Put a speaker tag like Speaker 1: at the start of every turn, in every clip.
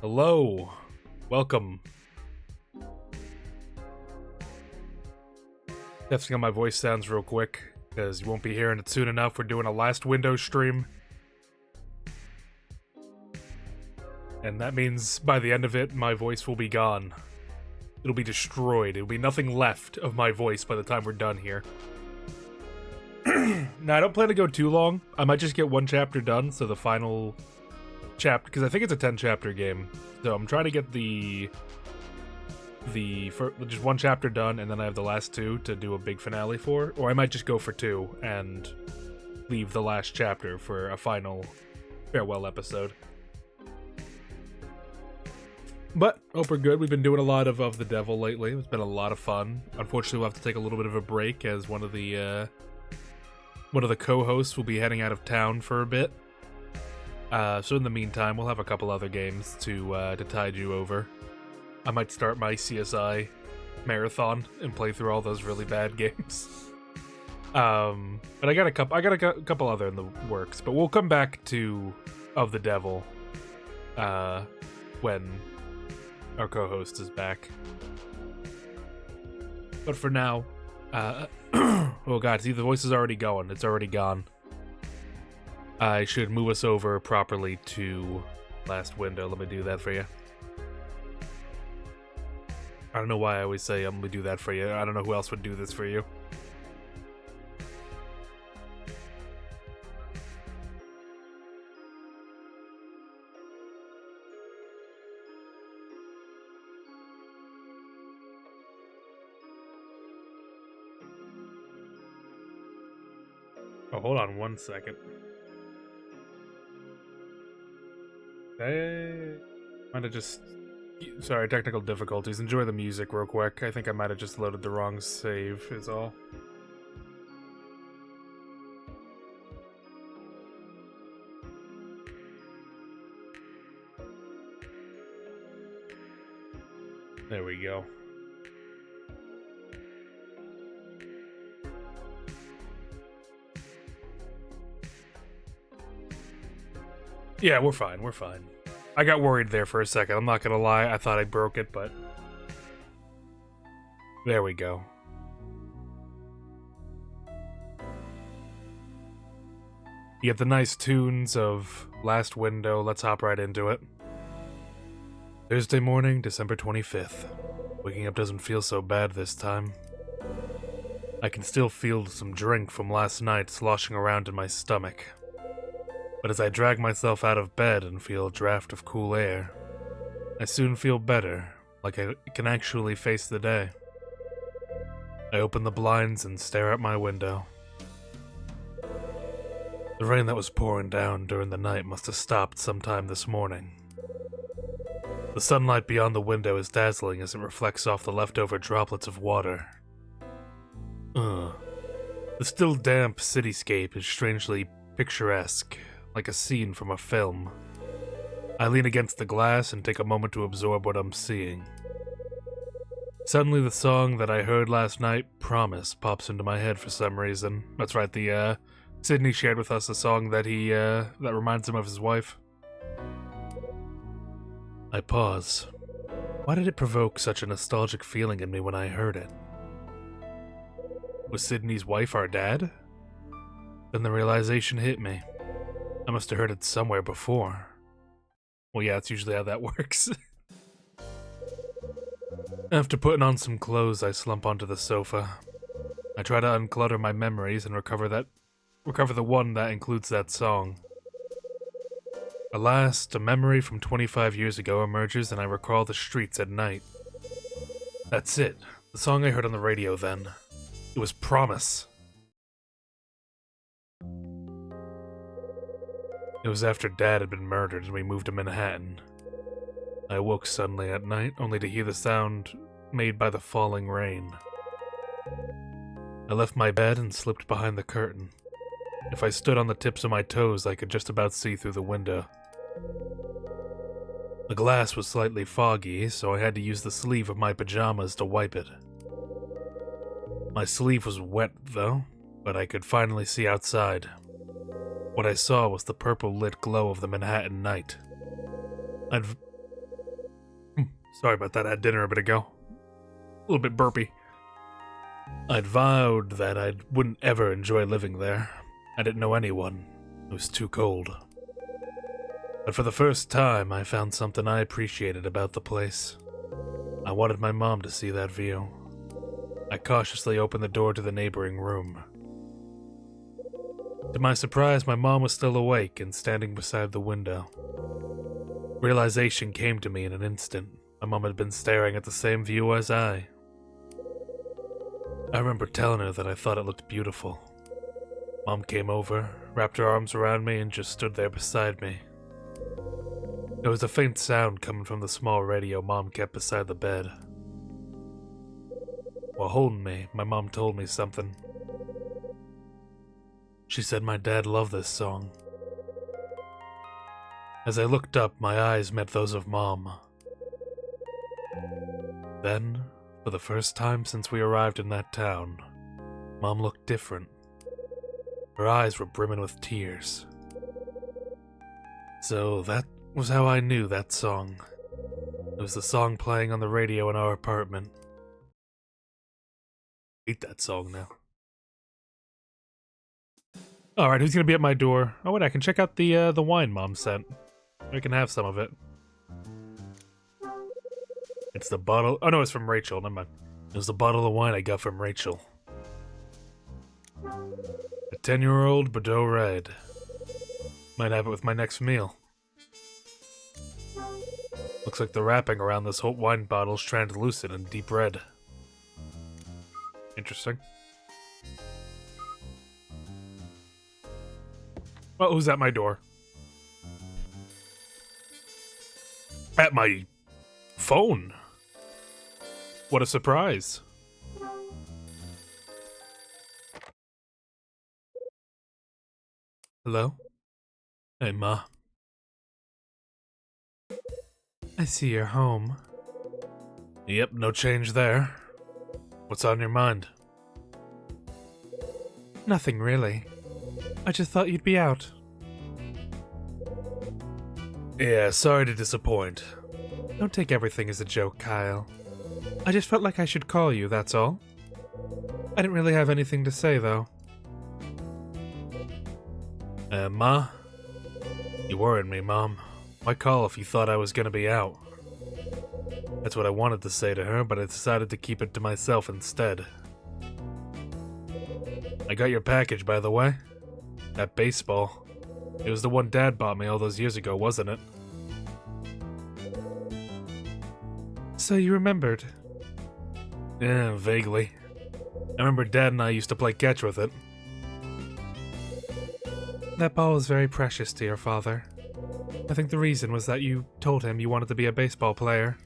Speaker 1: Hello, welcome. Testing how my voice sounds real quick, because you won't be hearing it soon enough. We're doing a last window stream. And that means by the end of it, my voice will be gone. It'll be destroyed. It'll be nothing left of my voice by the time we're done here. Now, I don't plan to go too long. I might just get one chapter done, so the final chapter, because I think it's a 10-chapter game. So I'm trying to get just one chapter done, and then I have the last two to do a big finale for. Or I might just go for two and leave the last chapter for a final farewell episode. But hope we're good. We've been doing a lot of the Devil lately. It's been a lot of fun. Unfortunately, we'll have to take a little bit of a break as one of the co-hosts will be heading out of town for a bit. So in the meantime, we'll have a couple other games to tide you over. I might start my CSI marathon and play through all those really bad games. But I got a couple other in the works. But we'll come back to Of the Devil when our co-host is back. But for now, oh god, see, the voice is already going. It's already gone. I should move us over properly to last window. Let me do that for you. I don't know why I always say I'm gonna do that for you. I don't know who else would do this for you. Oh, hold on one second. I might have just... Sorry, technical difficulties. Enjoy the music real quick. I think I might have just loaded the wrong save, is all. There we go. Yeah, we're fine, we're fine. I got worried there for a second, I'm not gonna lie. I thought I broke it, but... There we go. You get the nice tunes of Last Window. Let's hop right into it. Thursday morning, December 25th. Waking up doesn't feel so bad this time. I can still feel some drink from last night sloshing around in my stomach. But as I drag myself out of bed and feel a draft of cool air, I soon feel better, like I can actually face the day. I open the blinds and stare out my window. The rain that was pouring down during the night must have stopped sometime this morning. The sunlight beyond the window is dazzling as it reflects off the leftover droplets of water. The still damp cityscape is strangely picturesque, like a scene from a film. I lean against the glass and take a moment to absorb what I'm seeing. Suddenly the song that I heard last night, Promise, pops into my head for some reason. That's right, Sydney shared with us a song that that reminds him of his wife. I pause. Why did it provoke such a nostalgic feeling in me when I heard it? Was Sydney's wife our dad? Then the realization hit me. I must have heard it somewhere before. Well, yeah, that's usually how that works. After putting on some clothes, I slump onto the sofa. I try to unclutter my memories and recover the one that includes that song. Alas, a memory from 25 years ago emerges and I recall the streets at night. That's it. The song I heard on the radio then. It was Promise. It was after Dad had been murdered and we moved to Manhattan. I awoke suddenly at night, only to hear the sound made by the falling rain. I left my bed and slipped behind the curtain. If I stood on the tips of my toes, I could just about see through the window. The glass was slightly foggy, so I had to use the sleeve of my pajamas to wipe it. My sleeve was wet, though, but I could finally see outside. What I saw was the purple-lit glow of the Manhattan night. Sorry about that, I had dinner a bit ago. A little bit burpy. I'd vowed that I wouldn't ever enjoy living there. I didn't know anyone. It was too cold. But for the first time, I found something I appreciated about the place. I wanted my mom to see that view. I cautiously opened the door to the neighboring room. To my surprise, my mom was still awake and standing beside the window. Realization came to me in an instant. My mom had been staring at the same view as I. I remember telling her that I thought it looked beautiful. Mom came over, wrapped her arms around me, and just stood there beside me. There was a faint sound coming from the small radio Mom kept beside the bed. While holding me, my mom told me something. She said my dad loved this song. As I looked up, my eyes met those of Mom. Then, for the first time since we arrived in that town, Mom looked different. Her eyes were brimming with tears. So that was how I knew that song. It was the song playing on the radio in our apartment. I hate that song now. Alright, who's gonna be at my door? Oh wait, I can check out the wine Mom sent. I can have some of it. It's the bottle. Oh no, it's from Rachel. Never mind. It was the bottle of wine I got from Rachel. A 10-year-old Bordeaux Red. Might have it with my next meal. Looks like the wrapping around this whole wine bottle's translucent and deep red. Interesting. Well, who's at my door? At my phone. What a surprise. Hello? Hey, Ma. I see you're home. Yep, no change there. What's on your mind? Nothing really. I just thought you'd be out. Yeah, sorry to disappoint. Don't take everything as a joke, Kyle. I just felt like I should call you, that's all. I didn't really have anything to say, though. Ma? You worried me, Mom. Why call if you thought I was gonna be out? That's what I wanted to say to her, but I decided to keep it to myself instead. I got your package, by the way. That baseball. It was the one Dad bought me all those years ago, wasn't it? So you remembered? Yeah, vaguely. I remember Dad and I used to play catch with it. That ball was very precious to your father. I think the reason was that you told him you wanted to be a baseball player.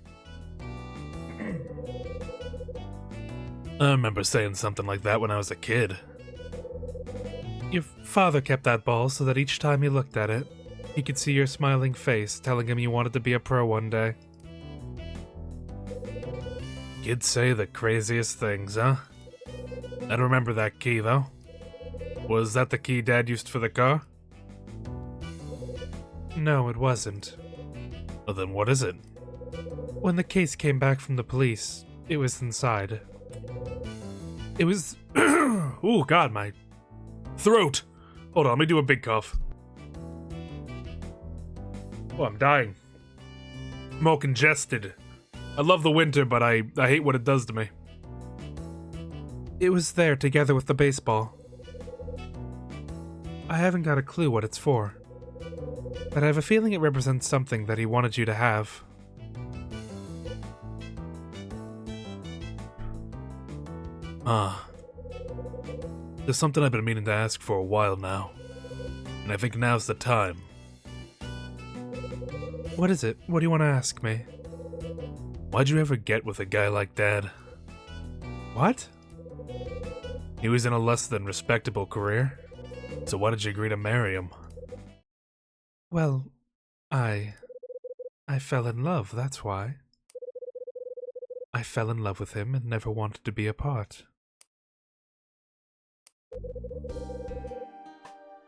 Speaker 1: I remember saying something like that when I was a kid. Your father kept that ball so that each time he looked at it, he could see your smiling face telling him you wanted to be a pro one day. Kids say the craziest things, huh? I don't remember that key, though. Was that the key Dad used for the car? No, it wasn't. Well, then what is it? When the case came back from the police, it was inside. It was... Ooh, God, my throat! Hold on, let me do a big cough. Oh, I'm dying. I'm all congested. I love the winter, but I hate what it does to me. It was there together with the baseball. I haven't got a clue what it's for. but I have a feeling it represents something that he wanted you to have. There's something I've been meaning to ask for a while now, and I think now's the time. What is it? What do you want to ask me? Why'd you ever get with a guy like Dad? What? He was in a less than respectable career, so why did you agree to marry him? Well, I fell in love, that's why. I fell in love with him and never wanted to be apart.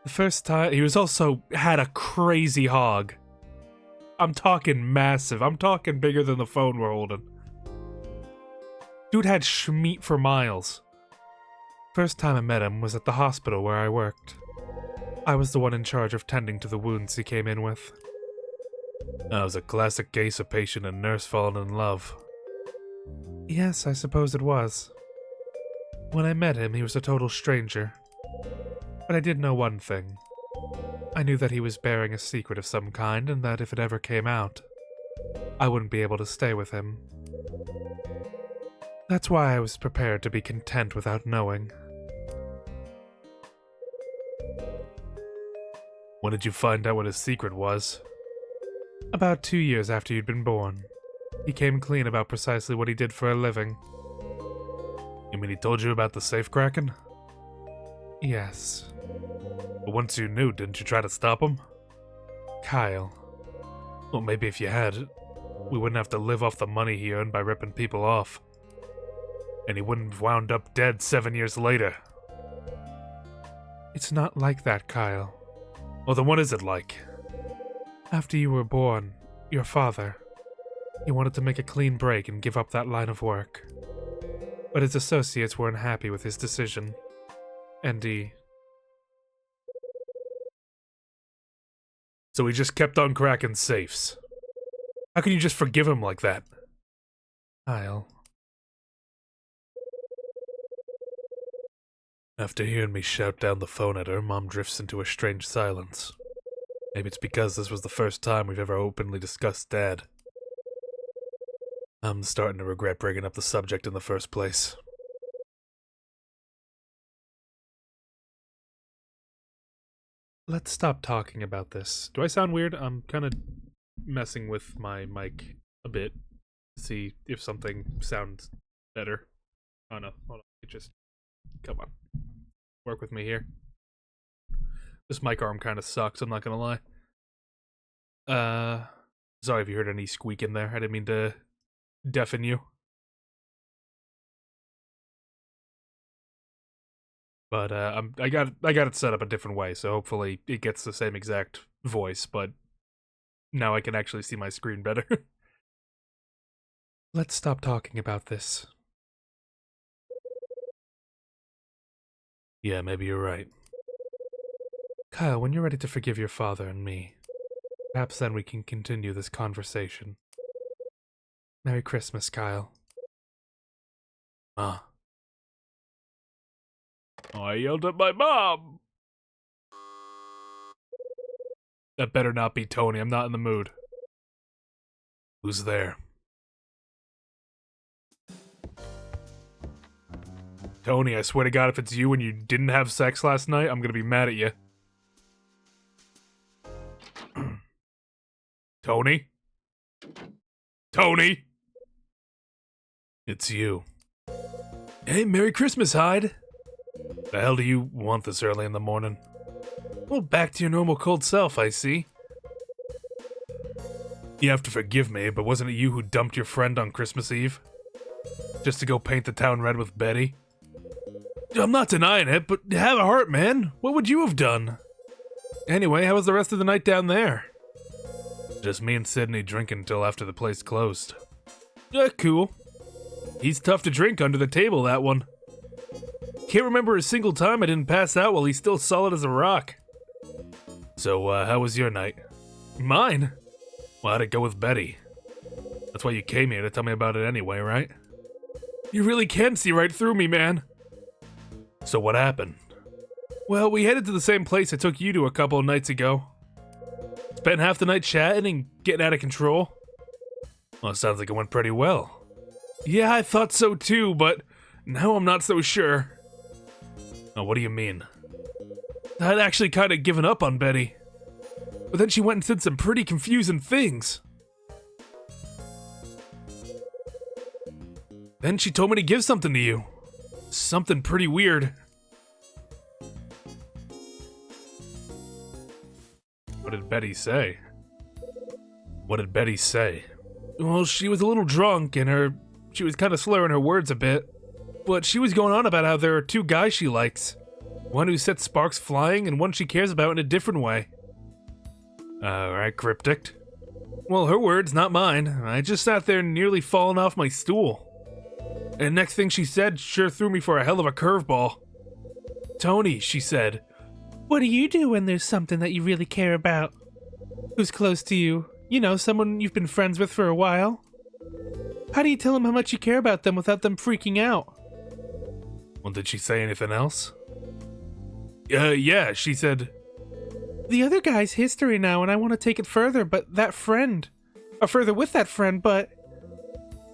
Speaker 1: The first time, he also had a crazy hog. I'm talking massive. I'm talking bigger than the phone we're holding. Dude had schmeat for miles. First time I met him was at the hospital where I worked. I was the one in charge of tending to the wounds he came in with. That was a classic case of patient and nurse falling in love. Yes, I suppose it was. When I met him, he was a total stranger. But I did know one thing. I knew that he was bearing a secret of some kind, and that if it ever came out, I wouldn't be able to stay with him. That's why I was prepared to be content without knowing. When did you find out what his secret was? About 2 years after you'd been born. He came clean about precisely what he did for a living. You mean he told you about the safe cracking? Yes. But once you knew, didn't you try to stop him? Kyle. Well, maybe if you had, we wouldn't have to live off the money he earned by ripping people off. And he wouldn't have wound up dead 7 years later. It's not like that, Kyle. Well, then what is it like? After you were born, your father, he wanted to make a clean break and give up that line of work. But his associates weren't happy with his decision. And So he just kept on cracking safes. How can you just forgive him like that? Kyle. After hearing me shout down the phone at her, Mom drifts into a strange silence. Maybe it's because this was the first time we've ever openly discussed Dad. I'm starting to regret bringing up the subject in the first place. Let's stop talking about this. Do I sound weird? I'm kind of messing with my mic a bit to see if something sounds better. Oh no, hold on. Come on. Work with me here. This mic arm kind of sucks, I'm not gonna lie. Sorry if you heard any squeak in there. I didn't mean to deafen you. But I got it set up a different way, so hopefully it gets the same exact voice, but now I can actually see my screen better. Let's stop talking about this. Yeah, maybe you're right. Kyle, when you're ready to forgive your father and me, perhaps then we can continue this conversation. Merry Christmas, Kyle. Oh, I yelled at my mom! That better not be Tony, I'm not in the mood. Who's there? Tony, I swear to God, if it's you and you didn't have sex last night, I'm gonna be mad at you. Tony? Tony? It's you. Hey, Merry Christmas, Hyde! The hell do you want this early in the morning? Well, back to your normal cold self, I see. You have to forgive me, but wasn't it you who dumped your friend on Christmas Eve? Just to go paint the town red with Betty? I'm not denying it, but have a heart, man. What would you have done? Anyway, how was the rest of the night down there? Just me and Sydney drinking until after the place closed. Yeah, cool. He's tough to drink under the table, that one. Can't remember a single time I didn't pass out while he's still solid as a rock. So, how was your night? Mine? Well, how'd it go with Betty? That's why you came here, to tell me about it anyway, right? You really can see right through me, man. So what happened? Well, we headed to the same place I took you to a couple of nights ago. Spent half the night chatting and getting out of control? Well, it sounds like it went pretty well. Yeah, I thought so too, but now I'm not so sure. Oh, what do you mean? I'd actually kind of given up on Betty. But then she went and said some pretty confusing things. Then she told me to give something to you. Something pretty weird. What did Betty say? What did Betty say? Well, she was a little drunk and she was kind of slurring her words a bit. But she was going on about how there are two guys she likes. One who sets sparks flying and one she cares about in a different way. Alright, cryptic. Well, her words, not mine. I just sat there nearly falling off my stool. And next thing she said sure threw me for a hell of a curveball. Tony, she said. What do you do when there's something that you really care about? Who's close to you? You know, someone you've been friends with for a while. How do you tell them how much you care about them without them freaking out? Well, did she say anything else? Yeah, she said... The other guy's history now, and I want to take it further, but that friend... Or further with that friend, but...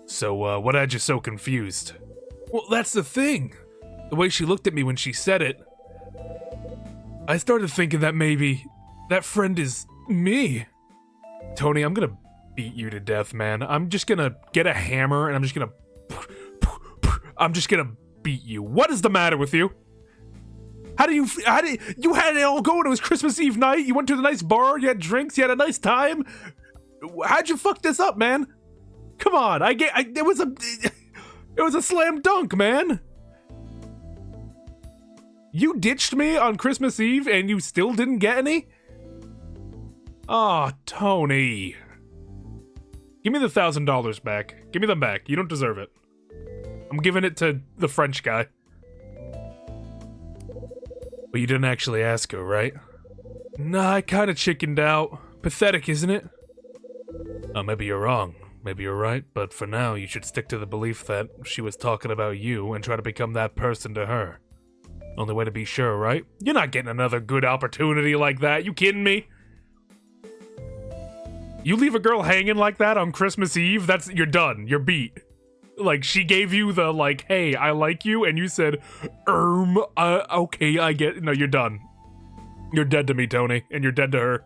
Speaker 1: So, what had you so confused? Well, that's the thing. The way she looked at me when she said it. I started thinking that maybe... that friend is... me. Tony, I'm gonna beat you to death, man. I'm just gonna get a hammer, and I'm just gonna beat you. What is the matter with you? You had it all going. It was Christmas Eve night. You went to the nice bar. You had drinks. You had a nice time. How'd you fuck this up, man? Come on. It was a slam dunk, man. You ditched me on Christmas Eve and you still didn't get any? Aw, Tony. Give me the $1,000 back. Give me them back. You don't deserve it. I'm giving it to the French guy. But you didn't actually ask her, right? Nah, I kinda chickened out. Pathetic, isn't it? Maybe you're wrong. Maybe you're right, but for now, you should stick to the belief that she was talking about you and try to become that person to her. Only way to be sure, right? You're not getting another good opportunity like that. You kidding me? You leave a girl hanging like that on Christmas Eve, you're done. You're beat. Like, she gave you the, like, hey, I like you, and you said, okay, I get... No, you're done. You're dead to me, Tony, and you're dead to her.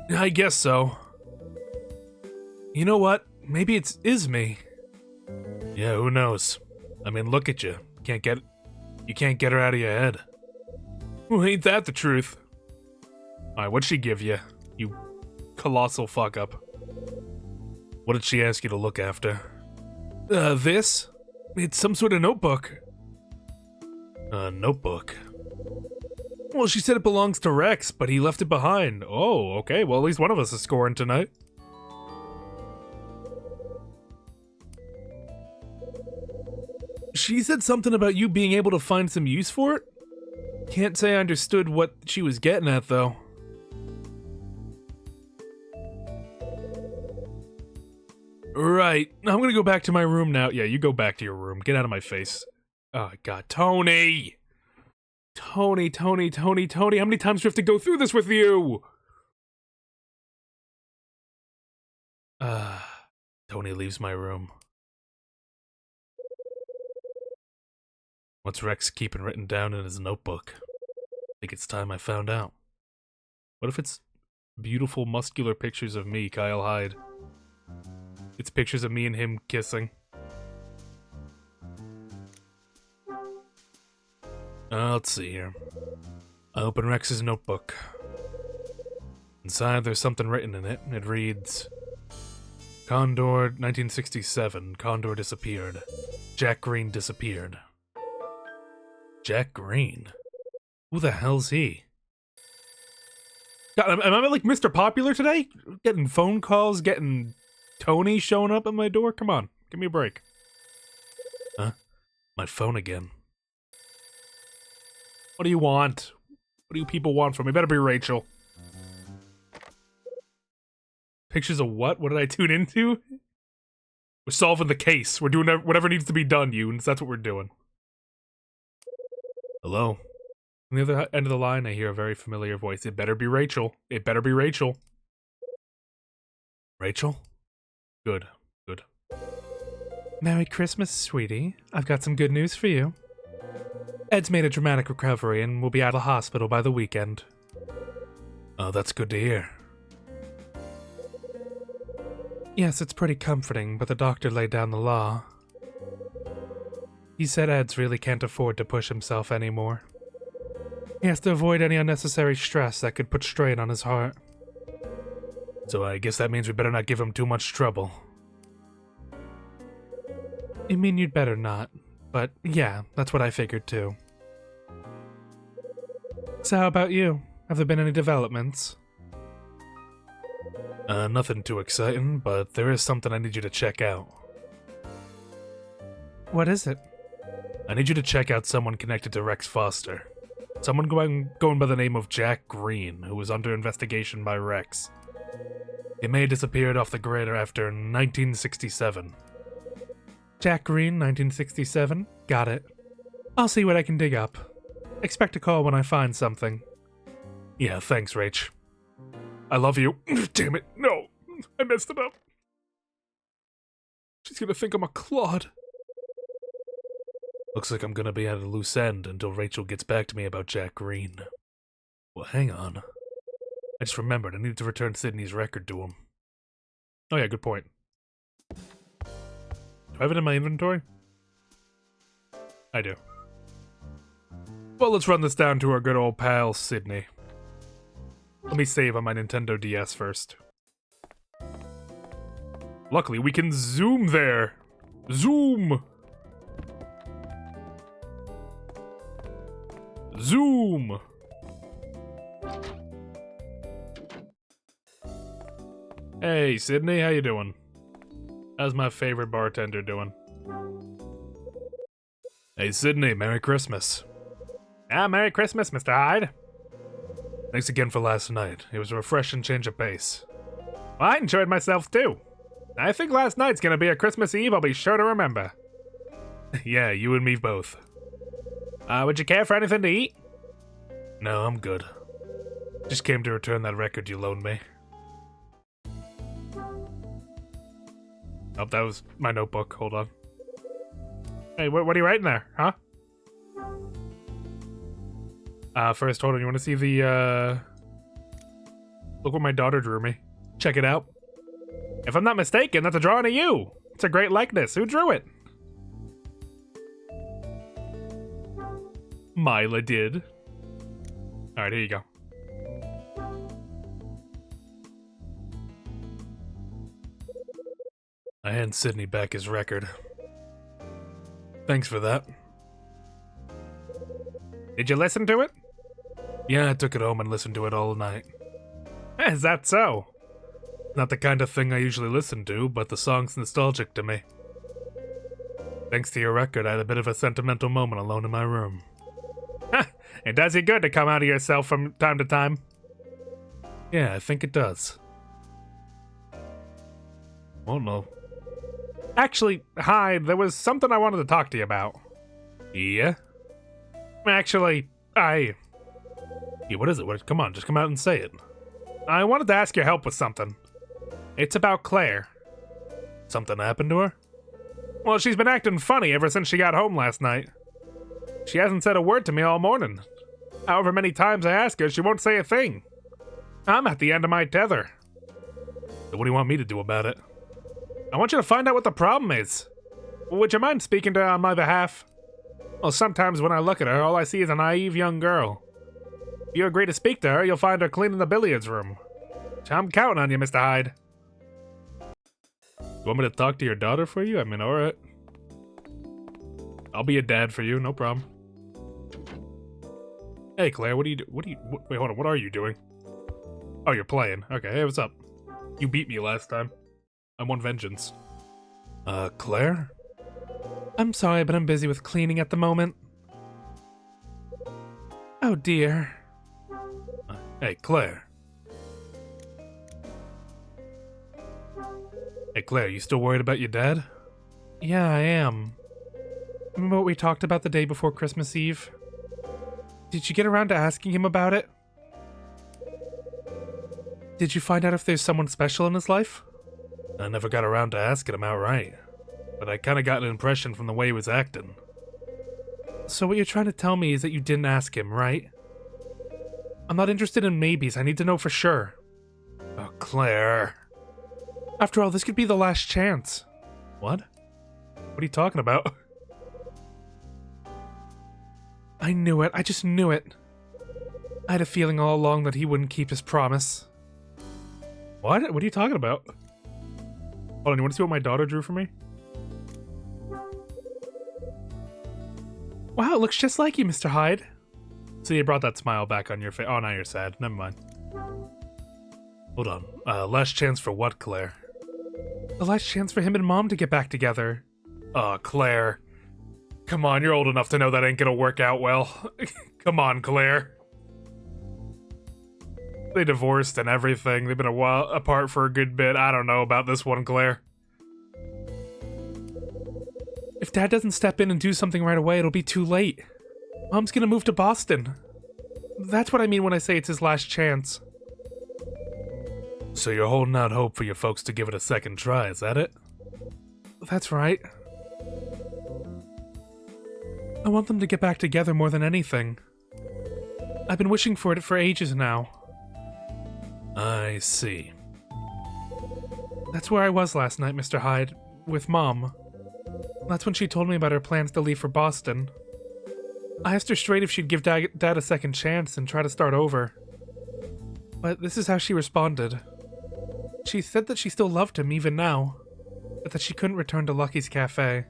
Speaker 1: I guess so. You know what? Maybe it is me. Yeah, who knows? I mean, look at you. You can't get her out of your head. Well, ain't that the truth? Alright, what'd she give you? You colossal fuck-up. What did she ask you to look after? This? It's some sort of notebook. Notebook? Well, she said it belongs to Rex, but he left it behind. Oh, okay, well, at least one of us is scoring tonight. She said something about you being able to find some use for it? Can't say I understood what she was getting at, though. Right. I'm gonna go back to my room now. Yeah, you go back to your room. Get out of my face. Oh, God. Tony! Tony. How many times do we have to go through this with you? Tony leaves my room. What's Rex keeping written down in his notebook? I think it's time I found out. What if it's beautiful, muscular pictures of me, Kyle Hyde? It's pictures of me and him kissing. Let's see here. I open Rex's notebook. Inside, there's something written in it. It reads... Condor, 1967. Condor disappeared. Jack Green disappeared. Jack Green? Who the hell's he? God, am I like Mr. Popular today? Getting phone calls, getting Tony showing up at my door? Come on, give me a break. Huh? My phone again. What do you want? What do you people want from me? Better be Rachel. Pictures of what? What did I tune into? We're solving the case. We're doing whatever needs to be done, Yoons. That's what we're doing. Hello? On the other end of the line, I hear a very familiar voice. It better be Rachel. It better be Rachel. Rachel? Good, good. Merry Christmas, sweetie. I've got some good news for you. Ed's made a dramatic recovery and will be out of hospital by the weekend. Oh, that's good to hear. Yes, it's pretty comforting, but the doctor laid down the law. He said Eds really can't afford to push himself anymore. He has to avoid any unnecessary stress that could put strain on his heart. So I guess that means we better not give him too much trouble. You mean you'd better not, but yeah, that's what I figured too. So how about you? Have there been any developments? Nothing too exciting, but there is something I need you to check out. What is it? I need you to check out someone connected to Rex Foster. Someone going by the name of Jack Green, who was under investigation by Rex. He may have disappeared off the grid after 1967. Jack Green, 1967? Got it. I'll see what I can dig up. Expect a call when I find something. Yeah, thanks, Rach. I love you. Damn it, no. I messed it up. She's gonna think I'm a clod. Looks like I'm gonna be at a loose end until Rachel gets back to me about Jack Green. Well, hang on. I just remembered I needed to return Sydney's record to him. Oh yeah, good point. Do I have it in my inventory? I do. Well, let's run this down to our good old pal, Sydney. Let me save on my Nintendo DS first. Luckily, we can zoom there! Zoom! Zoom! Hey, Sydney, how you doing? How's my favorite bartender doing? Hey, Sydney, Merry Christmas. Merry Christmas, Mr. Hyde. Thanks again for last night. It was a refreshing change of pace. Well, I enjoyed myself, too. I think last night's gonna be a Christmas Eve I'll be sure to remember. Yeah, you and me both. Would you care for anything to eat? No, I'm good. Just came to return that record you loaned me. Oh, that was my notebook. Hold on. Hey, what are you writing there, huh? First, hold on. You want to see the, Look what my daughter drew me. Check it out. If I'm not mistaken, that's a drawing of you. It's a great likeness. Who drew it? Mila did. Alright, here you go. I hand Sydney back his record. Thanks for that. Did you listen to it? Yeah, I took it home and listened to it all night. Is that so? Not the kind of thing I usually listen to, but the song's nostalgic to me. Thanks to your record, I had a bit of a sentimental moment alone in my room. It does you good to come out of yourself from time to time. Yeah, I think it does. Oh no. Actually, Hyde, there was something I wanted to talk to you about. Yeah? Actually, Yeah, what is it? Come on, just come out and say it. I wanted to ask your help with something. It's about Claire. Something happened to her? Well, she's been acting funny ever since she got home last night. She hasn't said a word to me all morning. However many times I ask her, she won't say a thing. I'm at the end of my tether. So what do you want me to do about it? I want you to find out what the problem is. Would you mind speaking to her on my behalf? Well, sometimes when I look at her, all I see is a naive young girl. If you agree to speak to her, you'll find her cleaning the billiards room. I'm counting on you, Mr. Hyde. You want me to talk to your daughter for you? I mean, alright. I'll be a dad for you, no problem. Hey, Claire, wait, hold on, what are you doing? Oh, you're playing. Okay, hey, what's up? You beat me last time. I want vengeance. Claire? I'm sorry, but I'm busy with cleaning at the moment. Oh, dear. Hey, Claire. Hey, Claire, you still worried about your dad? Yeah, I am. Remember what we talked about the day before Christmas Eve? Did you get around to asking him about it? Did you find out if there's someone special in his life? I never got around to asking him outright, but I kinda got an impression from the way he was acting. So what you're trying to tell me is that you didn't ask him, right? I'm not interested in maybes, I need to know for sure. Oh, Claire. After all, this could be the last chance. What? What are you talking about? I knew it, I just knew it. I had a feeling all along that he wouldn't keep his promise. What? What are you talking about? Hold on, you want to see what my daughter drew for me? Wow, it looks just like you, Mr. Hyde. So you brought that smile back on your face. Oh, now you're sad. Never mind. Hold on. Last chance for what, Claire? The last chance for him and Mom to get back together. Oh, Claire. Come on, you're old enough to know that ain't gonna work out well. Come on, Claire. They divorced and everything. They've been a while apart for a good bit. I don't know about this one, Claire. If Dad doesn't step in and do something right away, it'll be too late. Mom's gonna move to Boston. That's what I mean when I say it's his last chance. So you're holding out hope for your folks to give it a second try, is that it? That's right. I want them to get back together more than anything. I've been wishing for it for ages now. I see. That's where I was last night, Mr. Hyde, with Mom. That's when she told me about her plans to leave for Boston. I asked her straight if she'd give Dad a second chance and try to start over. But this is how she responded. She said that she still loved him even now, but that she couldn't return to Lucky's Cafe.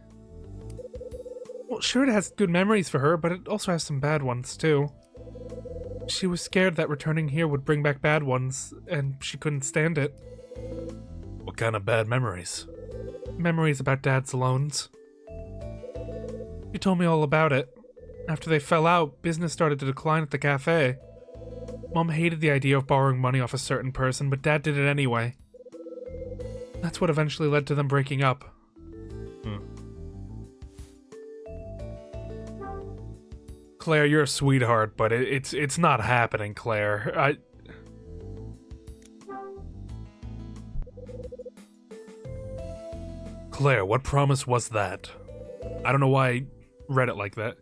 Speaker 1: Well, sure, it has good memories for her, but it also has some bad ones, too. She was scared that returning here would bring back bad ones, and she couldn't stand it. What kind of bad memories? Memories about Dad's loans. She told me all about it. After they fell out, business started to decline at the cafe. Mom hated the idea of borrowing money off a certain person, but Dad did it anyway. That's what eventually led to them breaking up. Claire, you're a sweetheart, but it's not happening, Claire. Claire, what promise was that? I don't know why I read it like that.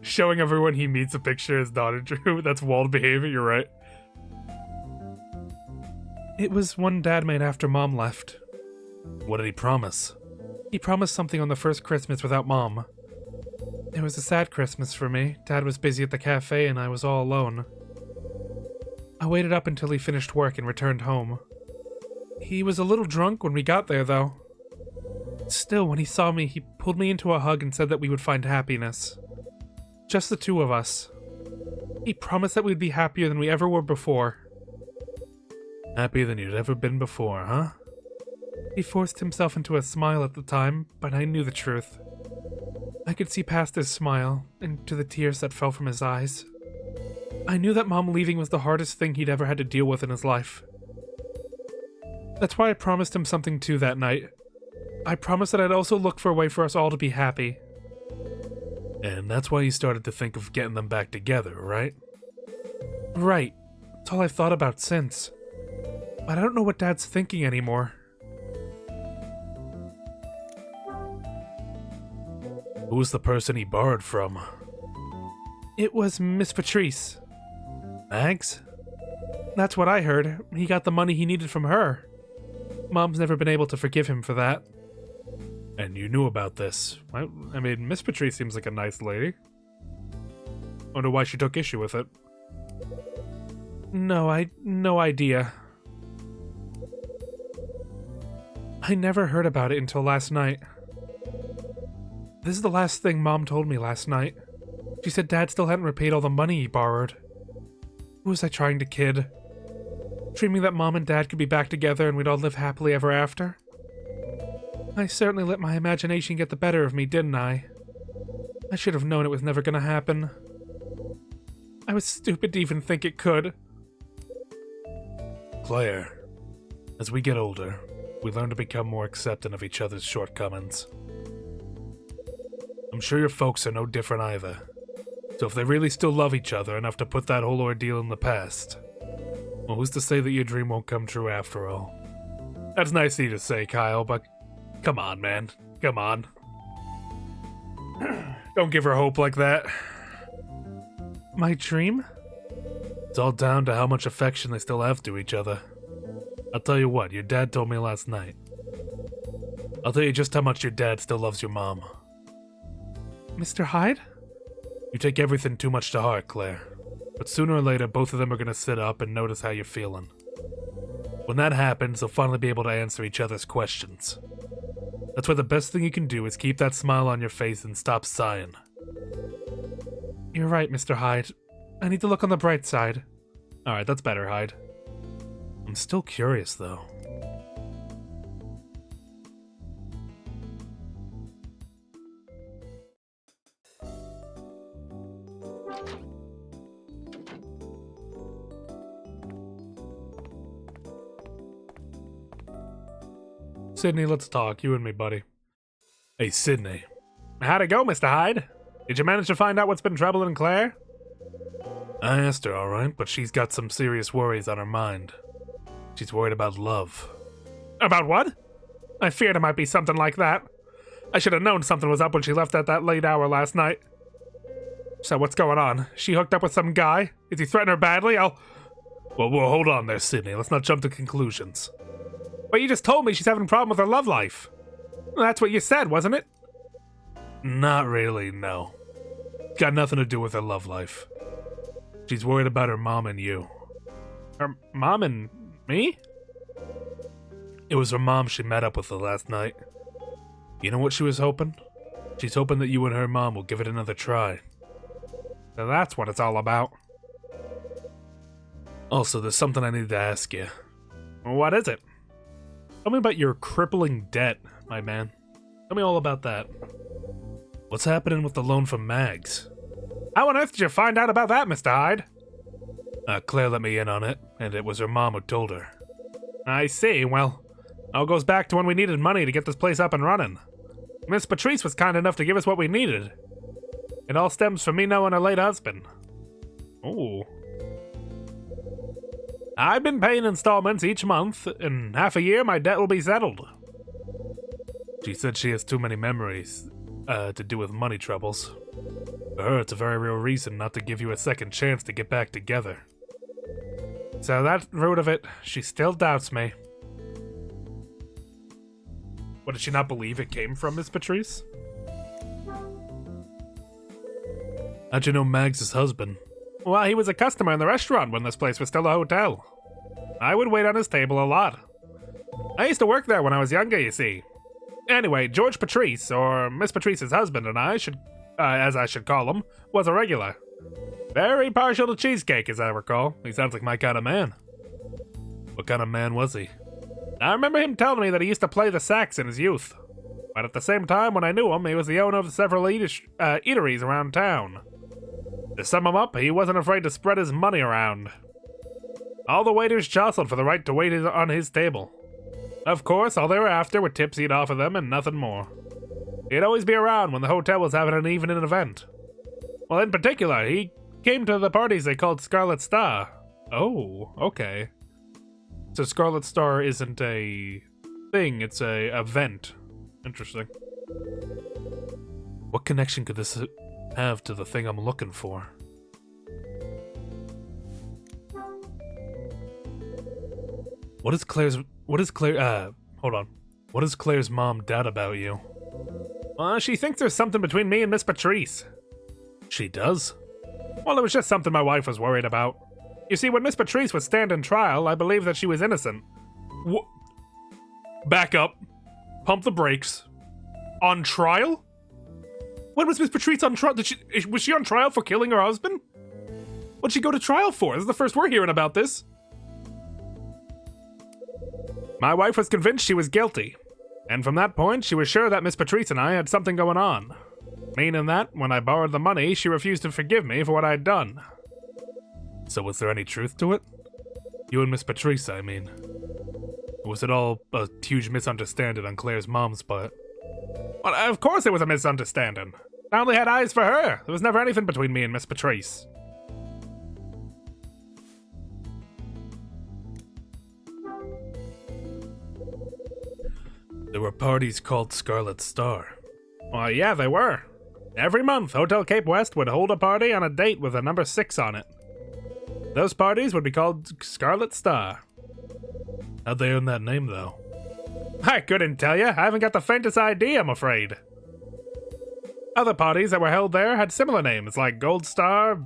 Speaker 1: Showing everyone he meets a picture his daughter drew. That's walled behavior, you're right. It was one Dad made after Mom left. What did he promise? He promised something on the first Christmas without Mom. It was a sad Christmas for me. Dad was busy at the cafe and I was all alone. I waited up until he finished work and returned home. He was a little drunk when we got there, though. Still, when he saw me, he pulled me into a hug and said that we would find happiness. Just the two of us. He promised that we'd be happier than we ever were before. Happier than you'd ever been before, huh? He forced himself into a smile at the time, but I knew the truth. I could see past his smile, into the tears that fell from his eyes. I knew that Mom leaving was the hardest thing he'd ever had to deal with in his life. That's why I promised him something too that night. I promised that I'd also look for a way for us all to be happy. And that's why you started to think of getting them back together, right? Right. That's all I've thought about since. But I don't know what Dad's thinking anymore. Who was the person he borrowed from? It was Miss Patrice. Mags? That's what I heard. He got the money he needed from her. Mom's never been able to forgive him for that. And you knew about this. I mean, Miss Patrice seems like a nice lady. Wonder why she took issue with it. No idea. I never heard about it until last night. This is the last thing Mom told me last night. She said Dad still hadn't repaid all the money he borrowed. Who was I trying to kid? Dreaming that Mom and Dad could be back together and we'd all live happily ever after? I certainly let my imagination get the better of me, didn't I? I should have known it was never gonna happen. I was stupid to even think it could. Claire, as we get older, we learn to become more accepting of each other's shortcomings. I'm sure your folks are no different either. So if they really still love each other enough to put that whole ordeal in the past, well, who's to say that your dream won't come true after all? That's nice of you to say, Kyle, but come on, man. Come on. Don't give her hope like that. My dream? It's all down to how much affection they still have to each other. I'll tell you what, your dad told me last night. I'll tell you just how much your dad still loves your mom. Mr. Hyde? You take everything too much to heart, Claire. But sooner or later, both of them are gonna sit up and notice how you're feeling. When that happens, they'll finally be able to answer each other's questions. That's why the best thing you can do is keep that smile on your face and stop sighing. You're right, Mr. Hyde. I need to look on the bright side. Alright, that's better, Hyde. I'm still curious, though. Sydney, let's talk. You and me, buddy. Hey, Sydney. How'd it go, Mr. Hyde? Did you manage to find out what's been troubling Claire? I asked her, alright, but she's got some serious worries on her mind. She's worried about love. About what? I feared it might be something like that. I should have known something was up when she left at that late hour last night. So what's going on? She hooked up with some guy? Is he threatening her badly? Well, hold on there, Sydney. Let's not jump to conclusions. But you just told me she's having a problem with her love life. That's what you said, wasn't it? Not really, no. Got nothing to do with her love life. She's worried about her mom and you. Her mom and me? It was her mom she met up with the last night. You know what she was hoping? She's hoping that you and her mom will give it another try. So that's what it's all about. Also, there's something I need to ask you. What is it? Tell me about your crippling debt, my man. Tell me all about that. What's happening with the loan from Mags? How on earth did you find out about that, Mr. Hyde? Claire let me in on it, and it was her mom who told her. I see. Well, it all goes back to when we needed money to get this place up and running. Miss Patrice was kind enough to give us what we needed. It all stems from me knowing her late husband. Ooh. I've been paying installments each month. In half a year, my debt will be settled. She said she has too many memories to do with money troubles. For her, it's a very real reason not to give you a second chance to get back together. So that root of it, she still doubts me. What, did she not believe it came from Miss Patrice? How'd you know Mags' husband? Well, he was a customer in the restaurant when this place was still a hotel. I would wait on his table a lot. I used to work there when I was younger, you see. Anyway, George Patrice, or Miss Patrice's husband, and I should, as I should call him, was a regular. Very partial to cheesecake, as I recall. He sounds like my kind of man. What kind of man was he? I remember him telling me that he used to play the sax in his youth. But at the same time, when I knew him, he was the owner of several eateries around town. To sum him up, he wasn't afraid to spread his money around. All the waiters jostled for the right to wait on his table. Of course, all they were after were tips he'd offer them and nothing more. He'd always be around when the hotel was having an evening event. Well, in particular, he came to the parties they called Scarlet Star. Oh, okay. So Scarlet Star isn't a thing, it's a event. Interesting. What connection could this have to the thing I'm looking for? What is Claire's mom doubt about you? She thinks there's something between me and Miss Patrice. She does? Well, it was just something my wife was worried about. You see, when Miss Patrice was standing trial, I believed that she was innocent. Back up. Pump the brakes. On trial? When was Miss Patrice on trial? Was she on trial for killing her husband? What'd she go to trial for? This is the first we're hearing about this. My wife was convinced she was guilty. And from that point, she was sure that Miss Patrice and I had something going on. Meaning that, when I borrowed the money, she refused to forgive me for what I'd done. So was there any truth to it? You and Miss Patrice, I mean. Or was it all a huge misunderstanding on Claire's mom's part? Well, of course it was a misunderstanding. I only had eyes for her. There was never anything between me and Miss Patrice. There were parties called Scarlet Star. Well, yeah, they were. Every month, Hotel Cape West would hold a party on a date with a number 6 on it. Those parties would be called Scarlet Star. How'd they earn that name, though? I couldn't tell you. I haven't got the faintest idea, I'm afraid. Other parties that were held there had similar names, like Gold Star,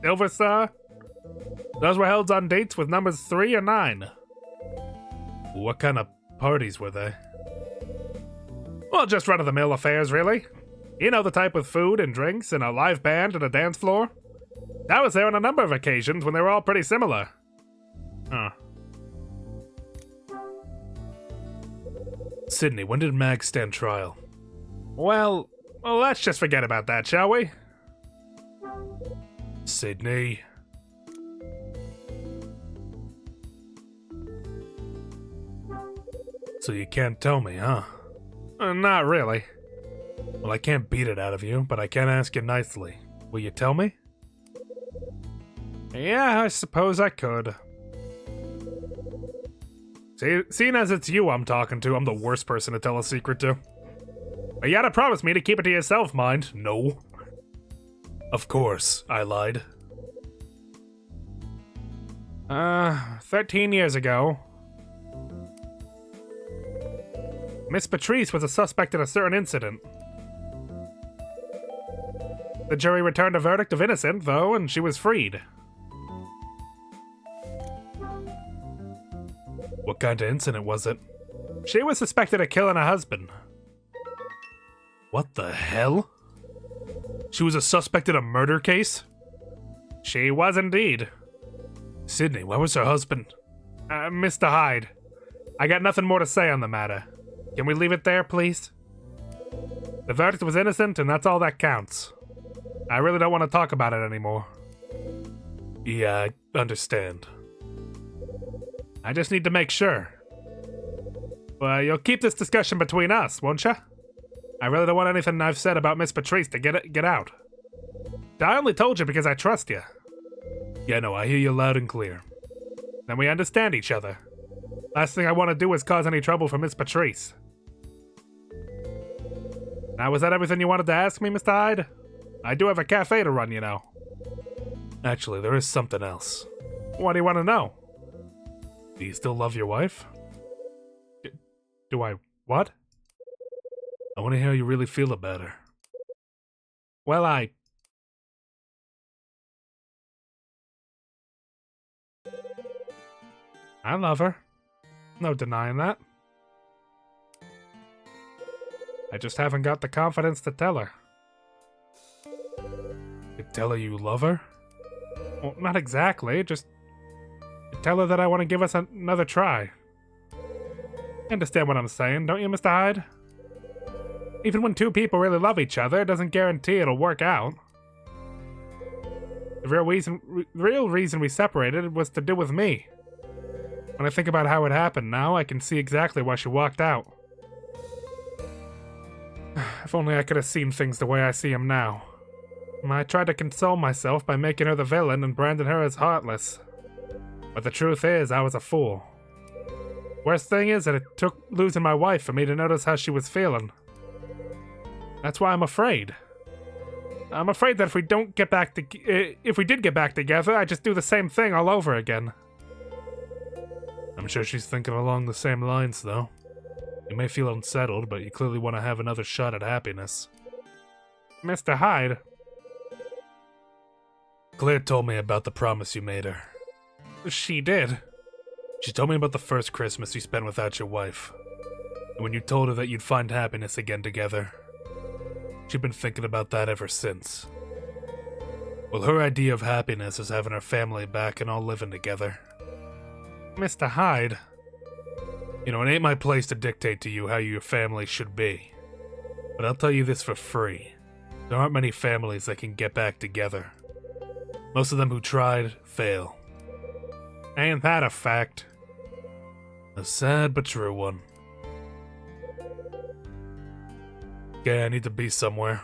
Speaker 1: Silver Star. Those were held on dates with numbers 3 or 9. What kind of parties were they? Well, just run-of-the-mill affairs, really. You know the type with food and drinks and a live band and a dance floor. I was there on a number of occasions when they were all pretty similar. Huh. Sydney, when did Mag stand trial? Well, let's just forget about that, shall we? Sydney. So you can't tell me, huh? Not really. Well, I can't beat it out of you, but I can ask you nicely. Will you tell me? Yeah, I suppose I could. Seeing as it's you I'm talking to, I'm the worst person to tell a secret to. But you gotta promise me to keep it to yourself, mind. No. Of course, I lied. 13 years ago, Miss Patrice was a suspect in a certain incident. The jury returned a verdict of innocent, though, and she was freed. What kind of incident was it? She was suspected of killing her husband. What the hell? She was a suspect in a murder case? She was indeed. Sydney, where was her husband? Mr. Hyde. I got nothing more to say on the matter. Can we leave it there, please? The verdict was innocent, and that's all that counts. I really don't want to talk about it anymore. Yeah, I understand. I just need to make sure. Well, you'll keep this discussion between us, won't you? I really don't want anything I've said about Miss Patrice to get out. I only told you because I trust you. Yeah, no, I hear you loud and clear. Then we understand each other. Last thing I want to do is cause any trouble for Miss Patrice. Now, was that everything you wanted to ask me, Mr. Hyde? I do have a cafe to run, you know. Actually, there is something else. What do you want to know? Do you still love your wife? Do I what? I want to hear how you really feel about her. Well, I love her. No denying that. I just haven't got the confidence to tell her. You tell her you love her? Well, not exactly, just tell her that I want to give us another try. You understand what I'm saying, don't you, Mr. Hyde? Even when two people really love each other, it doesn't guarantee it'll work out. The real reason we separated was to do with me. When I think about how it happened now, I can see exactly why she walked out. If only I could have seen things the way I see them now. I tried to console myself by making her the villain and branding her as heartless. But the truth is, I was a fool. Worst thing is that it took losing my wife for me to notice how she was feeling. That's why I'm afraid. I'm afraid that if we did get back together, I'd just do the same thing all over again. I'm sure she's thinking along the same lines, though. You may feel unsettled, but you clearly want to have another shot at happiness. Mr. Hyde. Claire told me about the promise you made her. She did? She told me about the first Christmas you spent without your wife. And when you told her that you'd find happiness again together. She'd been thinking about that ever since. Well, her idea of happiness is having her family back and all living together. Mr. Hyde. You know, it ain't my place to dictate to you how your family should be. But I'll tell you this for free. There aren't many families that can get back together. Most of them who tried, fail. Ain't that a fact? A sad but true one. Okay, I need to be somewhere.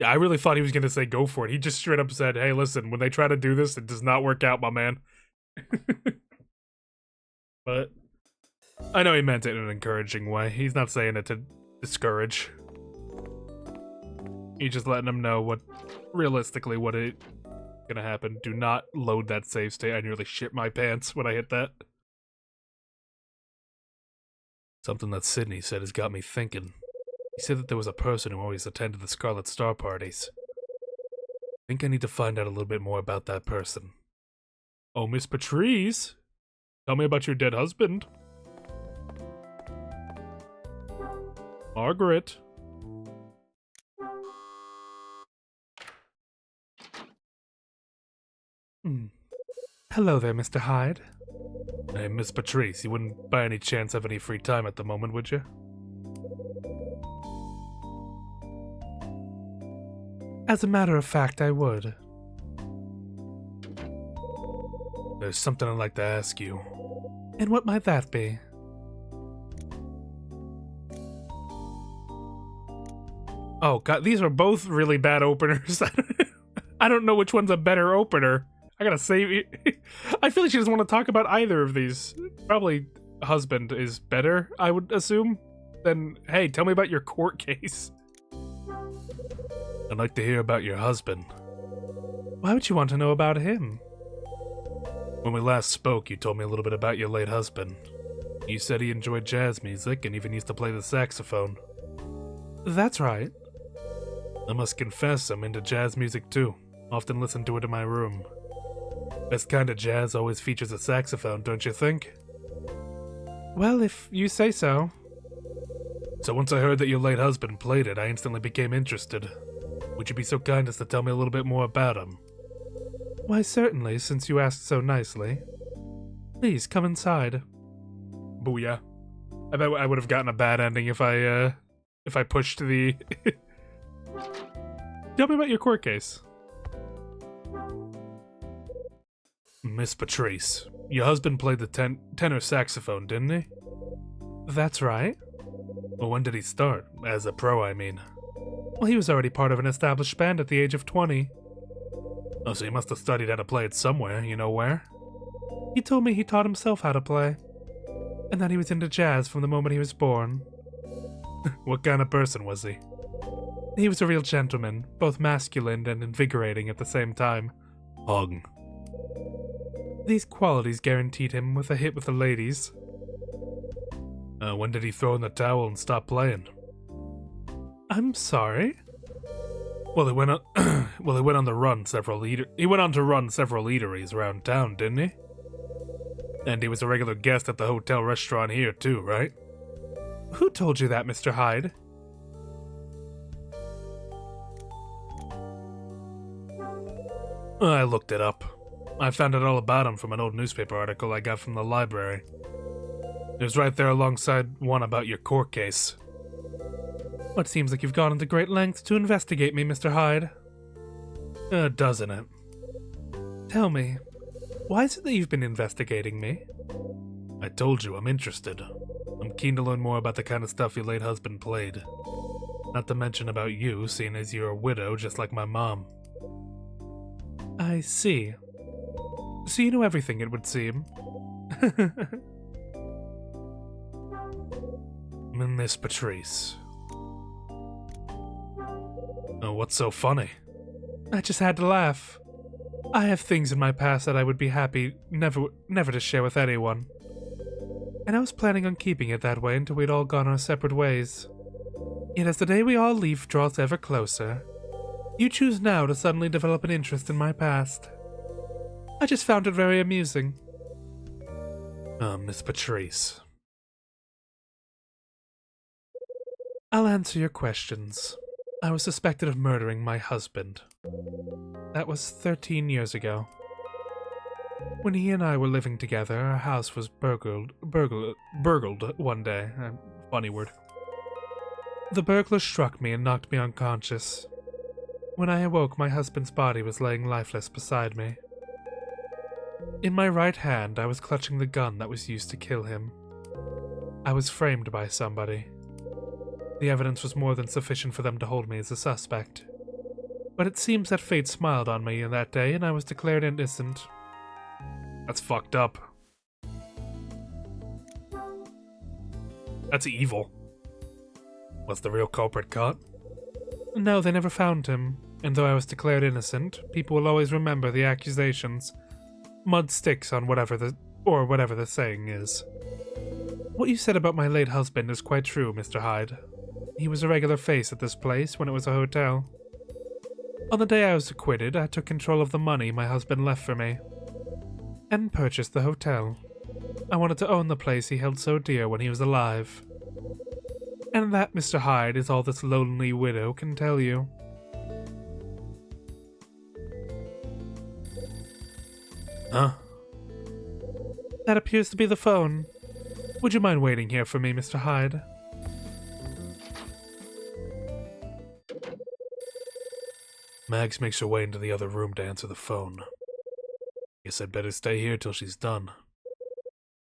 Speaker 1: Yeah, I really thought he was gonna say go for it. He just straight up said, hey, listen, when they try to do this, it does not work out, my man. But I know he meant it in an encouraging way. He's not saying it to discourage. He's just letting him know what, realistically, what it gonna happen. Do not load that save state. I nearly shit my pants when I hit that. Something that Sydney said has got me thinking. He said that there was a person who always attended the Scarlet Star parties. I think I need to find out a little bit more about that person. Oh, Miss Patrice! Tell me about your dead husband. Margaret. Hello there, Mr. Hyde. Hey, Miss Patrice, you wouldn't by any chance have any free time at the moment, would you? As a matter of fact, I would. There's something I'd like to ask you. And what might that be? Oh god, these are both really bad openers. I don't know which one's a better opener. I gotta save it. I feel like she doesn't want to talk about either of these. Probably husband is better, I would assume, than, hey, tell me about your court case. I'd like to hear about your husband. Why would you want to know about him? When we last spoke, you told me a little bit about your late husband. You said he enjoyed jazz music and even used to play the saxophone. That's right. I must confess, I'm into jazz music too. Often listen to it in my room. Best kind of jazz always features a saxophone, don't you think? Well, if you say so. So once I heard that your late husband played it, I instantly became interested. Would you be so kind as to tell me a little bit more about him? Why, certainly, since you asked so nicely. Please, come inside. Booyah. I bet I would have gotten a bad ending if I pushed the... Tell me about your court case. Miss Patrice, your husband played the tenor saxophone, didn't he? That's right. Well, when did he start? As a pro, I mean. Well, he was already part of an established band at the age of 20. Oh, so he must have studied how to play it somewhere, you know where? He told me he taught himself how to play. And that he was into jazz from the moment he was born. What kind of person was he? He was a real gentleman, both masculine and invigorating at the same time. Hung. These qualities guaranteed him with a hit with the ladies. When did he throw in the towel and stop playing? I'm sorry? Well, he went on. He went on to run several eateries around town, didn't he? And he was a regular guest at the hotel restaurant here too, right? Who told you that, Mr. Hyde? I looked it up. I found out all about him from an old newspaper article I got from the library. It was right there alongside one about your court case. Well, it seems like you've gone into great lengths to investigate me, Mr. Hyde. Doesn't it? Tell me, why is it that you've been investigating me? I told you, I'm interested. I'm keen to learn more about the kind of stuff your late husband played. Not to mention about you, seeing as you're a widow just like my mom. I see. So you know everything, it would seem. Miss Patrice. Oh, what's so funny? I just had to laugh. I have things in my past that I would be happy never to share with anyone. And I was planning on keeping it that way until we'd all gone our separate ways. Yet as the day we all leave draws ever closer, you choose now to suddenly develop an interest in my past. I just found it very amusing. Miss Patrice. I'll answer your questions. I was suspected of murdering my husband. That was 13 years ago. When he and I were living together, our house was burgled one day. Funny word. The burglar struck me and knocked me unconscious. When I awoke, my husband's body was laying lifeless beside me. In my right hand, I was clutching the gun that was used to kill him. I was framed by somebody. The evidence was more than sufficient for them to hold me as a suspect. But it seems that fate smiled on me in that day and I was declared innocent. That's fucked up. That's evil. Was the real culprit caught? No, they never found him. And though I was declared innocent, people will always remember the accusations. Mud sticks on whatever the saying is. What you said about my late husband is quite true, Mr. Hyde. He was a regular face at this place when it was a hotel. On the day I was acquitted, I took control of the money my husband left for me, and purchased the hotel. I wanted to own the place he held so dear when he was alive. And that, Mr. Hyde, is all this lonely widow can tell you. Huh? That appears to be the phone. Would you mind waiting here for me, Mr. Hyde? Mags makes her way into the other room to answer the phone. Guess I'd better stay here till she's done.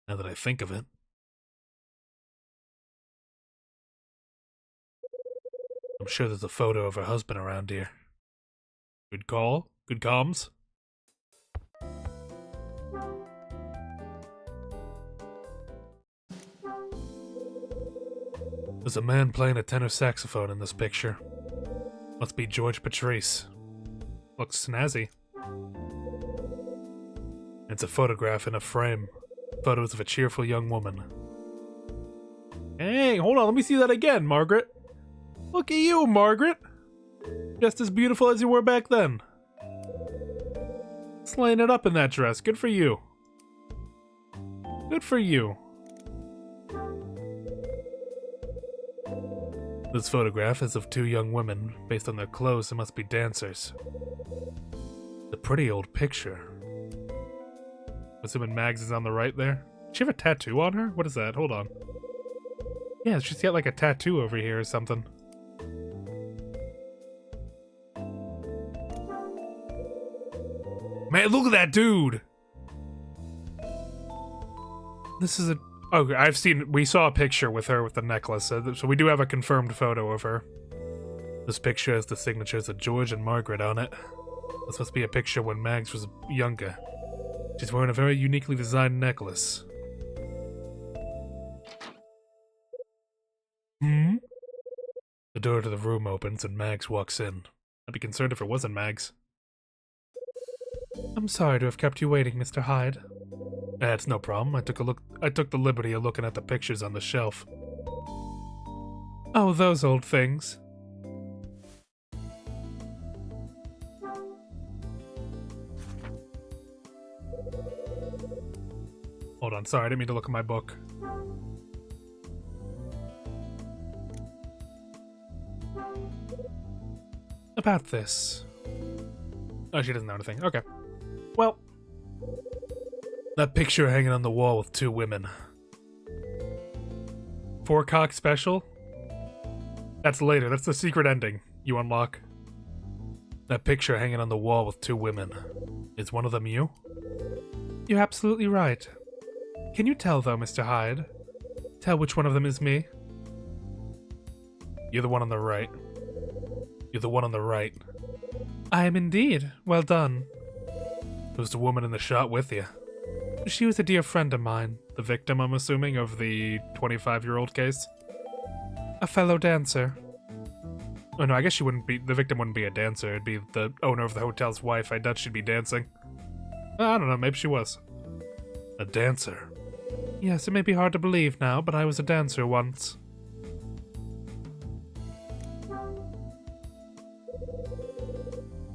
Speaker 1: Now that I think of it. I'm sure there's a photo of her husband around here. Good call? Good comms? There's a man playing a tenor saxophone in this picture. Must be George Patrice. Looks snazzy. It's a photograph in a frame. Photos of a cheerful young woman. Hey, hold on, let me see that again, Margaret. Look at you, Margaret. Just as beautiful as you were back then. Slaying it up in that dress. Good for you. Good for you. This photograph is of two young women. Based on their clothes, they must be dancers. It's a pretty old picture. Assuming Mags is on the right there. Does she have a tattoo on her? What is that? Hold on. Yeah, she's got like a tattoo over here or something. Man, look at that dude! This is a... Okay, we saw a picture with her with the necklace, so we do have a confirmed photo of her. This picture has the signatures of George and Margaret on it. This must be a picture when Mags was younger. She's wearing a very uniquely designed necklace. Hmm? The door to the room opens and Mags walks in. I'd be concerned if it wasn't Mags. I'm sorry to have kept you waiting, Mr. Hyde. It's no problem. I took the liberty of looking at the pictures on the shelf. Oh, those old things. Hold on, sorry, I didn't mean to look at my book. About this. Oh, she doesn't know anything. Okay. Well, that picture hanging on the wall with two women. Four-cock special? That's later. That's the secret ending you unlock. That picture hanging on the wall with two women. Is one of them you? You're absolutely right. Can you tell, though, Mr. Hyde? Tell which one of them is me? You're the one on the right. You're the one on the right. I am indeed. Well done. Who's the woman in the shot with you? She was a dear friend of mine. The victim, I'm assuming, of the 25-year-old case. A fellow dancer. Oh no, I guess she wouldn't be, the victim wouldn't be a dancer. It'd be the owner of the hotel's wife. I doubt she'd be dancing. I don't know, maybe she was. A dancer? Yes, it may be hard to believe now, but I was a dancer once.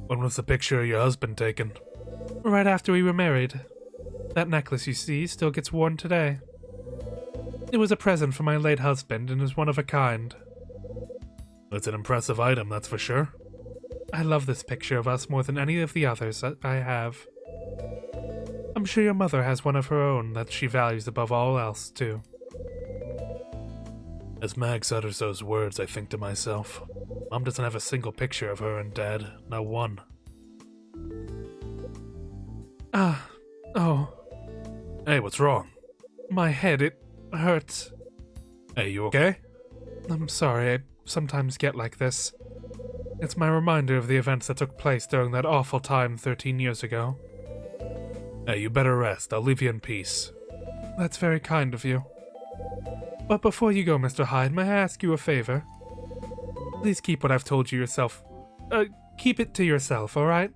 Speaker 1: When was the picture of your husband taken? Right after we were married. That necklace you see still gets worn today. It was a present from my late husband and is one of a kind. It's an impressive item, that's for sure. I love this picture of us more than any of the others that I have. I'm sure your mother has one of her own that she values above all else, too. As Mags utters those words, I think to myself, Mom doesn't have a single picture of her and Dad, not one. Oh. Hey, what's wrong? My head, it hurts. Hey, you okay? I'm sorry, I sometimes get like this. It's my reminder of the events that took place during that awful time 13 years ago. Hey, you better rest. I'll leave you in peace. That's very kind of you. But before you go, Mr. Hyde, may I ask you a favor? Please keep what I've told you yourself. Keep it to yourself, alright?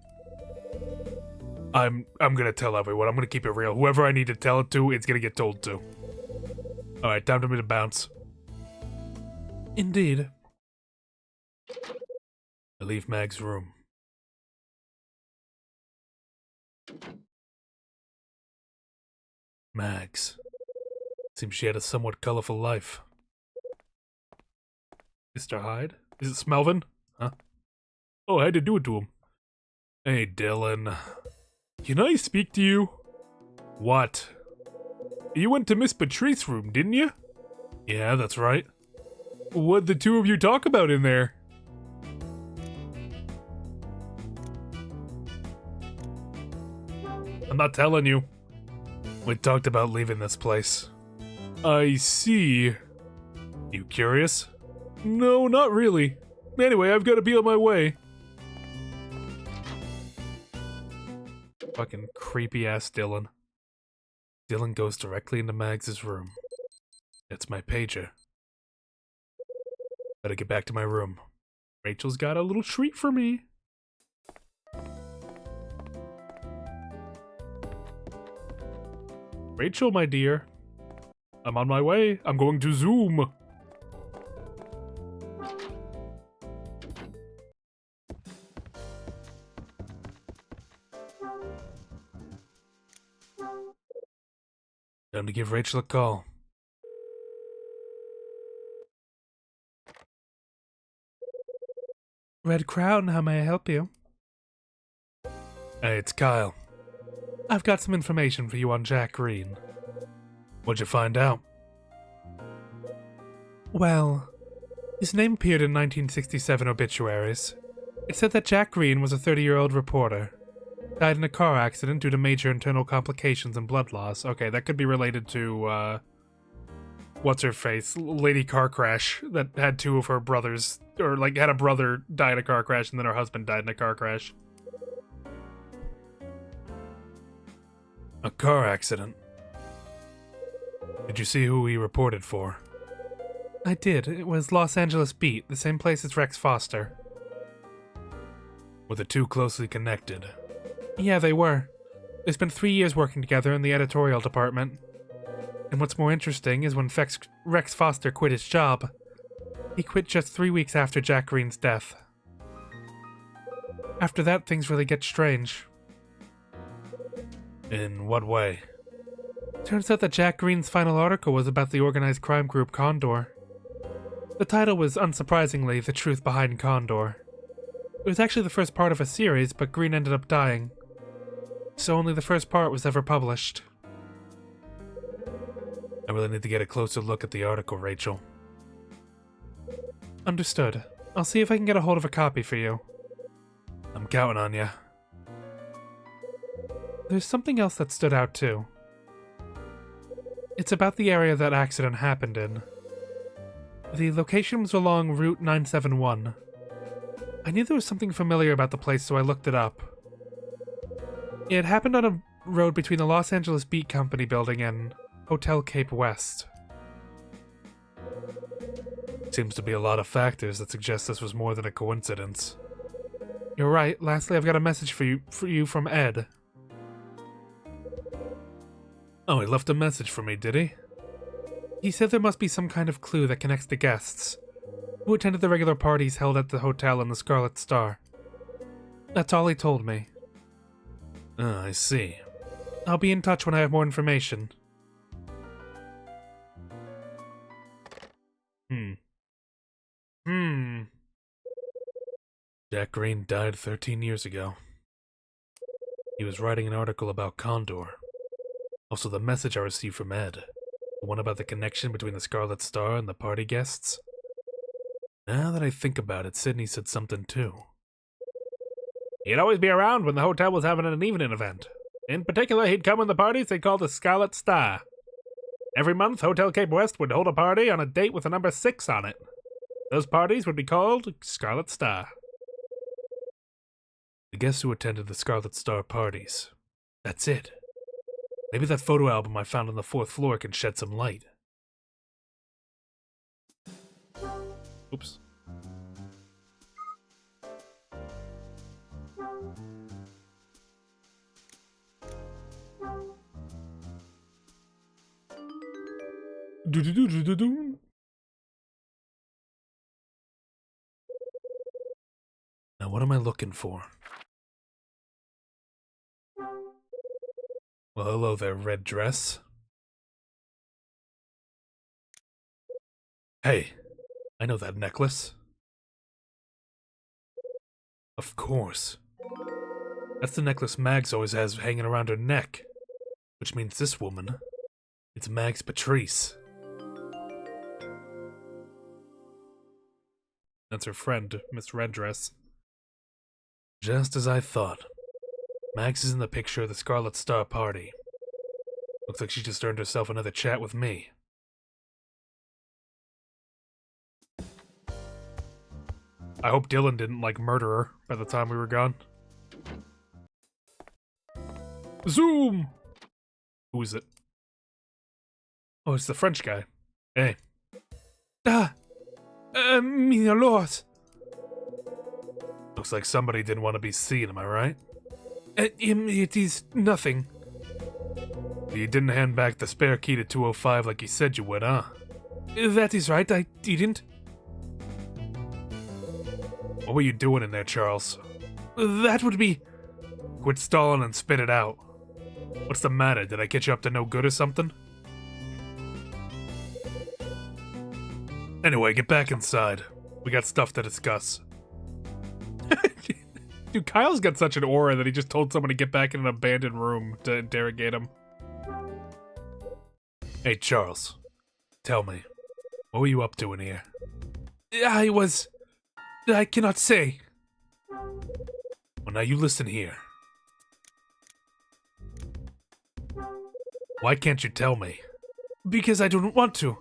Speaker 1: I'm gonna tell everyone. I'm gonna keep it real. Whoever I need to tell it to, it's gonna get told to. Alright, time for me to bounce. Indeed. I leave Mag's room. Mags. Seems she had a somewhat colorful life. Mr. Hyde? Is it Smelvin? Huh? Oh, I had to do it to him. Hey, Dylan. Can I speak to you? What? You went to Miss Patrice's room, didn't you? Yeah, that's right. What'd the two of you talk about in there? I'm not telling you. We talked about leaving this place. I see. You curious? No, not really. Anyway, I've got to be on my way. Fucking creepy ass Dylan. Dylan goes directly into Mags' room. It's my pager. Better get back to my room. Rachel's got a little treat for me. Rachel, my dear. I'm on my way. I'm going to Zoom. Time to give Rachel a call. Red Crown, how may I help you? Hey, it's Kyle. I've got some information for you on Jack Green. What'd you find out? Well, his name appeared in 1967 obituaries. It said that Jack Green was a 30-year-old reporter. Died in a car accident due to major internal complications and blood loss. Okay, that could be related to, what's-her-face? Lady Car Crash, that had two of her brothers, or, like, had a brother die in a car crash and then her husband died in a car crash. A car accident? Did you see who he reported for? I did. It was Los Angeles Beat, the same place as Rex Foster. Were the two closely connected? Yeah, they were. They spent 3 years working together in the editorial department. And what's more interesting is when Rex Foster quit his job, he quit just 3 weeks after Jack Green's death. After that, things really get strange. In what way? Turns out that Jack Green's final article was about the organized crime group Condor. The title was, unsurprisingly, The Truth Behind Condor. It was actually the first part of a series, but Green ended up dying. So only the first part was ever published. I really need to get a closer look at the article, Rachel. Understood. I'll see if I can get a hold of a copy for you. I'm counting on you. There's something else that stood out too. It's about the area that accident happened in. The location was along Route 971. I knew there was something familiar about the place, so I looked it up. It happened on a road between the Los Angeles Beat Company building and Hotel Cape West. Seems to be a lot of factors that suggest this was more than a coincidence. You're right. Lastly, I've got a message for you from Ed. Oh, he left a message for me, did he? He said there must be some kind of clue that connects the guests, who attended the regular parties held at the hotel in the Scarlet Star. That's all he told me. Oh, I see. I'll be in touch when I have more information. Jack Green died 13 years ago. He was writing an article about Condor. Also, the message I received from Ed. The one about the connection between the Scarlet Star and the party guests. Now that I think about it, Sydney said something too. He'd always be around when the hotel was having an evening event. In particular, he'd come when the parties they called the Scarlet Star. Every month, Hotel Cape West would hold a party on a date with the number 6 on it. Those parties would be called Scarlet Star. The guests who attended the Scarlet Star parties. That's it. Maybe that photo album I found on the 4th floor can shed some light. Oops. Do-do-do-do-do-do. Now what am I looking for? Well, hello there, red dress. Hey, I know that necklace. Of course. That's the necklace Mags always has hanging around her neck. Which means this woman, it's Mags Patrice. That's her friend, Miss Red Dress. Just as I thought. Mags is in the picture of the Scarlet Star party. Looks like she just earned herself another chat with me. I hope Dylan didn't, murder her by the time we were gone. Zoom! Who is it? Oh, it's the French guy. Hey.
Speaker 2: My lord.
Speaker 1: Looks like somebody didn't want to be seen, am I right?
Speaker 2: It is nothing.
Speaker 1: You didn't hand back the spare key to 205 like you said you would, huh?
Speaker 2: That is right, I didn't.
Speaker 1: What were you doing in there, Charles?
Speaker 2: That would be...
Speaker 1: Quit stalling and spit it out. What's the matter? Did I get you up to no good or something? Anyway, get back inside. We got stuff to discuss. Dude, Kyle's got such an aura that he just told someone to get back in an abandoned room to interrogate him. Hey, Charles. Tell me, what were you up to in here?
Speaker 2: I cannot say.
Speaker 1: Well, now you listen here. Why can't you tell me?
Speaker 2: Because I don't want to.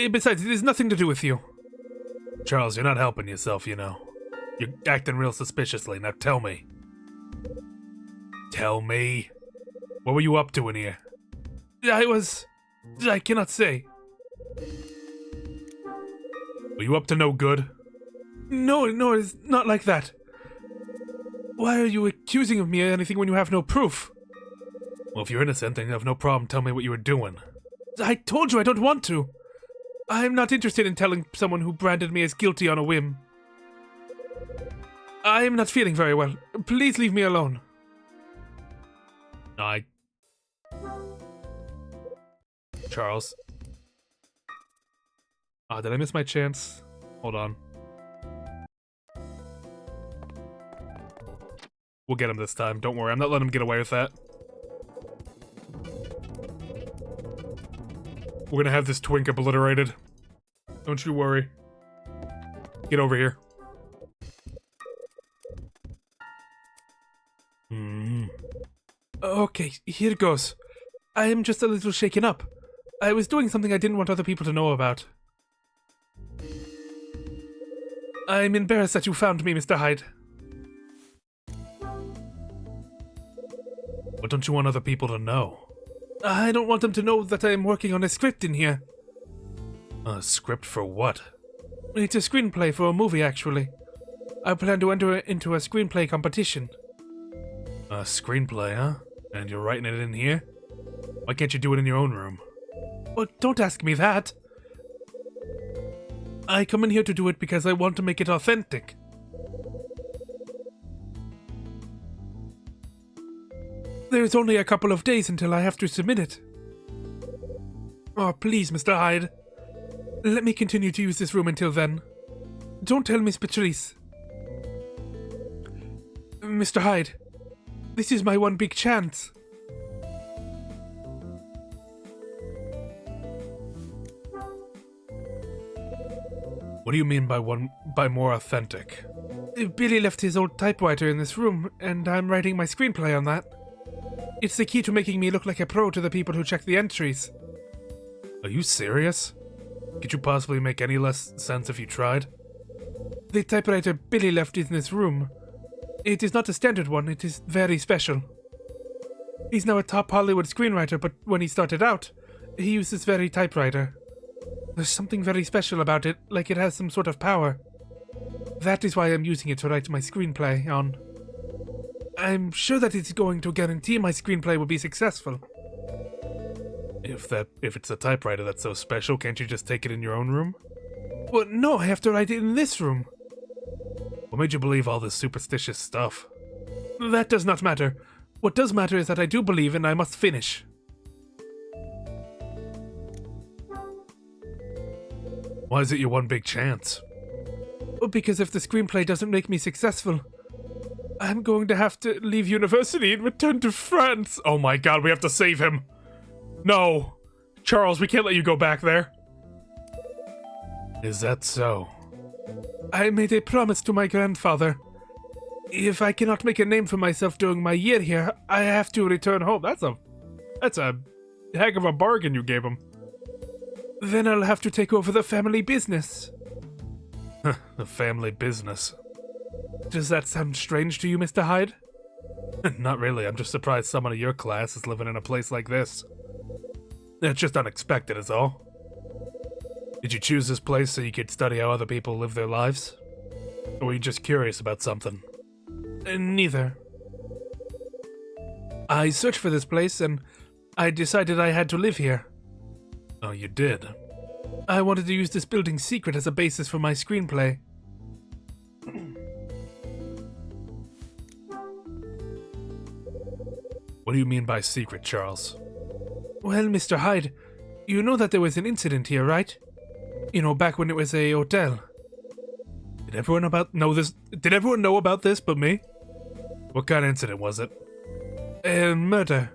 Speaker 2: Besides, it has nothing to do with you.
Speaker 1: Charles, you're not helping yourself, you know. You're acting real suspiciously. Now tell me. Tell me. What were you up to in here?
Speaker 2: I cannot say.
Speaker 1: Were you up to no good?
Speaker 2: No, it's not like that. Why are you accusing of me of anything when you have no proof?
Speaker 1: Well, if you're innocent, then you have no problem telling me what you were doing.
Speaker 2: I told you I don't want to. I'm not interested in telling someone who branded me as guilty on a whim. I am not feeling very well. Please leave me alone.
Speaker 1: Charles. Did I miss my chance? Hold on. We'll get him this time. Don't worry. I'm not letting him get away with that. We're gonna have this twink obliterated. Don't you worry. Get over here.
Speaker 2: Okay, here goes. I am just a little shaken up. I was doing something I didn't want other people to know about. I'm embarrassed that you found me, Mr. Hyde.
Speaker 1: What don't you want other people to know?
Speaker 2: I don't want them to know that I am working on a script in here.
Speaker 1: A script for what?
Speaker 2: It's a screenplay for a movie, actually. I plan to enter into a screenplay competition.
Speaker 1: A screenplay, huh? And you're writing it in here? Why can't you do it in your own room?
Speaker 2: Oh, don't ask me that. I come in here to do it because I want to make it authentic. There's only a couple of days until I have to submit it. Oh, please, Mr. Hyde. Let me continue to use this room until then. Don't tell Miss Patrice. Mr. Hyde, this is my one big chance.
Speaker 1: What do you mean by more authentic?
Speaker 2: Billy left his old typewriter in this room, and I'm writing my screenplay on that. It's the key to making me look like a pro to the people who check the entries.
Speaker 1: Are you serious? Could you possibly make any less sense if you tried?
Speaker 2: The typewriter Billy left in this room. It is not a standard one, it is very special. He's now a top Hollywood screenwriter, but when he started out, he used this very typewriter. There's something very special about it, like it has some sort of power. That is why I'm using it to write my screenplay on. I'm sure that it's going to guarantee my screenplay will be successful.
Speaker 1: If it's a typewriter that's so special, can't you just take it in your own room?
Speaker 2: Well, no, I have to write it in this room.
Speaker 1: What made you believe all this superstitious stuff?
Speaker 2: That does not matter. What does matter is that I do believe and I must finish.
Speaker 1: Why is it your one big chance?
Speaker 2: Because if the screenplay doesn't make me successful, I'm going to have to leave university and return to France.
Speaker 1: Oh my god, we have to save him! No! Charles, we can't let you go back there! Is that so?
Speaker 2: I made a promise to my grandfather. If I cannot make a name for myself during my year here, I have to return home.
Speaker 1: That's a heck of a bargain you gave him.
Speaker 2: Then I'll have to take over the family business.
Speaker 1: The family business.
Speaker 2: Does that sound strange to you, Mr. Hyde?
Speaker 1: Not really, I'm just surprised someone of your class is living in a place like this. It's just unexpected is all. Did you choose this place so you could study how other people live their lives? Or were you just curious about something?
Speaker 2: Neither. I searched for this place and I decided I had to live here.
Speaker 1: Oh, you did?
Speaker 2: I wanted to use this building's secret as a basis for my screenplay.
Speaker 1: What do you mean by secret, Charles?
Speaker 2: Well, Mr. Hyde, you know that there was an incident here, right? You know, back when it was a hotel.
Speaker 1: Did everyone know about this but me? What kind of incident was it?
Speaker 2: A murder.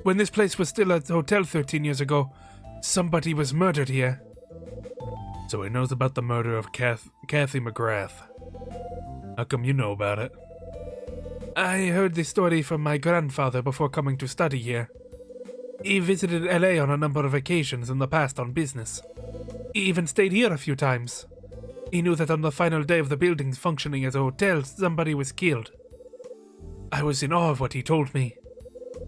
Speaker 2: When this place was still a hotel 13 years ago, somebody was murdered here.
Speaker 1: So he knows about the murder of Kathy McGrath. How come you know about it?
Speaker 2: I heard this story from my grandfather before coming to study here. He visited LA on a number of occasions in the past on business. He even stayed here a few times. He knew that on the final day of the building functioning as a hotel, somebody was killed. I was in awe of what he told me.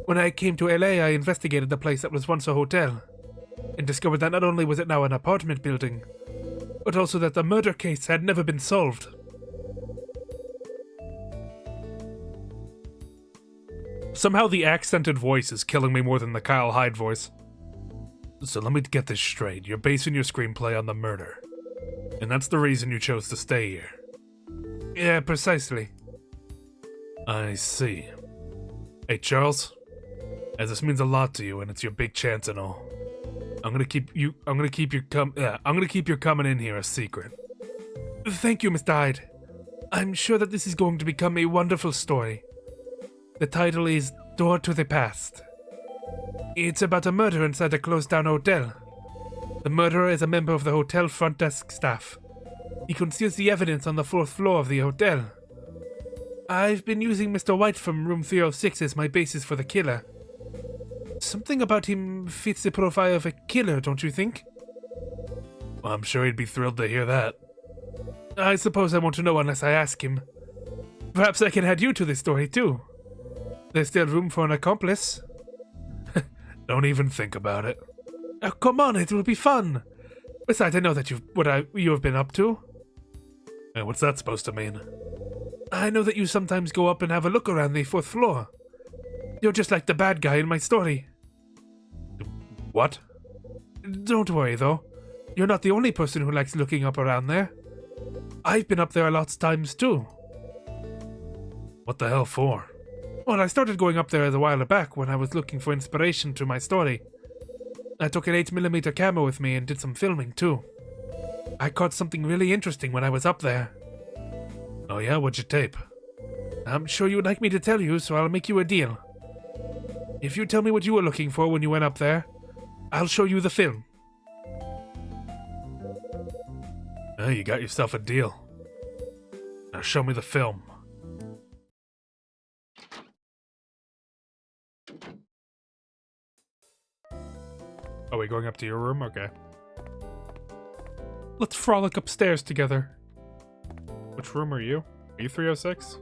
Speaker 2: When I came to LA, I investigated the place that was once a hotel, and discovered that not only was it now an apartment building, but also that the murder case had never been solved.
Speaker 1: Somehow the accented voice is killing me more than the Kyle Hyde voice. So let me get this straight. You're basing your screenplay on the murder. And that's the reason you chose to stay here.
Speaker 2: Yeah, precisely.
Speaker 1: I see. Hey, Charles, as this means a lot to you and it's your big chance and all, I'm gonna keep your coming in here a secret.
Speaker 2: Thank you, Mr. Hyde. I'm sure that this is going to become a wonderful story. The title is Door to the Past. It's about a murder inside a closed-down hotel. The murderer is a member of the hotel front desk staff. He conceals the evidence on the 4th floor of the hotel. I've been using Mr. White from room 306 as my basis for the killer. Something about him fits the profile of a killer, don't you think?
Speaker 1: Well, I'm sure he'd be thrilled to hear that.
Speaker 2: I suppose I won't know unless I ask him. Perhaps I can add you to this story, too. There's still room for an accomplice.
Speaker 1: Don't even think about it.
Speaker 2: Oh, come on, it will be fun. Besides, I know that you have been up to.
Speaker 1: And what's that supposed to mean?
Speaker 2: I know that you sometimes go up and have a look around the 4th floor. You're just like the bad guy in my story.
Speaker 1: What?
Speaker 2: Don't worry, though. You're not the only person who likes looking up around there. I've been up there a lot of times, too.
Speaker 1: What the hell for?
Speaker 2: Well, I started going up there a while back when I was looking for inspiration to my story. I took an 8mm camera with me and did some filming, too. I caught something really interesting when I was up there.
Speaker 1: Oh yeah? What'd you tape?
Speaker 2: I'm sure you would like me to tell you, so I'll make you a deal. If you tell me what you were looking for when you went up there, I'll show you the film.
Speaker 1: Oh, you got yourself a deal. Now show me the film.
Speaker 2: Are we going up to your room? Okay. Let's frolic upstairs together. Which room are you?
Speaker 1: Are you 306?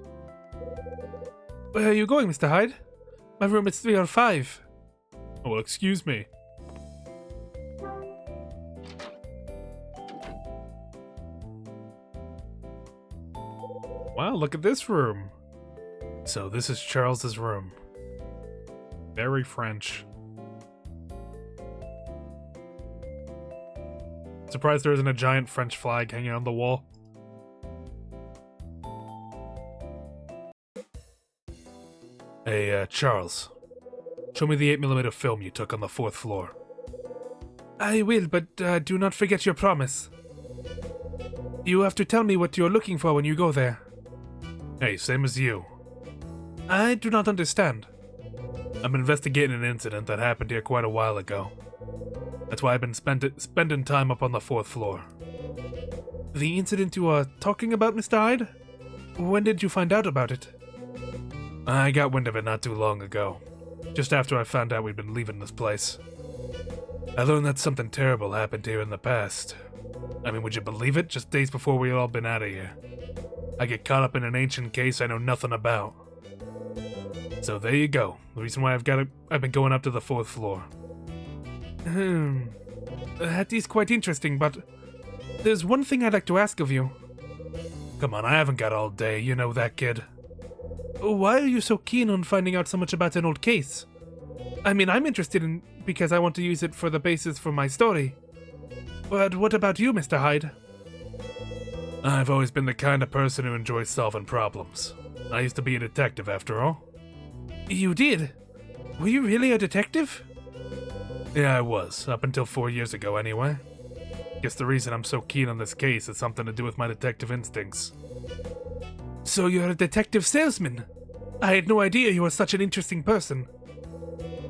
Speaker 2: Where are you going, Mr. Hyde? My room is 305.
Speaker 1: Oh, well, excuse me. Wow, look at this room. So this is Charles's room. Very French. Surprised there isn't a giant French flag hanging on the wall. Hey, Charles. Show me the 8mm film you took on the 4th floor.
Speaker 2: I will, but do not forget your promise. You have to tell me what you're looking for when you go there.
Speaker 1: Hey, same as you.
Speaker 2: I do not understand.
Speaker 1: I'm investigating an incident that happened here quite a while ago. That's why I've been spending time up on the 4th floor.
Speaker 2: The incident you are talking about, Mr. Hyde? When did you find out about it?
Speaker 1: I got wind of it not too long ago. Just after I found out we'd been leaving this place. I learned that something terrible happened here in the past. I mean, would you believe it? Just days before we had all been out of here. I get caught up in an ancient case I know nothing about. So there you go. The reason why I've been going up to the 4th floor.
Speaker 2: That is quite interesting, but there's one thing I'd like to ask of you.
Speaker 1: Come on, I haven't got all day, you know that, kid.
Speaker 2: Why are you so keen on finding out so much about an old case? I mean, I'm interested in because I want to use it for the basis for my story. But what about you, Mr. Hyde?
Speaker 1: I've always been the kind of person who enjoys solving problems. I used to be a detective, after all.
Speaker 2: You did? Were you really a detective?
Speaker 1: Yeah, I was, up until 4 years ago anyway. Guess the reason I'm so keen on this case has something to do with my detective instincts.
Speaker 2: So you're a detective salesman? I had no idea you were such an interesting person.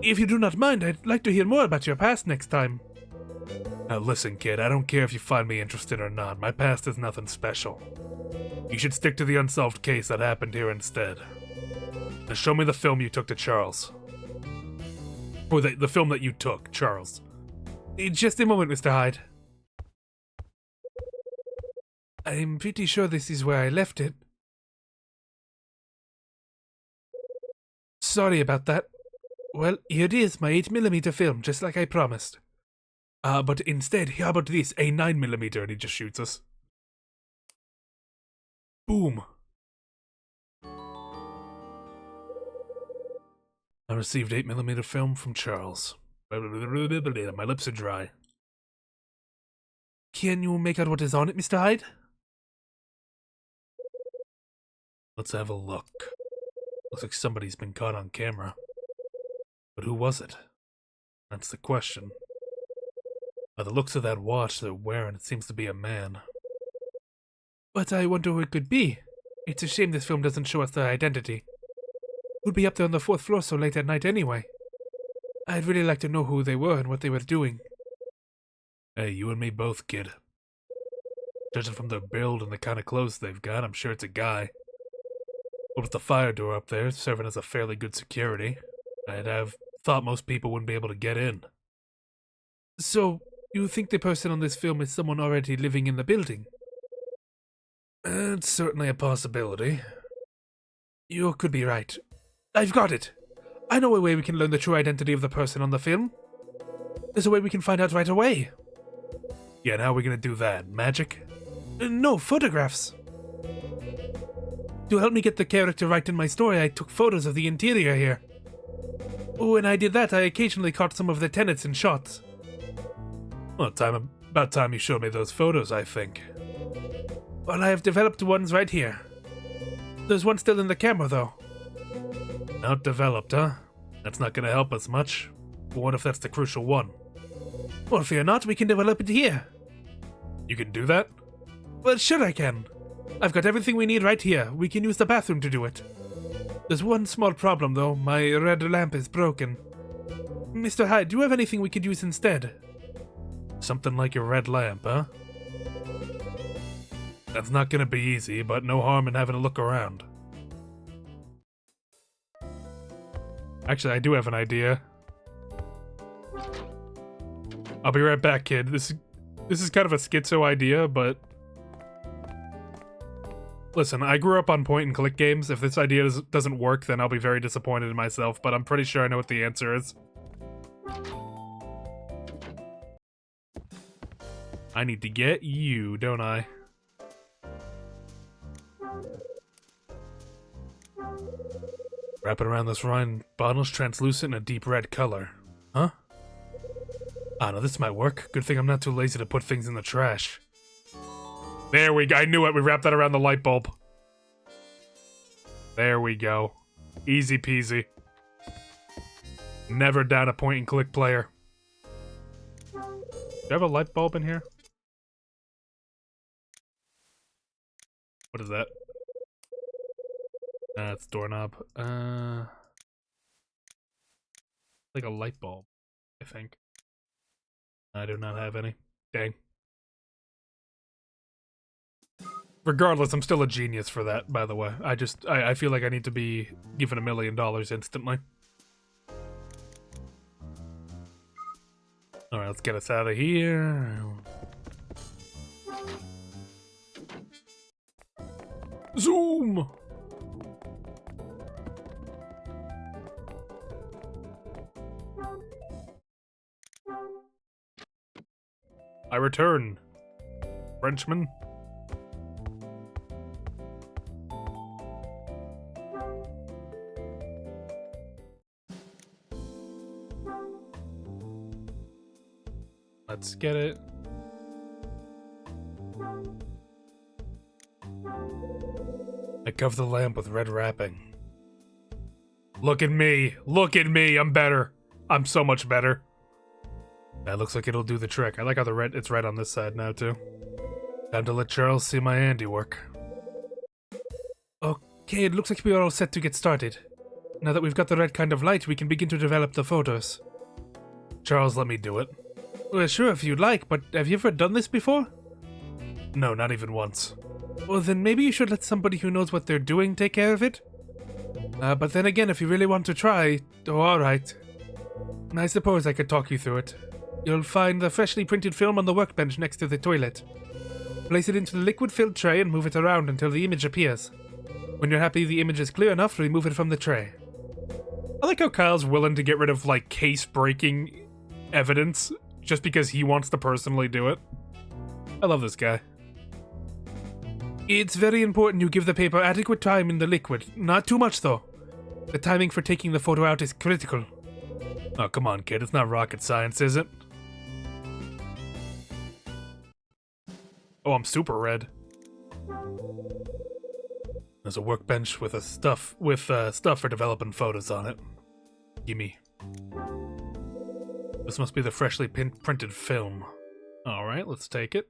Speaker 2: If you do not mind, I'd like to hear more about your past next time.
Speaker 1: Now listen, kid, I don't care if you find me interested or not. My past is nothing special. You should stick to the unsolved case that happened here instead. Now show me the film you took to Charles. Or the film that you took, Charles.
Speaker 2: Just a moment, Mr. Hyde. I'm pretty sure this is where I left it. Sorry about that. Well, here it is, my 8mm film, just like I promised. But instead, how about this, a 9mm, and he just shoots us. Boom.
Speaker 1: I received 8mm film from Charles. My lips are dry.
Speaker 2: Can you make out what is on it, Mr. Hyde?
Speaker 1: Let's have a look. Looks like somebody's been caught on camera. But who was it? That's the question. By the looks of that watch they're wearing, it seems to be a man.
Speaker 2: But I wonder who it could be. It's a shame this film doesn't show us their identity. Who'd be up there on the 4th floor so late at night anyway? I'd really like to know who they were and what they were doing.
Speaker 1: Hey, you and me both, kid. Judging from their build and the kind of clothes they've got, I'm sure it's a guy. But with the fire door up there serving as a fairly good security, I'd have thought most people wouldn't be able to get in.
Speaker 2: So, you think the person on this film is someone already living in the building?
Speaker 1: It's certainly a possibility.
Speaker 2: You could be right. I've got it! I know a way we can learn the true identity of the person on the film. There's a way we can find out right away.
Speaker 1: Yeah, and how are we gonna do that? Magic?
Speaker 2: No, photographs. To help me get the character right in my story, I took photos of the interior here. When I did that, I occasionally caught some of the tenants in shots.
Speaker 1: Well, about time you showed me those photos, I think.
Speaker 2: Well, I have developed ones right here. There's one still in the camera, though.
Speaker 1: Not developed, huh? That's not gonna help us much. But what if that's the crucial one?
Speaker 2: Well, fear not, we can develop it here.
Speaker 1: You can do that?
Speaker 2: Well, sure I can. I've got everything we need right here. We can use the bathroom to do it. There's one small problem, though. My red lamp is broken. Mr. Hyde, do you have anything we could use instead?
Speaker 1: Something like your red lamp, huh? That's not gonna be easy, but no harm in having a look around. Actually, I do have an idea. I'll be right back, kid. This is kind of a schizo idea, but Listen, I grew up on point-and-click games. If this idea doesn't work, then I'll be very disappointed in myself, but I'm pretty sure I know what the answer is. I need to get you, don't I? Wrap it around this rind bottle's translucent and a deep red color. Huh? Ah, no, this might work. Good thing I'm not too lazy to put things in the trash. There we go. I knew it. We wrapped that around the light bulb. There we go. Easy peasy. Never down a point-and-click player. Do you have a light bulb in here? What is that? It's doorknob. Like a light bulb, I think. I do not have any. Dang. Regardless, I'm still a genius for that, by the way. I feel like I need to be given $1 million instantly. Alright, let's get us out of here. Zoom! I return, Frenchman. Let's get it. I cover the lamp with red wrapping. Look at me! Look at me! I'm better! I'm so much better. That looks like it'll do the trick. I like how it's red on this side now, too. Time to let Charles see my handiwork. Okay, it looks like we are all set to get started. Now that we've got the right kind of light, we can begin to develop the photos. Charles, let me do it. Well, sure, if you'd like, but have you ever done this before? No, not even once. Well, then maybe you should let somebody who knows what they're doing take care of it? But then again, if you really want to try, oh, alright. I suppose I could talk you through it. You'll find the freshly printed film on the workbench next to the toilet. Place it into the liquid-filled tray and move it around until the image appears. When you're happy the image is clear enough, remove it from the tray. I like how Kyle's willing to get rid of, like, case-breaking evidence just because he wants to personally do it. I love this guy. It's very important you give the paper adequate time in the liquid. Not too much, though. The timing for taking the photo out is critical. Oh, come on, kid. It's not rocket science, is it? Oh, I'm super red. There's a workbench with stuff for developing photos on it. Gimme. This must be the freshly printed film. Alright, let's take it.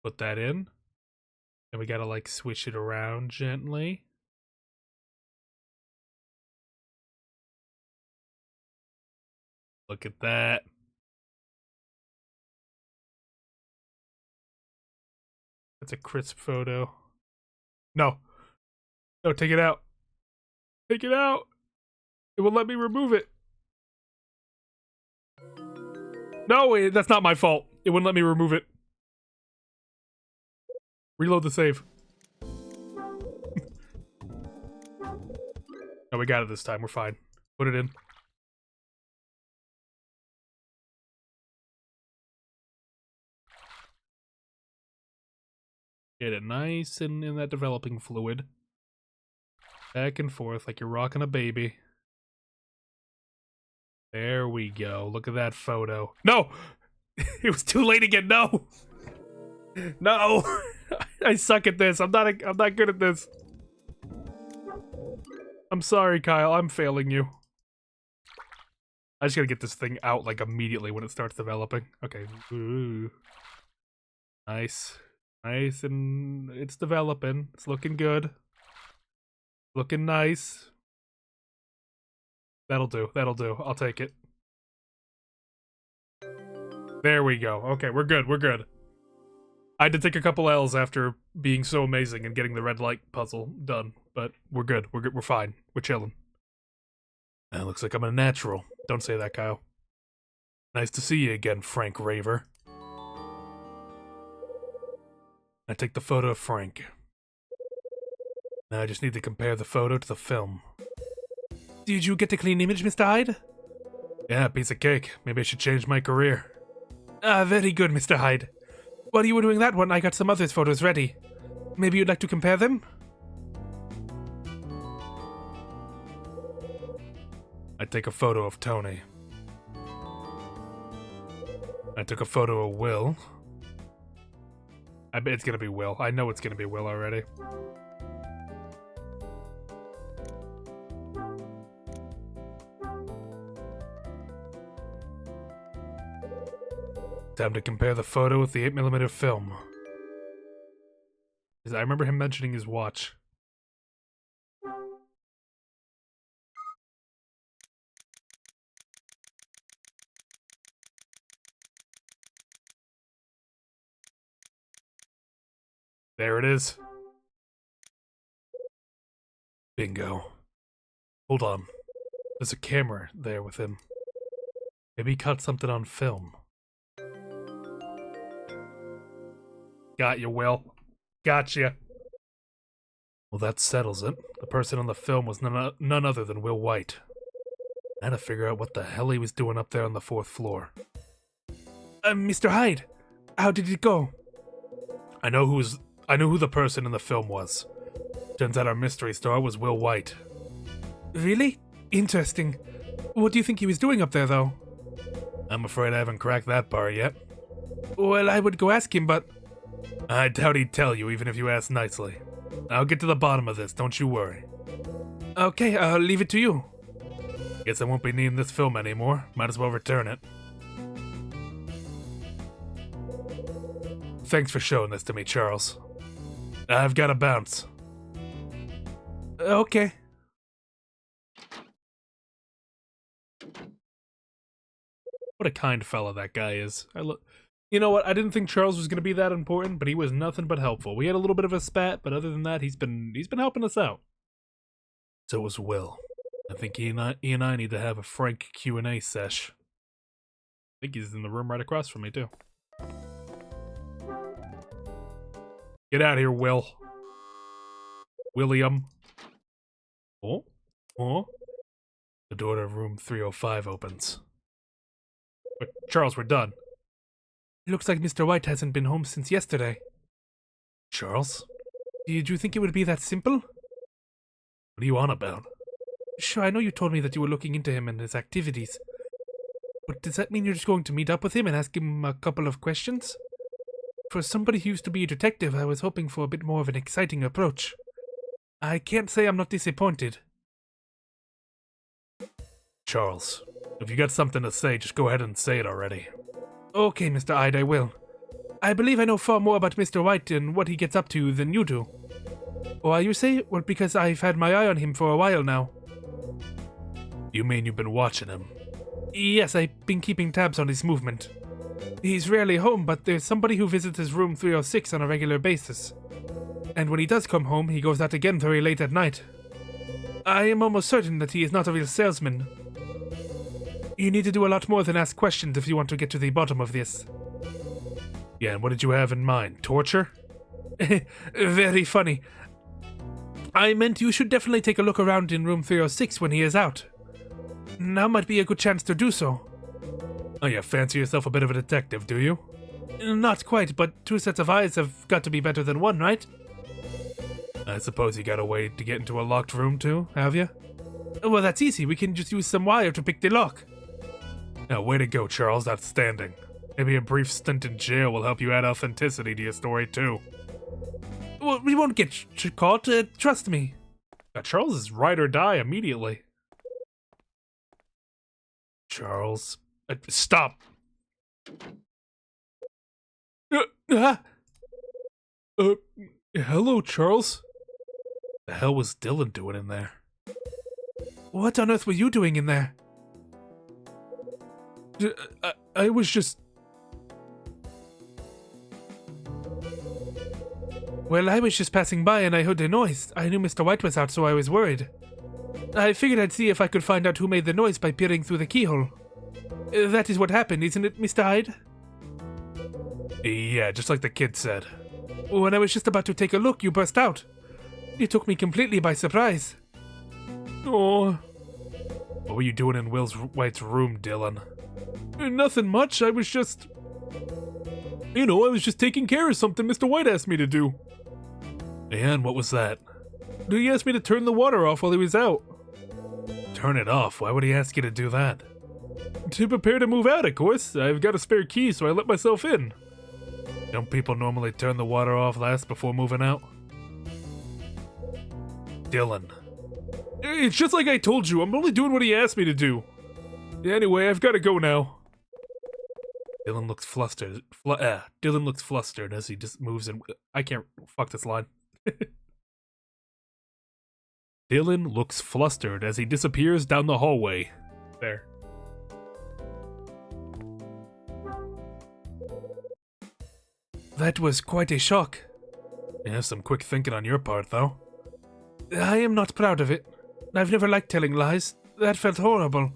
Speaker 1: Put that in. And we gotta, like, switch it around gently. Look at that. That's a crisp photo. No. No, take it out. Take it out. It will let me remove it. No, that's not my fault. It wouldn't let me remove it. Reload the save. No, we got it this time. We're fine. Put it in. Get it nice and in that developing fluid. Back and forth like you're rocking a baby. There we go. Look at that photo. No! It was too late again. No! No! I suck at this. I'm not good at this. I'm sorry, Kyle. I'm failing you. I just gotta get this thing out like immediately when it starts developing. Okay. Ooh. Nice. Nice, and it's developing. It's looking good. Looking nice. That'll do. That'll do. I'll take it. There we go. Okay, we're good. We're good. I had to take a couple L's after being so amazing and getting the red light puzzle done, but we're good. We're good. We're fine. We're chilling. It looks like I'm a natural. Don't say that, Kyle. Nice to see you again, Frank Raver. I take the photo of Frank. Now I just need to compare the photo to the film.
Speaker 2: Did you get a clean image, Mr. Hyde?
Speaker 1: Yeah, piece of cake. Maybe I should change my career.
Speaker 2: Very good, Mr. Hyde. While you were doing that one, I got some others photos ready. Maybe you'd like to compare them?
Speaker 1: I take a photo of Tony. I took a photo of Will. I bet it's gonna be Will. I know it's gonna be Will already. Time to compare the photo with the 8mm film. I remember him mentioning his watch. There it is. Bingo. Hold on. There's a camera there with him. Maybe he caught something on film. Got you, Will. Gotcha. Well, that settles it. The person on the film was none other than Will White. I had to figure out what the hell he was doing up there on the 4th floor.
Speaker 2: Mr. Hyde, how did it go?
Speaker 1: I know who the person in the film was. Turns out our mystery star was Will White.
Speaker 2: Really? Interesting. What do you think he was doing up there, though?
Speaker 1: I'm afraid I haven't cracked that part yet.
Speaker 2: Well, I would go ask him, but...
Speaker 1: I doubt he'd tell you, even if you asked nicely. I'll get to the bottom of this, don't you worry.
Speaker 2: Okay, I'll leave it to you.
Speaker 1: Guess I won't be needing this film anymore. Might as well return it. Thanks for showing this to me, Charles. I've got to bounce.
Speaker 2: Okay.
Speaker 1: What a kind fella that guy is. You know what? I didn't think Charles was going to be that important, but he was nothing but helpful. We had a little bit of a spat, but other than that, he's been helping us out. So it was Will. I think he and I need to have a frank Q&A sesh. I think he's in the room right across from me too. Get out of here, Will. William. Oh? The door to room 305 opens. But Charles, we're done.
Speaker 2: Looks like Mr. White hasn't been home since yesterday.
Speaker 1: Charles?
Speaker 2: Did you think it would be that simple?
Speaker 1: What are you on about?
Speaker 2: Sure, I know you told me that you were looking into him and his activities. But does that mean you're just going to meet up with him and ask him a couple of questions? For somebody who used to be a detective, I was hoping for a bit more of an exciting approach. I can't say I'm not disappointed.
Speaker 1: Charles, if you got something to say, just go ahead and say it already.
Speaker 2: Okay, Mr. Hyde, I will. I believe I know far more about Mr. White and what he gets up to than you do. Why you say? Well, because I've had my eye on him for a while now.
Speaker 1: You mean you've been watching him?
Speaker 2: Yes, I've been keeping tabs on his movement. He's rarely home, but there's somebody who visits his room 306 on a regular basis. And when he does come home, he goes out again very late at night. I am almost certain that he is not a real salesman. You need to do a lot more than ask questions if you want to get to the bottom of this.
Speaker 1: Yeah, and what did you have in mind? Torture?
Speaker 2: Very funny. I meant you should definitely take a look around in room 306 when he is out. Now might be a good chance to do so.
Speaker 1: Oh, you fancy yourself a bit of a detective, do you?
Speaker 2: Not quite, but 2 sets of eyes have got to be better than 1, right?
Speaker 1: I suppose you got a way to get into a locked room too, have you?
Speaker 2: Well, that's easy. We can just use some wire to pick the lock.
Speaker 1: Now, way to go, Charles. Outstanding. Maybe a brief stint in jail will help you add authenticity to your story too.
Speaker 2: Well, we won't get caught. Trust me.
Speaker 1: Charles is ride or die immediately. Charles, stop. Hello, Charles. The hell was Dylan doing in there?
Speaker 2: What on earth were you doing in there?
Speaker 1: I was just...
Speaker 2: Well, I was just passing by and I heard a noise. I knew Mr. White was out, so I was worried. I figured I'd see if I could find out who made the noise by peering through the keyhole. That is what happened, isn't it, Mr. Hyde?
Speaker 1: Yeah, just like the kid said.
Speaker 2: When I was just about to take a look, you burst out. You took me completely by surprise. Oh.
Speaker 1: What were you doing in Will's White's room, Dylan?
Speaker 2: Nothing much, I was just... I was just taking care of something Mr. White asked me to do.
Speaker 1: And what was that?
Speaker 2: He asked me to turn the water off while he was out.
Speaker 1: Turn it off? Why would he ask you to do that?
Speaker 2: To prepare to move out, of course. I've got a spare key, so I let myself in.
Speaker 1: Don't people normally turn the water off last before moving out? Dylan.
Speaker 2: It's just like I told you, I'm only doing what he asked me to do. Anyway, I've got to go now.
Speaker 1: Dylan looks flustered. Dylan looks flustered as he just moves in. I can't fuck this line. Dylan looks flustered as he disappears down the hallway. There.
Speaker 2: That was quite a shock.
Speaker 1: Yeah, some quick thinking on your part, though.
Speaker 2: I am not proud of it. I've never liked telling lies. That felt horrible.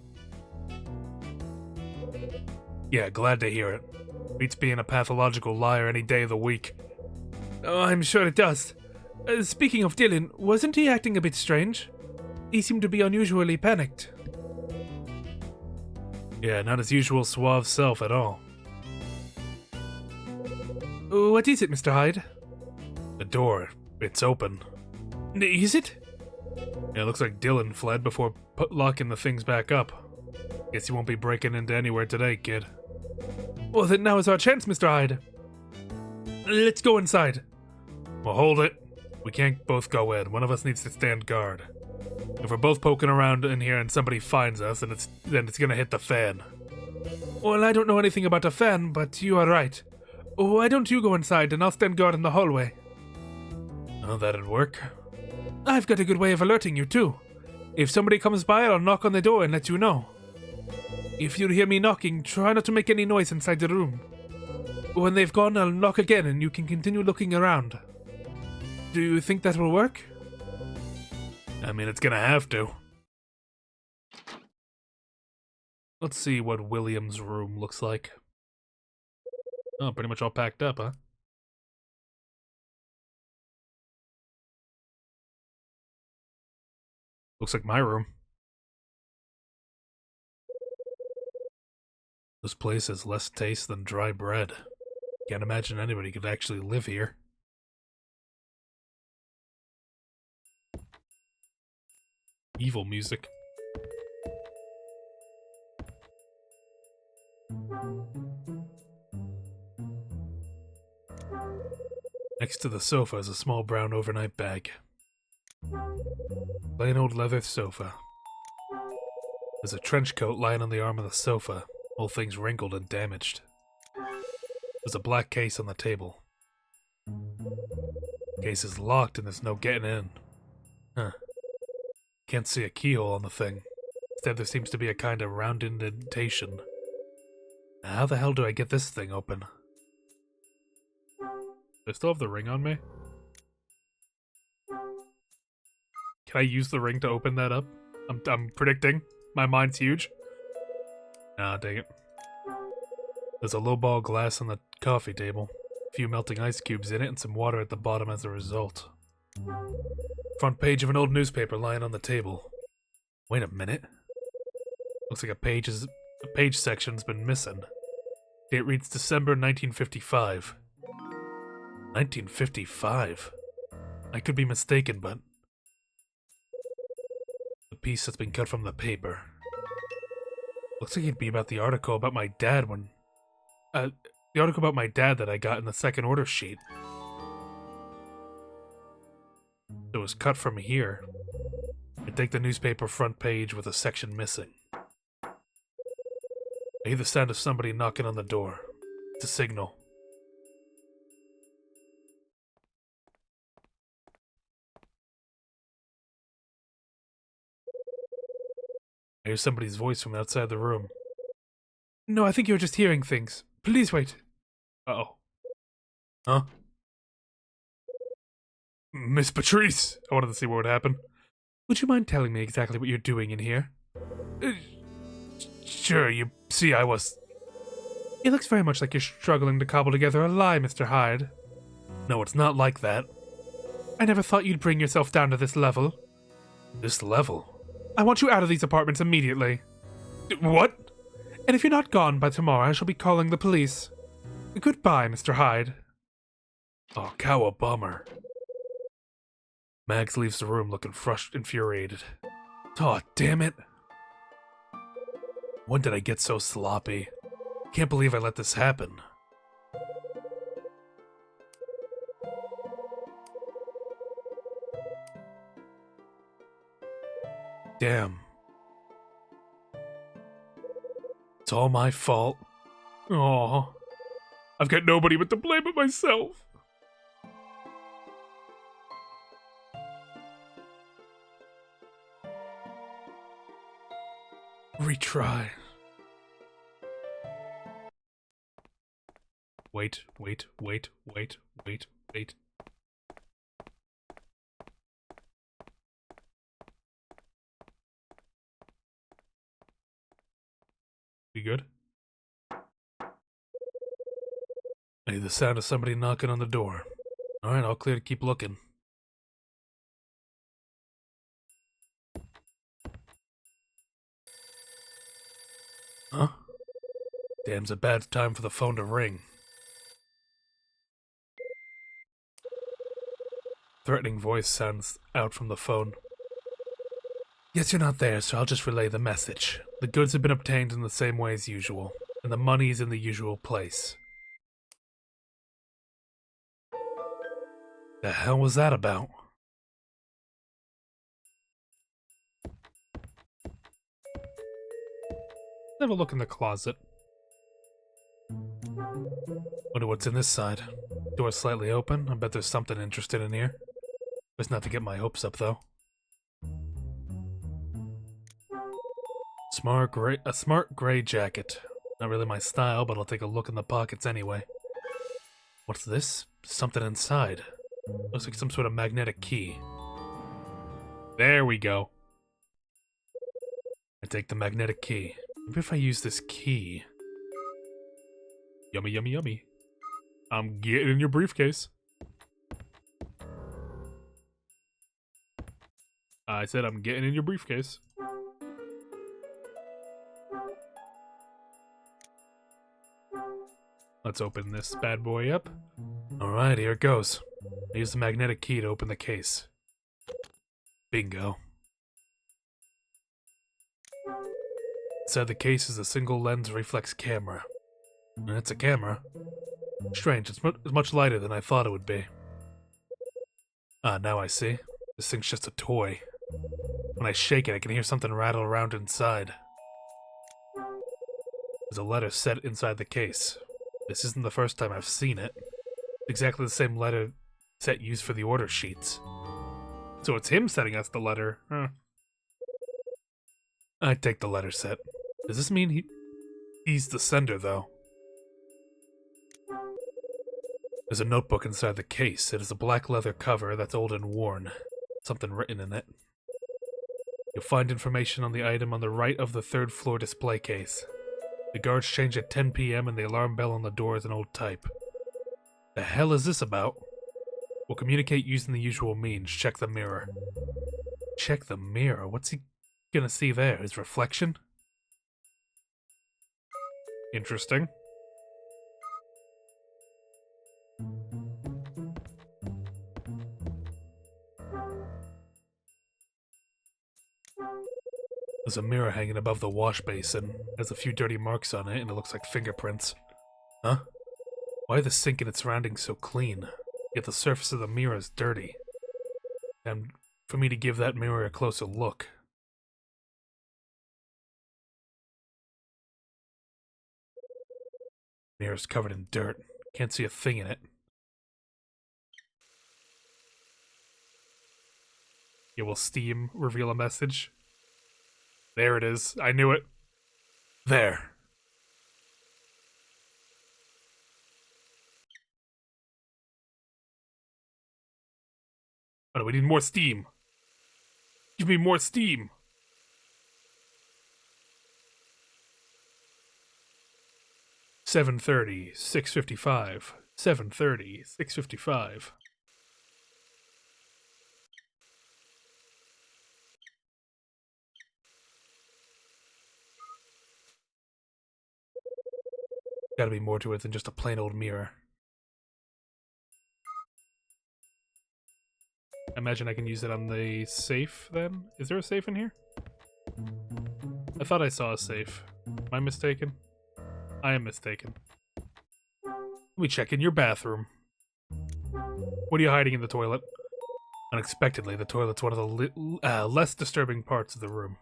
Speaker 1: Yeah, glad to hear it. Beats being a pathological liar any day of the week.
Speaker 2: Oh, I'm sure it does. Speaking of Dylan, wasn't he acting a bit strange? He seemed to be unusually panicked.
Speaker 1: Yeah, not his usual suave self at all.
Speaker 2: What is it, Mr. Hyde?
Speaker 1: The door. It's open.
Speaker 2: Is it?
Speaker 1: Yeah, it looks like Dylan fled before locking the things back up. Guess you won't be breaking into anywhere today, kid.
Speaker 2: Well, then now is our chance, Mr. Hyde. Let's go inside.
Speaker 1: Well, hold it. We can't both go in. One of us needs to stand guard. If we're both poking around in here and somebody finds us, then it's gonna hit the fan.
Speaker 2: Well, I don't know anything about a fan, but you are right. Why don't you go inside and I'll stand guard in the hallway?
Speaker 1: Oh, that'd work.
Speaker 2: I've got a good way of alerting you, too. If somebody comes by, I'll knock on the door and let you know. If you hear me knocking, try not to make any noise inside the room. When they've gone, I'll knock again and you can continue looking around. Do you think that will work?
Speaker 1: I mean, it's gonna have to. Let's see what William's room looks like. Oh, pretty much all packed up, huh? Looks like my room. This place has less taste than dry bread. Can't imagine anybody could actually live here. Evil music. Next to the sofa is a small brown overnight bag. Plain old leather sofa. There's a trench coat lying on the arm of the sofa. Whole thing's wrinkled and damaged. There's a black case on the table. Case is locked and there's no getting in. Huh. Can't see a keyhole on the thing. Instead there seems to be a kind of round indentation. Now, how the hell do I get this thing open? Do I still have the ring on me? Can I use the ring to open that up? I'm predicting. My mind's huge. Ah, dang it. There's a lowball glass on the coffee table. A few melting ice cubes in it and some water at the bottom as a result. Front page of an old newspaper lying on the table. Wait a minute. Looks like a page section's been missing. Date reads December 1955. 1955? I could be mistaken, but... the piece that's been cut from the paper. Looks like it'd be about the article about my dad when... the article about my dad that I got in the second order sheet. It was cut from here. I take the newspaper front page with a section missing. I hear the sound of somebody knocking on the door. It's a signal. I hear somebody's voice from outside the room.
Speaker 2: No, I think you're just hearing things. Please wait.
Speaker 1: Uh-oh. Huh? Miss Patrice! I wanted to see what would happen.
Speaker 2: Would you mind telling me exactly what you're doing in here?
Speaker 1: Sure, you see I was...
Speaker 2: It looks very much like you're struggling to cobble together a lie, Mr. Hyde.
Speaker 1: No, it's not like that.
Speaker 2: I never thought you'd bring yourself down to this level.
Speaker 1: This level?
Speaker 2: I want you out of these apartments immediately.
Speaker 1: What?
Speaker 2: And if you're not gone by tomorrow, I shall be calling the police. Goodbye, Mr. Hyde.
Speaker 1: Oh, cowabummer. Mags leaves the room looking infuriated. Oh, damn it. When did I get so sloppy? Can't believe I let this happen. Damn. It's all my fault.
Speaker 2: Aw. I've got nobody but to blame but myself.
Speaker 1: Retry. Wait. We good? I hear the sound of somebody knocking on the door. Alright, all clear to keep looking. Huh? Damn's a bad time for the phone to ring. Threatening voice sounds out from the phone. Yes, you're not there, so I'll just relay the message. The goods have been obtained in the same way as usual, and the money's in the usual place. The hell was that about?
Speaker 2: Have a look in the closet.
Speaker 1: Wonder what's in this side. Door's slightly open. I bet there's something interesting in here. Best not to get my hopes up, though. A smart gray jacket. Not really my style, but I'll take a look in the pockets anyway. What's this? Something inside. Looks like some sort of magnetic key.
Speaker 2: There we go.
Speaker 1: I take the magnetic key. Maybe if I use this key...
Speaker 2: Yummy, yummy, yummy. I'm getting in your briefcase. I said I'm getting in your briefcase.
Speaker 1: Let's open this bad boy up. Alright, here it goes. I use the magnetic key to open the case. Bingo. Inside the case is a single lens reflex camera. And it's a camera. Strange, it's much lighter than I thought it would be. Ah, now I see. This thing's just a toy. When I shake it, I can hear something rattle around inside. There's a letter set inside the case. This isn't the first time I've seen it. It's exactly the same letter set used for the order sheets.
Speaker 2: So it's him sending us the letter. Huh.
Speaker 1: I take the letter set. Does this mean he's the sender, though? There's a notebook inside the case. It is a black leather cover that's old and worn. Something written in it. You'll find information on the item on the right of the third floor display case. The guards change at 10 p.m. and the alarm bell on the door is an old type. The hell is this about? We'll communicate using the usual means. Check the mirror. Check the mirror? What's he gonna see there? His reflection?
Speaker 2: Interesting.
Speaker 1: There's a mirror hanging above the wash basin. It has a few dirty marks on it, and it looks like fingerprints. Huh? Why are the sink and its surroundings so clean? Yet the surface of the mirror is dirty. And for me to give that mirror a closer look. Mirror's covered in dirt. Can't see a thing in it.
Speaker 2: Yeah, will Steam reveal a message? There it is. I knew it.
Speaker 1: There.
Speaker 2: Oh, we need more Steam. Give me more Steam. $7:30, $6:55,
Speaker 1: 7:30, 6:55. Gotta be more to it than just a plain old mirror. I imagine I can use it on the safe, then? Is there a safe in here? I thought I saw a safe. Am I mistaken? I am mistaken. Let me check in your bathroom. What are you hiding in the toilet? Unexpectedly, the toilet's one of the less disturbing parts of the room.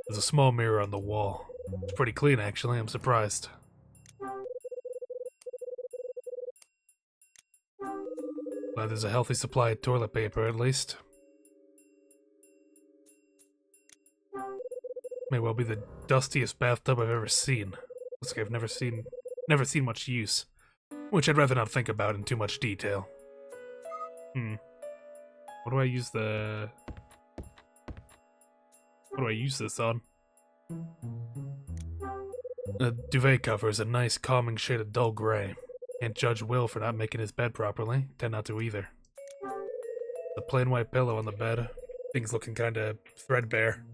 Speaker 1: There's a small mirror on the wall. It's pretty clean, actually. I'm surprised. Glad there's a healthy supply of toilet paper, at least. May well be the dustiest bathtub I've ever seen. Looks like I've never seen much use, which I'd rather not think about in too much detail. What do I use this on? The duvet cover is a nice, calming shade of dull gray. Can't judge Will for not making his bed properly. Tend not to either. The plain white pillow on the bed. Things looking kinda threadbare.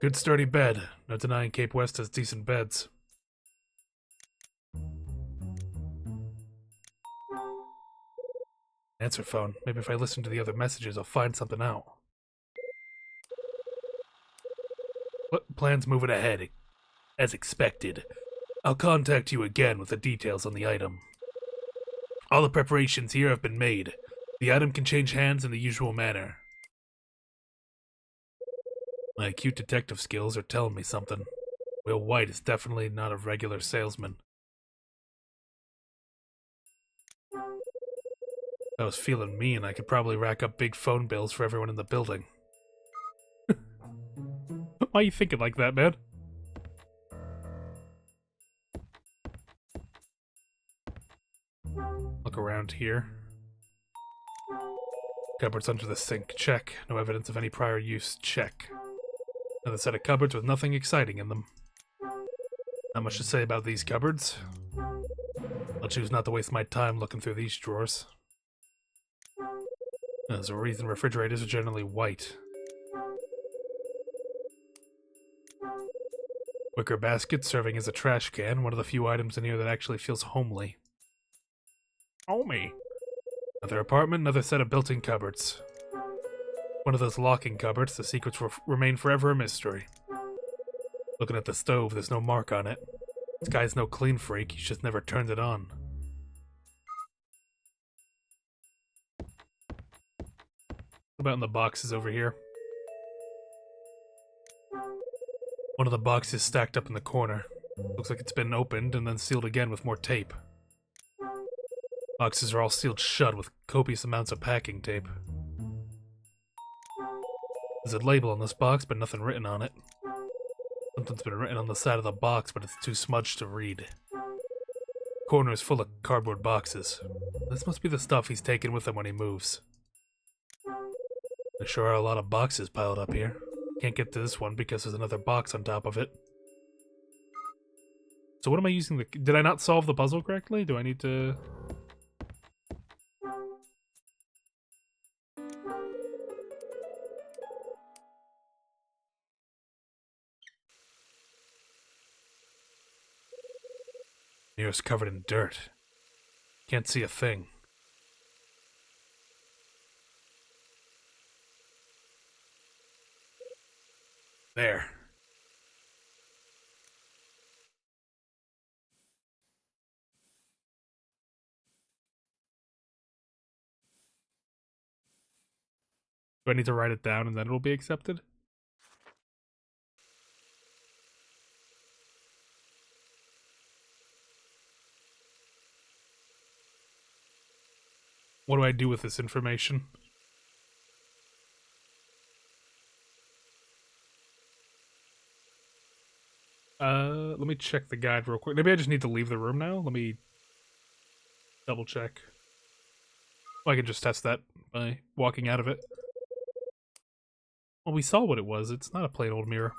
Speaker 1: Good sturdy bed. No denying Cape West has decent beds. Answer phone. Maybe if I listen to the other messages, I'll find something out. Plans moving ahead, as expected. I'll contact you again with the details on the item. All the preparations here have been made. The item can change hands in the usual manner. My acute detective skills are telling me something. Will White is definitely not a regular salesman. If I was feeling mean, I could probably rack up big phone bills for everyone in the building. Why are you thinking like that, man? Look around here. Cupboards under the sink, check. No evidence of any prior use, check. Another set of cupboards with nothing exciting in them. Not much to say about these cupboards. I'll choose not to waste my time looking through these drawers. There's a reason refrigerators are generally white. Wicker basket serving as a trash can, one of the few items in here that actually feels homely. Homey. Another apartment, another set of built-in cupboards. One of those locking cupboards, the secrets will remain forever a mystery. Looking at the stove, there's no mark on it. This guy's no clean freak, he's just never turned it on. What about in the boxes over here? One of the boxes stacked up in the corner. Looks like it's been opened and then sealed again with more tape. Boxes are all sealed shut with copious amounts of packing tape. There's a label on this box, but nothing written on it. Something's been written on the side of the box, but it's too smudged to read. The corner is full of cardboard boxes. This must be the stuff he's taking with him when he moves. There sure are a lot of boxes piled up here. Can't get to this one because there's another box on top of it. So what am I using the... Did I not solve the puzzle correctly? Do I need to... Mirror's covered in dirt. Can't see a thing. There. Do I need to write it down and then it'll be accepted? What do I do with this information? Let me check the guide real quick. Maybe I just need to leave the room now? Let me double check. Oh, I can just test that by walking out of it. Well, we saw what it was. It's not a plain old mirror.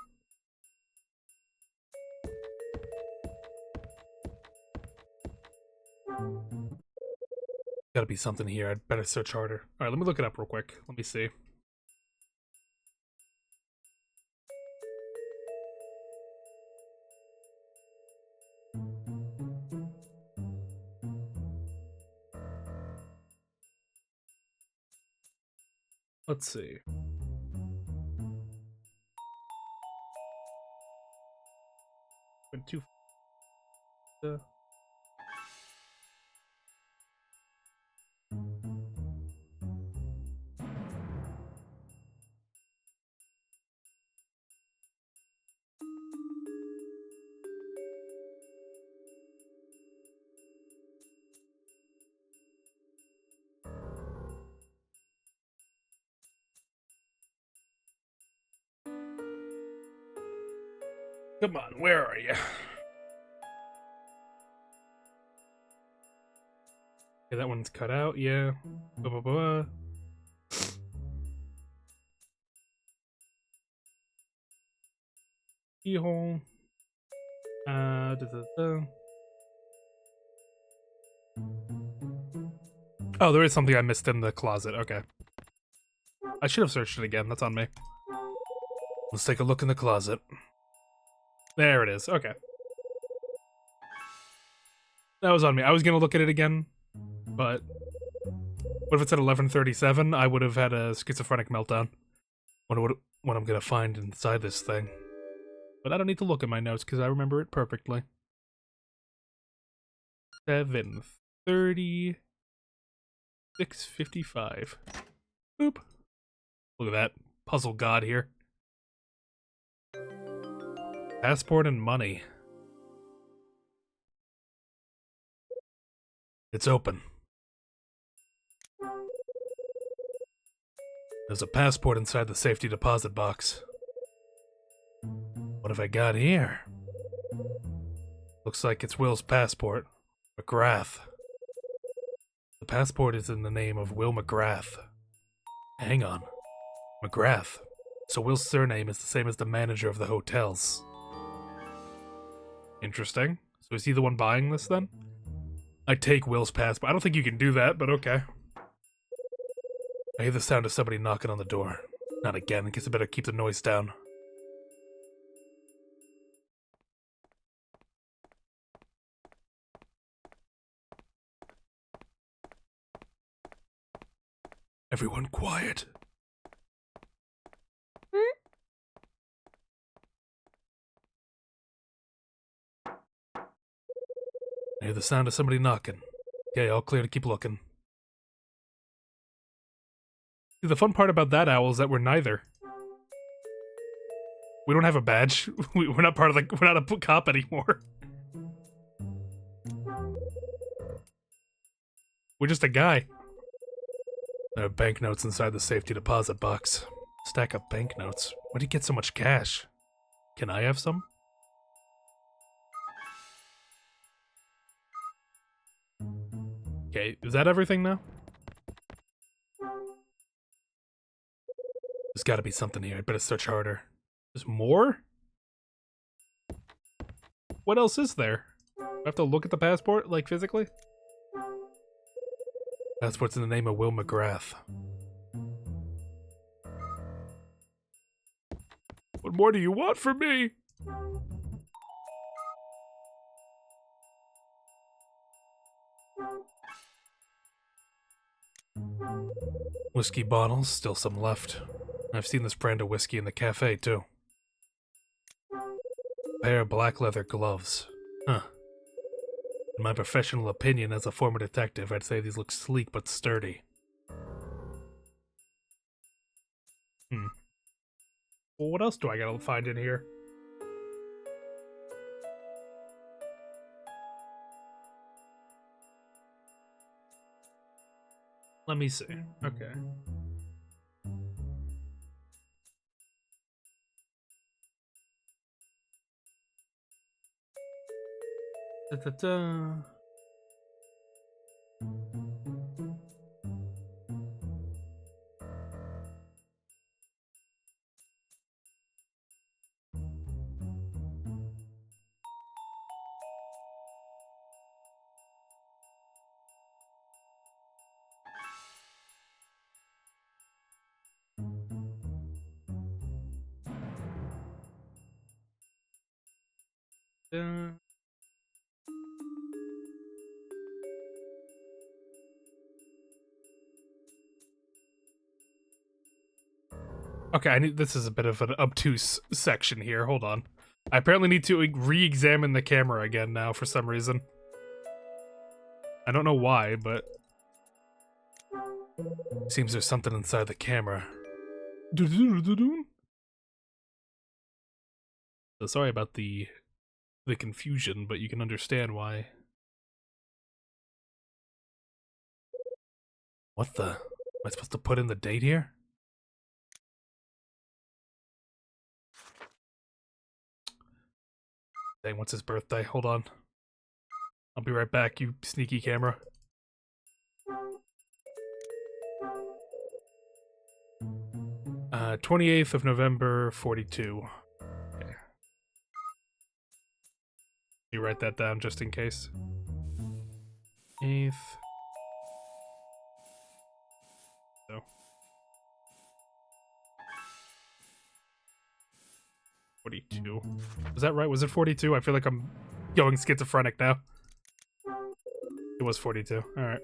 Speaker 1: Gotta be something here. I'd better search harder. Alright, let me look it up real quick. Let me see. Let's see. Went too. Come on, where are you? Okay, that one's cut out, yeah. Blah, blah, blah. Keyhole. Da, da, da. Oh, there is something I missed in the closet. Okay. I should have searched it again. That's on me. Let's take a look in the closet. There it is. Okay. That was on me. I was gonna look at it again, but what if it's at 11:37? I would have had a schizophrenic meltdown. Wonder what I'm gonna find inside this thing. But I don't need to look at my notes because I remember it perfectly. 7:30, 6:55. Boop. Look at that puzzle god here. Passport and money. It's open. There's a passport inside the safety deposit box. What have I got here? Looks like it's Will's passport. McGrath. The passport is in the name of Will McGrath. Hang on. McGrath. So Will's surname is the same as the manager of the hotels. Interesting. So is he the one buying this then? I take Will's passport. I don't think you can do that, but okay. I hear the sound of somebody knocking on the door. Not again. Guess I better keep the noise down. Everyone quiet. I hear the sound of somebody knocking. Okay, all clear to keep looking. See, the fun part about that, Owl, is that we're neither. We don't have a badge. We're not part of the. We're not a cop anymore. We're just a guy. There are banknotes inside the safety deposit box. Stack of banknotes. Where'd he get so much cash? Can I have some? Okay, is that everything now? There's gotta be something here. I better search harder. There's more? What else is there? Do I have to look at the passport, like physically? Passport's in the name of Will McGrath. What more do you want from me? Whiskey bottles, still some left. I've seen this brand of whiskey in the cafe, too. Pair of black leather gloves. Huh. In my professional opinion as a former detective, I'd say these look sleek but sturdy. Well, what else do I gotta find in here? Let me see. Okay. Da-da-da. Okay, this is a bit of an obtuse section here. Hold on. I apparently need to re-examine the camera again now for some reason. I don't know why, but seems there's something inside the camera. So sorry about the confusion, but you can understand why. What the? Am I supposed to put in the date here? Dang, what's his birthday? Hold on. I'll be right back, you sneaky camera. Uh, 28th of November, 42. Okay. You write that down just in case. 8th. So. 42. Was that right? Was it 42? I feel like I'm going schizophrenic now. It was 42. Alright.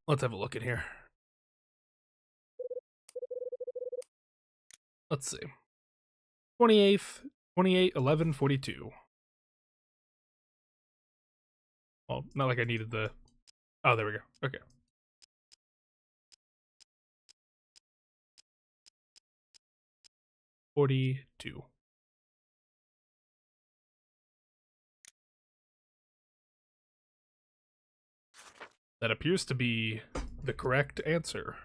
Speaker 1: Let's have a look in here. Let's see. 28th, 28, 11, 42. Well, not like I needed the... Oh, there we go. Okay. $42. That appears to be the correct answer.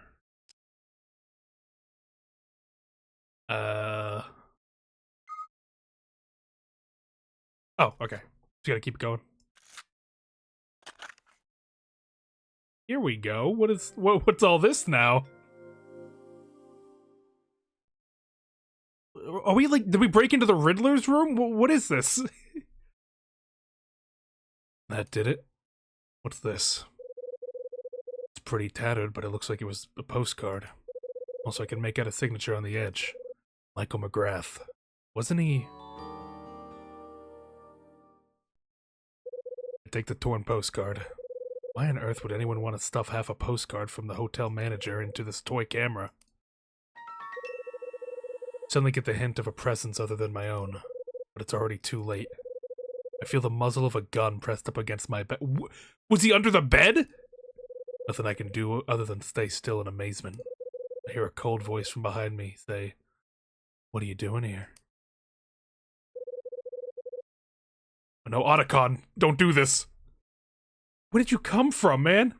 Speaker 1: Oh, okay. Just gotta keep going. Here we go. What's all this now? Are we like, did we break into the Riddler's room? What is this? That did it. What's this? It's pretty tattered, but it looks like it was a postcard. Also, I can make out a signature on the edge. Michael McGrath. Wasn't he... I take the torn postcard. Why on earth would anyone want to stuff half a postcard from the hotel manager into this toy camera? Suddenly get the hint of a presence other than my own, but it's already too late. I feel the muzzle of a gun pressed up against my bed. Was he under the bed? Nothing I can do other than stay still in amazement. I hear a cold voice from behind me say, "What are you doing here?" No, Otacon, don't do this. Where did you come from, man?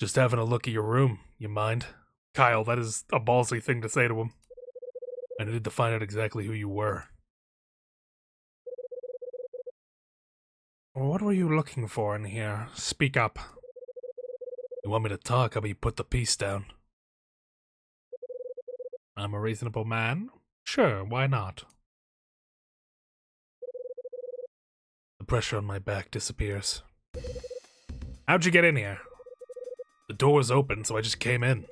Speaker 1: Just having a look at your room, you mind? Kyle, that is a ballsy thing to say to him. I needed to find out exactly who you were. What were you looking for in here? Speak up. You want me to talk? How about you put the piece down? I'm a reasonable man. Sure, why not? The pressure on my back disappears. How'd you get in here? The door was open, so I just came in.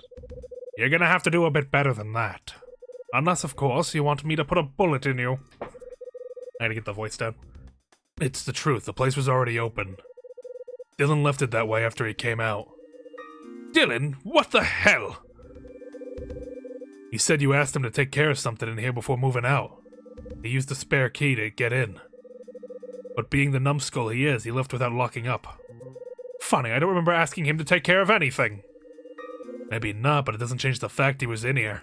Speaker 1: You're gonna have to do a bit better than that. Unless, of course, you want me to put a bullet in you. I gotta get the voice down. It's the truth, the place was already open. Dylan left it that way after he came out. Dylan? What the hell? He said you asked him to take care of something in here before moving out. He used the spare key to get in. But being the numbskull he is, he left without locking up. Funny, I don't remember asking him to take care of anything. Maybe not, but it doesn't change the fact he was in here.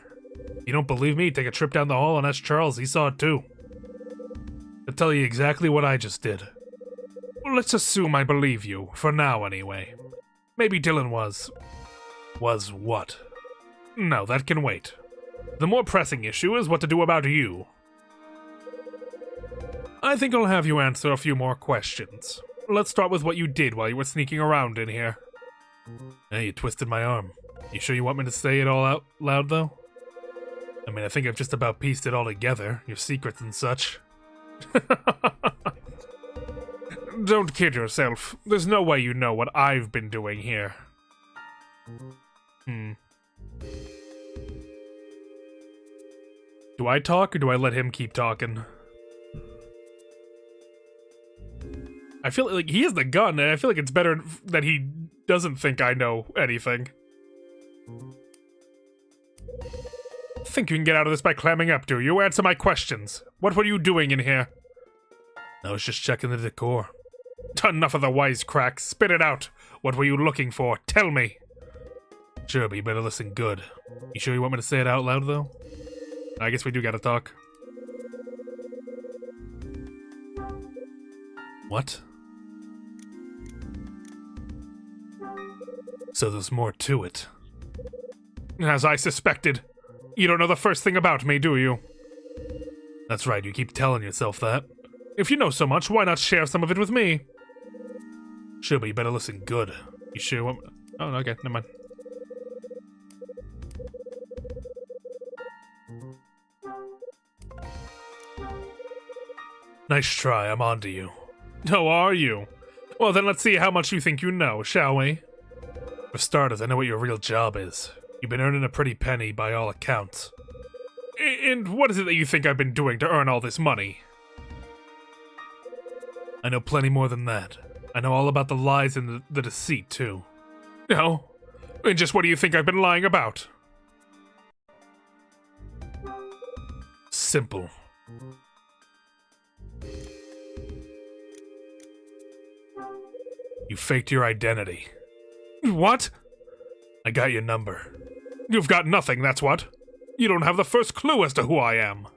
Speaker 1: You don't believe me? Take a trip down the hall and ask Charles, he saw it too. He'll tell you exactly what I just did. Well, let's assume I believe you, for now anyway. Maybe Dylan was... Was what? No, that can wait. The more pressing issue is what to do about you. I think I'll have you answer a few more questions. Let's start with what you did while you were sneaking around in here. Hey, you twisted my arm. You sure you want me to say it all out loud, though? I mean, I think I've just about pieced it all together, your secrets and such. Don't kid yourself. There's no way you know what I've been doing here. Do I talk or do I let him keep talking? I feel like he has the gun, and I feel like it's better that he doesn't think I know anything. Think you can get out of this by clamming up, do you? Answer my questions. What were you doing in here? I was just checking the decor. Enough of the wisecracks. Spit it out. What were you looking for? Tell me. Sure, but you better listen good. You sure you want me to say it out loud, though? I guess we do gotta talk. What? So there's more to it. As I suspected. You don't know the first thing about me, do you? That's right, you keep telling yourself that. If you know so much, why not share some of it with me? Sure, but you better listen good. You sure you want... Oh, okay, never mind. Nice try, I'm on to you. Oh, are you? Well, then let's see how much you think you know, shall we? For starters, I know what your real job is. You've been earning a pretty penny by all accounts. And what is it that you think I've been doing to earn all this money? I know plenty more than that. I know all about the lies and the deceit, too. No? And just what do you think I've been lying about? Simple. You faked your identity. What? I got your number. You've got nothing, that's what. You don't have the first clue as to who I am.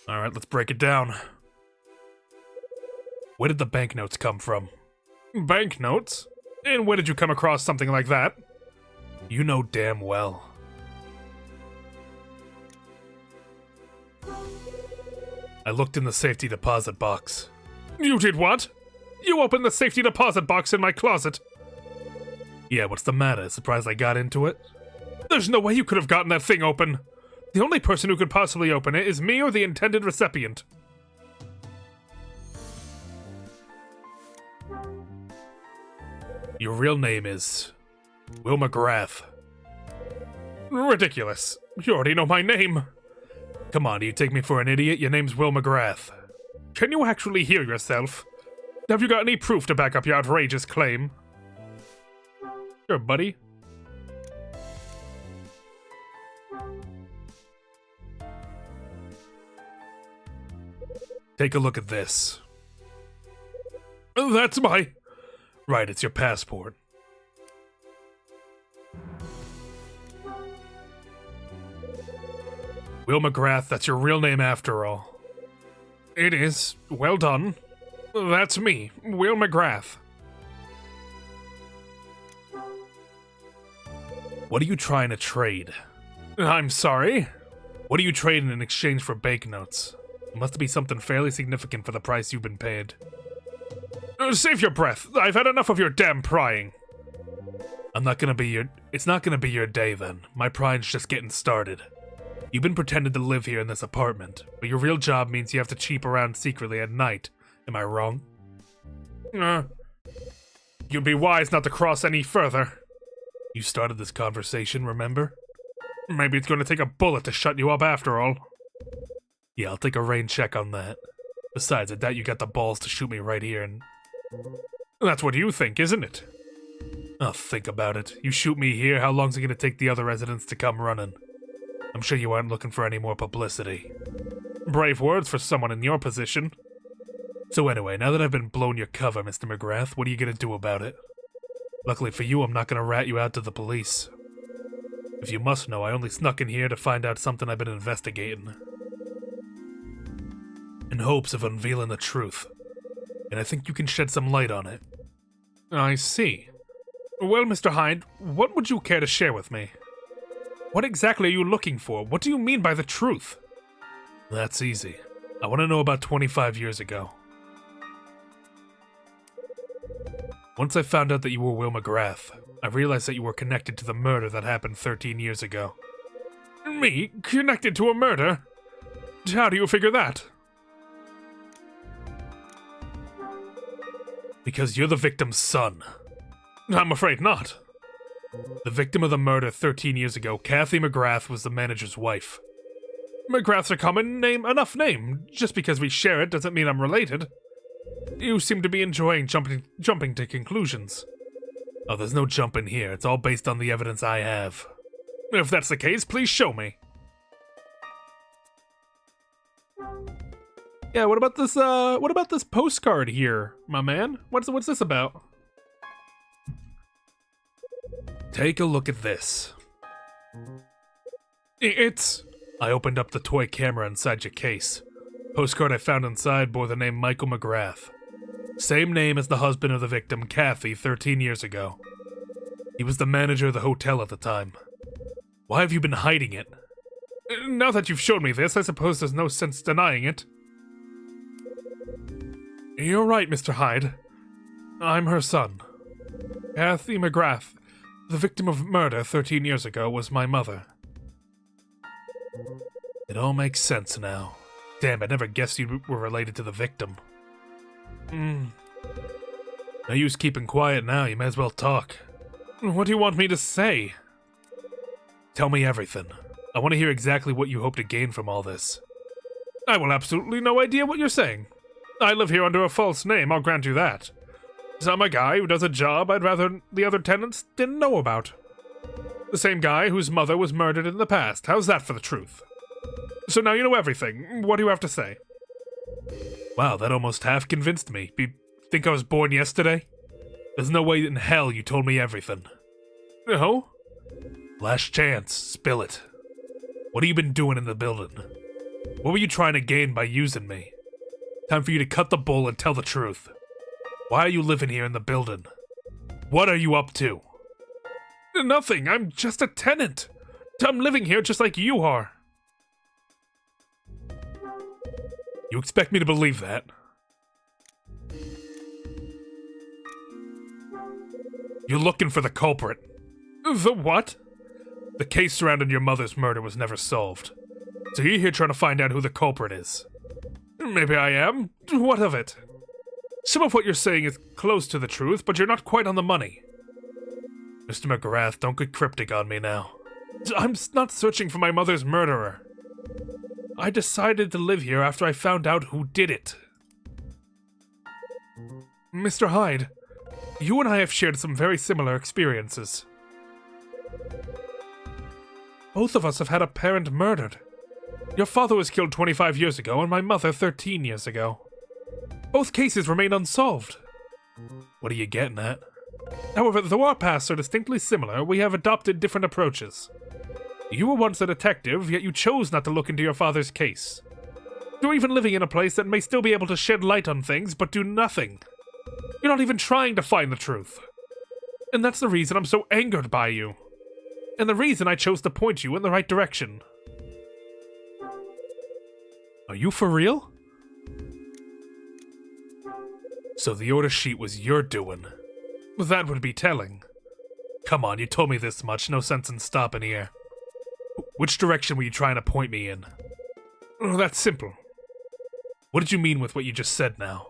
Speaker 1: Alright, let's break it down. Where did the banknotes come from? Banknotes? And where did you come across something like that? You know damn well. I looked in the safety deposit box. You did what? You opened the safety deposit box in my closet. Yeah, what's the matter? Surprised I got into it? There's no way you could have gotten that thing open. The only person who could possibly open it is me or the intended recipient. Your real name is... Will McGrath. Ridiculous. You already know my name. Come on, do you take me for an idiot? Your name's Will McGrath. Can you actually hear yourself? Have you got any proof to back up your outrageous claim? Sure, buddy. Take a look at this. That's my... Right, it's your passport. Will McGrath, that's your real name after all. It is. Well done. That's me, Will McGrath. What are you trying to trade? I'm sorry? What are you trading in exchange for banknotes? It must be something fairly significant for the price you've been paid. Save your breath. I've had enough of your damn prying. It's not gonna be your day then. My prying's just getting started. You've been pretending to live here in this apartment, but your real job means you have to cheep around secretly at night. Am I wrong? You'd be wise not to cross any further. You started this conversation, remember? Maybe it's gonna take a bullet to shut you up after all. Yeah, I'll take a rain check on that. Besides, I doubt you got the balls to shoot me right here and... That's what you think, isn't it? Oh, think about it. You shoot me here, how long's it gonna take the other residents to come running? I'm sure you aren't looking for any more publicity. Brave words for someone in your position. So anyway, now that I've been blown your cover, Mr. McGrath, what are you gonna do about it? Luckily for you, I'm not gonna rat you out to the police. If you must know, I only snuck in here to find out something I've been investigating. In hopes of unveiling the truth. And I think you can shed some light on it. I see. Well, Mr. Hyde, what would you care to share with me? What exactly are you looking for? What do you mean by the truth? That's easy. I want to know about 25 years ago. Once I found out that you were Will McGrath, I realized that you were connected to the murder that happened 13 years ago. Me? Connected to a murder? How do you figure that? Because you're the victim's son. I'm afraid not. The victim of the murder 13 years ago, Kathy McGrath, was the manager's wife.
Speaker 2: McGrath's a common name, enough name. Just because we share it doesn't mean I'm related. You seem to be enjoying jumping to conclusions.
Speaker 1: Oh, there's no jumping here. It's all based on the evidence I have.
Speaker 2: If that's the case, please show me. Yeah, what about this postcard here, my man? What's this about?
Speaker 1: Take a look at this.
Speaker 2: It's...
Speaker 1: I opened up the toy camera inside your case. Postcard I found inside bore the name Michael McGrath. Same name as the husband of the victim, Kathy, 13 years ago. He was the manager of the hotel at the time. Why have you been hiding it?
Speaker 2: Now that you've shown me this, I suppose there's no sense denying it. You're right, Mr. Hyde. I'm her son. Kathy McGrath, the victim of murder 13 years ago, was my mother.
Speaker 1: It all makes sense now. Damn, I never guessed you were related to the victim. No use keeping quiet now, you may as well talk.
Speaker 2: What do you want me to say?
Speaker 1: Tell me everything. I want to hear exactly what you hope to gain from all this.
Speaker 2: I will absolutely no idea what you're saying. I live here under a false name, I'll grant you that. So I'm a guy who does a job I'd rather the other tenants didn't know about. The same guy whose mother was murdered in the past. How's that for the truth? So now you know everything. What do you have to say?
Speaker 1: Wow, that almost half convinced me. Think I was born yesterday? There's no way in hell you told me everything.
Speaker 2: No?
Speaker 1: Last chance, spill it. What have you been doing in the building? What were you trying to gain by using me? Time for you to cut the bull and tell the truth. Why are you living here in the building? What are you up to?
Speaker 2: Nothing, I'm just a tenant. I'm living here just like you are.
Speaker 1: You expect me to believe that? You're looking for the culprit.
Speaker 2: The what?
Speaker 1: The case surrounding your mother's murder was never solved. So you're here trying to find out who the culprit is.
Speaker 2: Maybe I am. What of it? Some of what you're saying is close to the truth, but you're not quite on the money.
Speaker 1: Mr. McGrath, don't get cryptic on me now.
Speaker 2: I'm not searching for my mother's murderer. I decided to live here after I found out who did it. Mr. Hyde, you and I have shared some very similar experiences. Both of us have had a parent murdered. Your father was killed 25 years ago, and my mother 13 years ago. Both cases remain unsolved.
Speaker 1: What are you getting at?
Speaker 2: However, though our paths are distinctly similar, we have adopted different approaches. You were once a detective, yet you chose not to look into your father's case. You're even living in a place that may still be able to shed light on things, but do nothing. You're not even trying to find the truth. And that's the reason I'm so angered by you. And the reason I chose to point you in the right direction.
Speaker 1: Are you for real? So the order sheet was your doing.
Speaker 2: That would be telling.
Speaker 1: Come on, you told me this much, no sense in stopping here. Which direction were you trying to point me in?
Speaker 2: Oh, that's simple.
Speaker 1: What did you mean with what you just said now?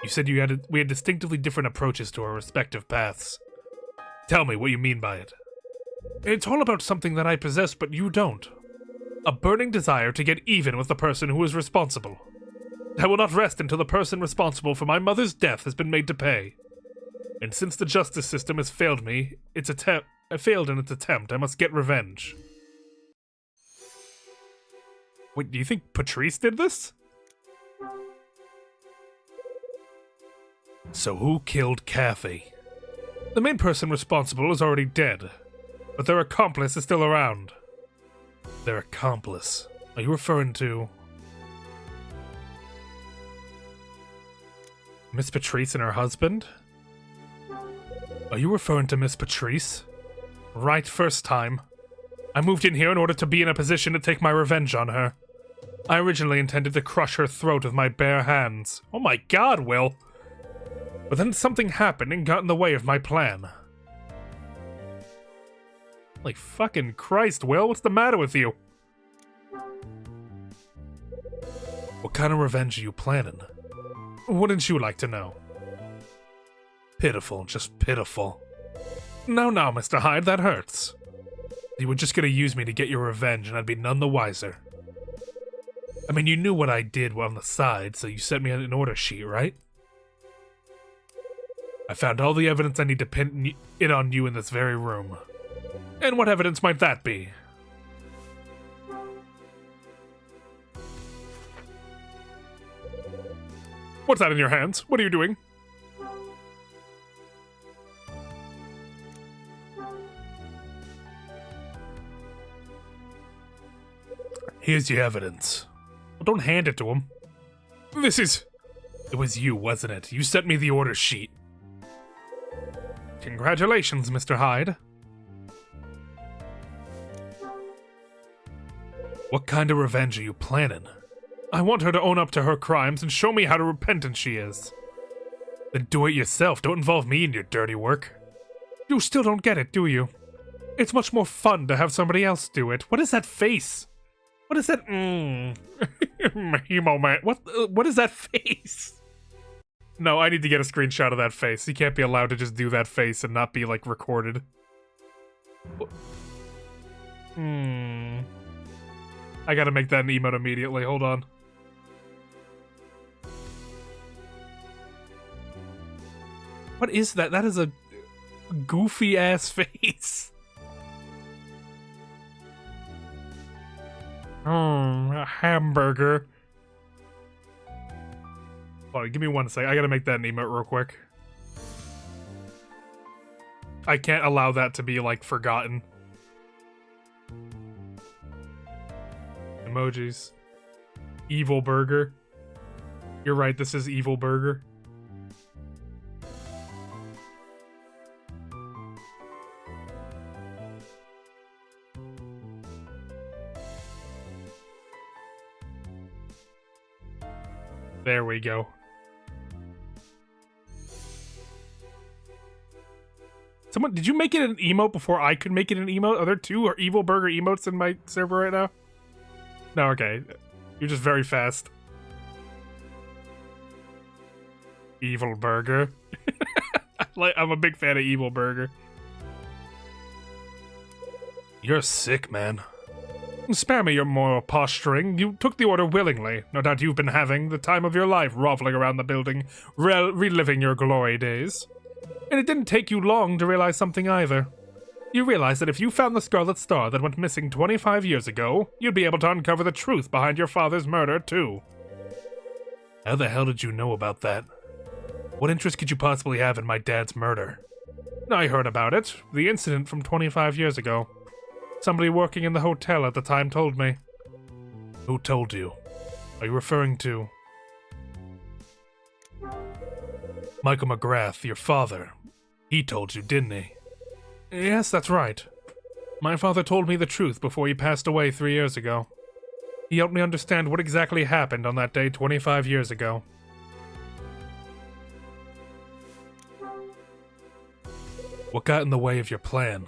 Speaker 1: You said we had distinctively different approaches to our respective paths. Tell me what you mean by it.
Speaker 2: It's all about something that I possess but you don't. A burning desire to get even with the person who is responsible. I will not rest until the person responsible for my mother's death has been made to pay. And since the justice system has failed me, failed in its attempt, I must get revenge. Wait, do you think Patrice did this?
Speaker 1: So who killed Kathy?
Speaker 2: The main person responsible is already dead, but their accomplice is still around.
Speaker 1: Their accomplice? Are you referring to...
Speaker 2: Miss Patrice and her husband?
Speaker 1: Are you referring to Miss Patrice?
Speaker 2: Right first time. I moved in here in order to be in a position to take my revenge on her. I originally intended to crush her throat with my bare hands. Oh my god, Will! But then something happened and got in the way of my plan. Like fucking Christ, Will, what's the matter with you?
Speaker 1: What kind of revenge are you planning?
Speaker 2: Wouldn't you like to know?
Speaker 1: Pitiful, just pitiful. No, Mr. Hyde, that hurts. You were just gonna use me to get your revenge, and I'd be none the wiser. I mean, you knew what I did on the side, so you sent me an order sheet, right? I found all the evidence I need to pin it on you in this very room. And what evidence might that be? What's that in your hands? What are you doing? Here's your evidence. Well, don't hand it to him. It was you, wasn't it? You sent me the order sheet. Congratulations, Mr. Hyde. What kind of revenge are you planning? I want her to own up to her crimes and show me how repentant she is. Then do it yourself. Don't involve me in your dirty work. You still don't get it, do you? It's much more fun to have somebody else do it. What is that face? What is that? Emo man. What is that face? No, I need to get a screenshot of that face. He can't be allowed to just do that face and not be, like, recorded. I gotta make that an emote immediately. Hold on. What is that? That is a goofy-ass face. A hamburger. Hold on, give me 1 sec. I gotta make that an emote real quick. I can't allow that to be, like, forgotten. Emojis. Evil burger. You're right, this is evil burger. There we go. Someone, did you make it an emote before I could make it an emote? Are there 2 or evil burger emotes in my server right now? No, okay. You're just very fast. Evil burger. I'm a big fan of evil burger. You're sick, man. Spare me your moral posturing. You took the order willingly. No doubt you've been having the time of your life groveling around the building, reliving your glory days. And it didn't take you long to realize something either. You realize that if you found the Scarlet Star that went missing 25 years ago, you'd be able to uncover the truth behind your father's murder, too. How the hell did you know about that? What interest could you possibly have in my dad's murder? I heard about it. The incident from 25 years ago. Somebody working in the hotel at the time told me. Who told you? Are you referring to... Michael McGrath, your father? He told you, didn't he? Yes, that's right. My father told me the truth before he passed away 3 years ago. He helped me understand what exactly happened on that day 25 years ago. What got in the way of your plan?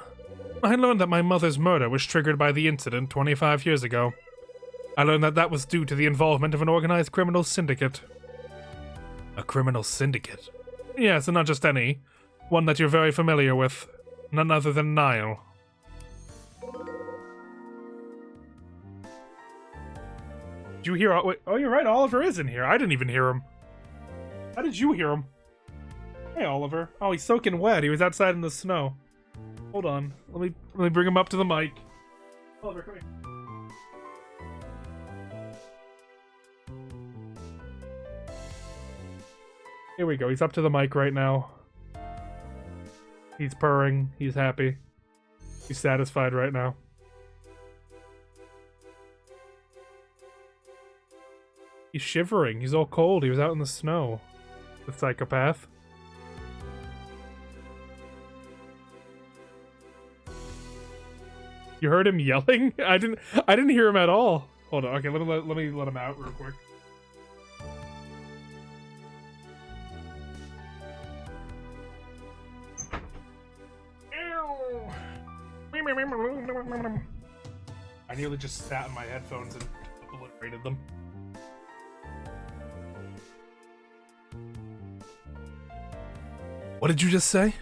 Speaker 1: I learned that my mother's murder was triggered by the incident 25 years ago. I learned that that was due to the involvement of an organized criminal syndicate. A criminal syndicate? Yes, and not just any. One that you're very familiar with. None other than Niall. Did you hear... Wait, oh, you're right, Oliver is in here. I didn't even hear him. How did you hear him? Hey, Oliver. Oh, he's soaking wet. He was outside in the snow. Hold on. Let me bring him up to the mic. Oliver, come here. Here we go. He's up to the mic right now. He's purring. He's happy. He's satisfied right now. He's shivering. He's all cold. He was out in the snow. The psychopath. You heard him yelling? I didn't hear him at all. Hold on. Okay, let me let him out real quick. I nearly just sat in my headphones and obliterated them. What did you just say?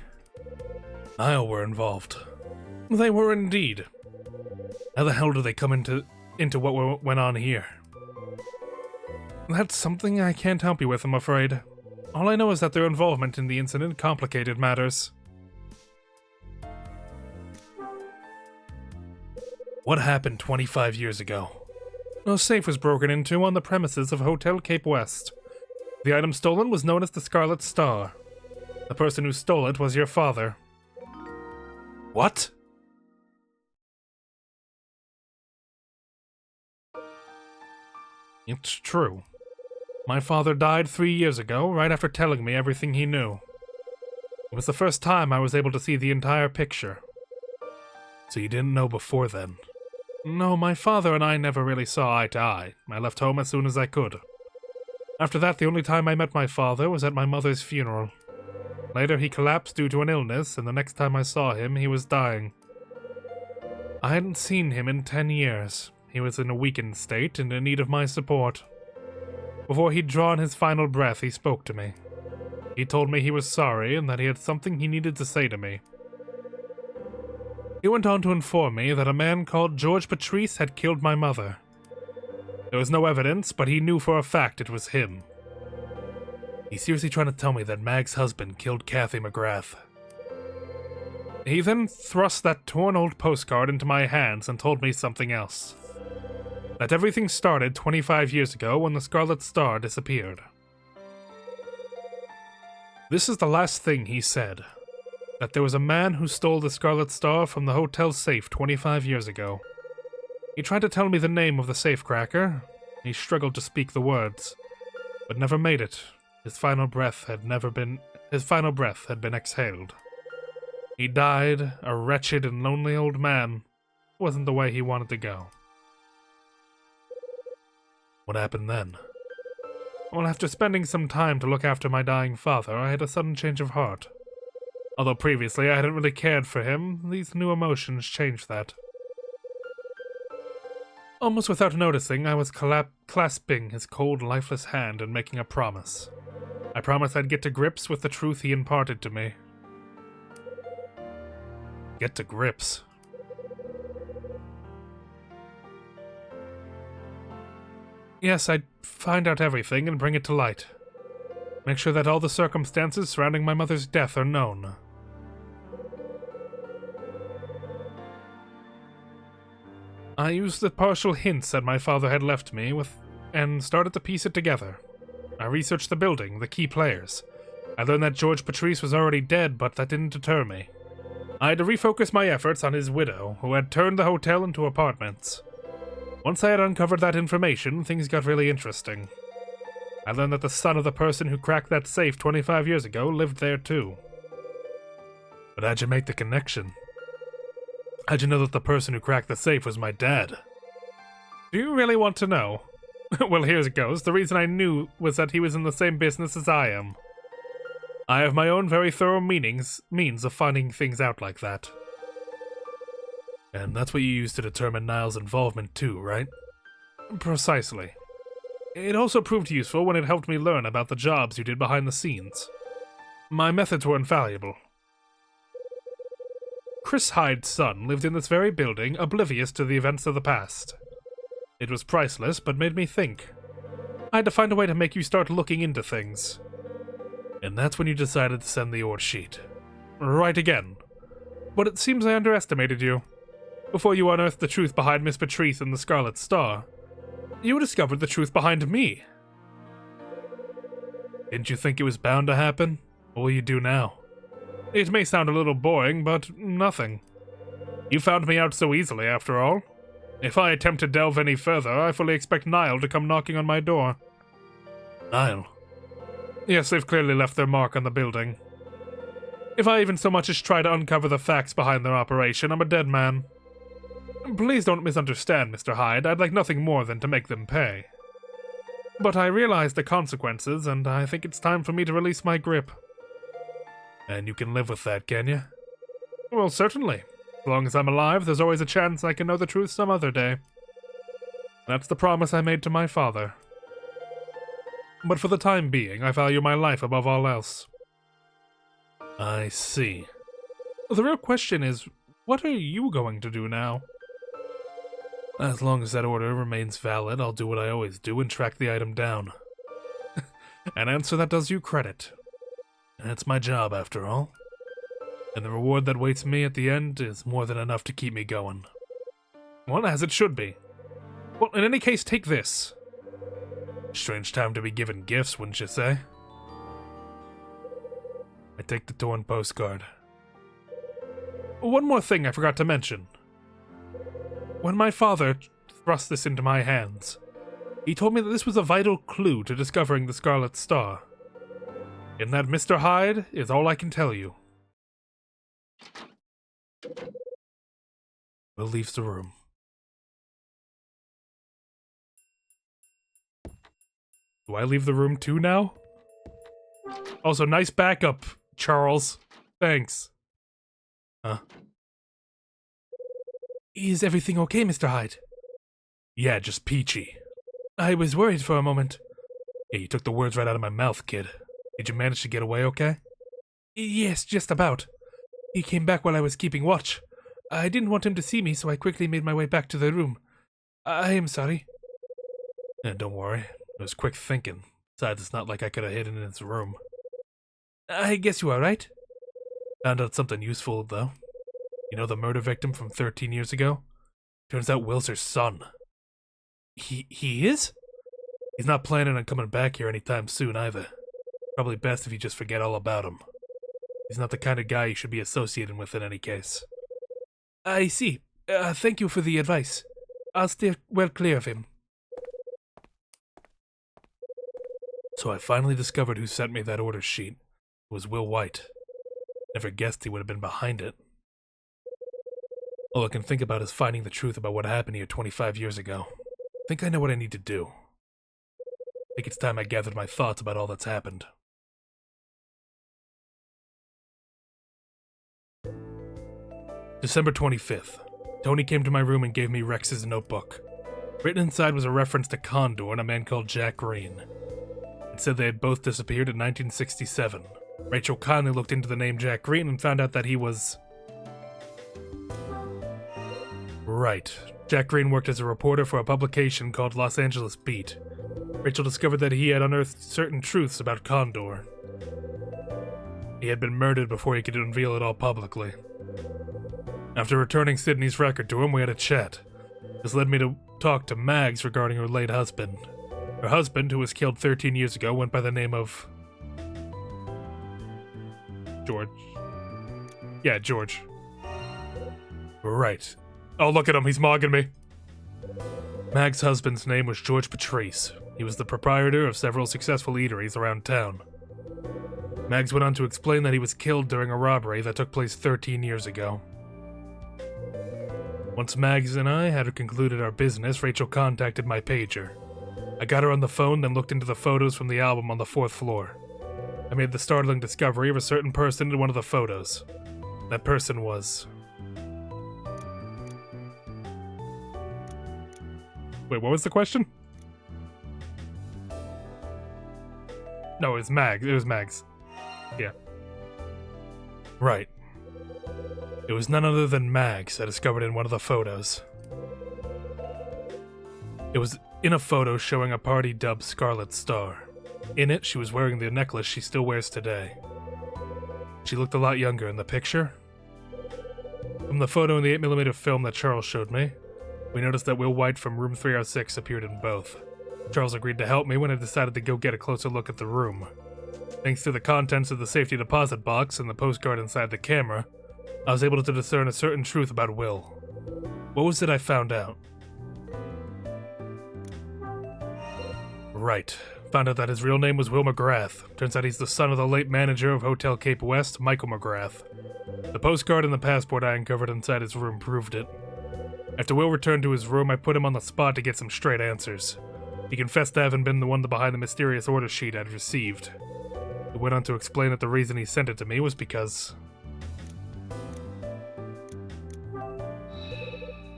Speaker 1: Nile were involved.
Speaker 2: They were indeed.
Speaker 1: How the hell did they come into what went on here?
Speaker 2: That's something I can't help you with, I'm afraid. All I know is that their involvement in the incident complicated matters.
Speaker 1: What happened 25 years ago?
Speaker 2: A safe was broken into on the premises of Hotel Cape West. The item stolen was known as the Scarlet Star. The person who stole it was your father.
Speaker 1: What?
Speaker 2: It's true. My father died 3 years ago, right after telling me everything he knew. It was the first time I was able to see the entire picture.
Speaker 1: So you didn't know before then?
Speaker 2: No, my father and I never really saw eye to eye. I left home as soon as I could. After that, the only time I met my father was at my mother's funeral. Later, he collapsed due to an illness, and the next time I saw him, he was dying. I hadn't seen him in 10 years. He was in a weakened state and in need of my support. Before he'd drawn his final breath, he spoke to me. He told me he was sorry and that he had something he needed to say to me. He went on to inform me that a man called George Patrice had killed my mother. There was no evidence, but he knew for a fact it was him.
Speaker 1: He's seriously trying to tell me that Mag's husband killed Kathy McGrath.
Speaker 2: He then thrust that torn old postcard into my hands and told me something else. That everything started 25 years ago when the Scarlet Star disappeared. This is the last thing he said. That there was a man who stole the Scarlet Star from the hotel safe 25 years ago. He tried to tell me the name of the safecracker. He struggled to speak the words, but never made it. His final breath had been exhaled. He died, a wretched and lonely old man. It wasn't the way he wanted to go.
Speaker 1: What happened then?
Speaker 2: Well, after spending some time to look after my dying father, I had a sudden change of heart. Although previously I hadn't really cared for him, these new emotions changed that. Almost without noticing, I was clasping his cold, lifeless hand and making a promise. I promised I'd get to grips with the truth he imparted to me.
Speaker 1: Get to grips?
Speaker 2: Yes, I'd find out everything and bring it to light. Make sure that all the circumstances surrounding my mother's death are known. I used the partial hints that my father had left me with and started to piece it together. I researched the building, the key players. I learned that George Patrice was already dead, but that didn't deter me. I had to refocus my efforts on his widow, who had turned the hotel into apartments. Once I had uncovered that information, things got really interesting. I learned that the son of the person who cracked that safe 25 years ago lived there too.
Speaker 1: But how'd you make the connection? How'd you know that the person who cracked the safe was my dad?
Speaker 2: Do you really want to know? Well, here it goes. The reason I knew was that he was in the same business as I am. I have my own very thorough means of finding things out like that.
Speaker 1: And that's what you used to determine Niall's involvement too, right?
Speaker 2: Precisely. It also proved useful when it helped me learn about the jobs you did behind the scenes. My methods were infallible. Chris Hyde's son lived in this very building, oblivious to the events of the past. It was priceless, but made me think. I had to find a way to make you start looking into things.
Speaker 1: And that's when you decided to send the ore sheet.
Speaker 2: Right again. But it seems I underestimated you. Before you unearthed the truth behind Miss Patrice and the Scarlet Star, you discovered the truth behind me.
Speaker 1: Didn't you think it was bound to happen? What will you do now?
Speaker 2: It may sound a little boring, but nothing. You found me out so easily, after all. If I attempt to delve any further, I fully expect Niall to come knocking on my door.
Speaker 1: Niall?
Speaker 2: Yes, they've clearly left their mark on the building. If I even so much as try to uncover the facts behind their operation, I'm a dead man. Please don't misunderstand, Mr. Hyde. I'd like nothing more than to make them pay. But I realize the consequences, and I think it's time for me to release my grip.
Speaker 1: And you can live with that, can you?
Speaker 2: Well, certainly. As long as I'm alive, there's always a chance I can know the truth some other day. That's the promise I made to my father. But for the time being, I value my life above all else.
Speaker 1: I see. The real question is, what are you going to do now? As long as that order remains valid, I'll do what I always do and track the item down. An answer that does you credit. That's my job, after all. And the reward that waits me at the end is more than enough to keep me going. Well, as it should be. Well, in any case, take this. Strange time to be given gifts, wouldn't you say? I take the torn postcard. One more thing I forgot to mention. When my father thrust this into my hands, he told me that this was a vital clue to discovering the Scarlet Star. And that Mr. Hyde is all I can tell you. Will leaves the room. Do I leave the room too now? Also, nice backup, Charles. Thanks. Huh?
Speaker 2: Is everything okay, Mr. Hyde?
Speaker 1: Yeah, just peachy.
Speaker 2: I was worried for a moment.
Speaker 1: Hey, you took the words right out of my mouth, kid. Did you manage to get away okay?
Speaker 2: Yes, just about. He came back while I was keeping watch. I didn't want him to see me, so I quickly made my way back to the room. I am sorry.
Speaker 1: Don't worry. It was quick thinking. Besides, it's not like I could have hidden in his room.
Speaker 2: I guess you are right.
Speaker 1: Found out something useful, though. You know the murder victim from 13 years ago? Turns out Will's her son.
Speaker 2: He is?
Speaker 1: He's not planning on coming back here anytime soon, either. Probably best if you just forget all about him. He's not the kind of guy you should be associating with in any case.
Speaker 2: I see. Thank you for the advice. I'll steer well clear of him.
Speaker 1: So I finally discovered who sent me that order sheet. It was Will White. Never guessed he would have been behind it. All I can think about is finding the truth about what happened here 25 years ago. I think I know what I need to do. I think it's time I gathered my thoughts about all that's happened. December 25th. Tony came to my room and gave me Rex's notebook. Written inside was a reference to Condor and a man called Jack Green. It said they had both disappeared in 1967. Rachel kindly looked into the name Jack Green and found out that he was... Right. Jack Green worked as a reporter for a publication called Los Angeles Beat. Rachel discovered that he had unearthed certain truths about Condor. He had been murdered before he could unveil it all publicly. After returning Sydney's record to him, we had a chat. This led me to talk to Mags regarding her late husband. Her husband, who was killed 13 years ago, went by the name of... George. Yeah, George. Right. Oh, look at him, he's mogging me. Mag's husband's name was George Patrice. He was the proprietor of several successful eateries around town. Mags went on to explain that he was killed during a robbery that took place 13 years ago. Once Mags and I had concluded our business, Rachel contacted my pager. I got her on the phone, then looked into the photos from the album on the 4th floor. I made the startling discovery of a certain person in one of the photos. That person was... Wait, what was the question? No, it was Mags. It was Mags. Yeah. Right. It was none other than Mags I discovered in one of the photos. It was in a photo showing a party dubbed Scarlet Star. In it, she was wearing the necklace she still wears today. She looked a lot younger in the picture. From the photo in the 8mm film that Charles showed me, we noticed that Will White from room 306 appeared in both. Charles agreed to help me when I decided to go get a closer look at the room. Thanks to the contents of the safety deposit box and the postcard inside the camera, I was able to discern a certain truth about Will. What was it I found out? Right. Found out that his real name was Will McGrath. Turns out he's the son of the late manager of Hotel Cape West, Michael McGrath. The postcard and the passport I uncovered inside his room proved it. After Will returned to his room, I put him on the spot to get some straight answers. He confessed to having been the one behind the mysterious order sheet I'd received. He went on to explain that the reason he sent it to me was because...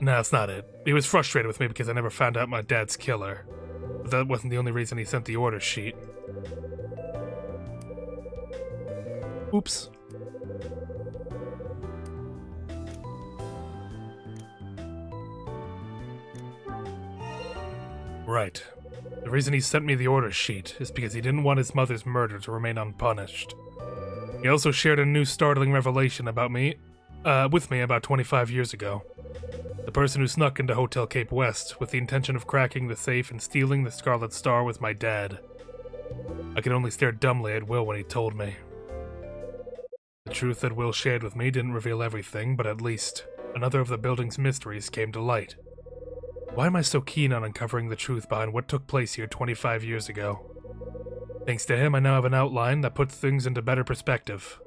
Speaker 1: No, that's not it. He was frustrated with me because I never found out my dad's killer. But that wasn't the only reason he sent the order sheet. Oops. Right. The reason he sent me the order sheet is because he didn't want his mother's murder to remain unpunished. He also shared a new startling revelation about me, with me about 25 years ago. The person who snuck into Hotel Cape West with the intention of cracking the safe and stealing the Scarlet Star was my dad. I could only stare dumbly at Will when he told me. The truth that Will shared with me didn't reveal everything, but at least another of the building's mysteries came to light. Why am I so keen on uncovering the truth behind what took place here 25 years ago? Thanks to him, I now have an outline that puts things into better perspective.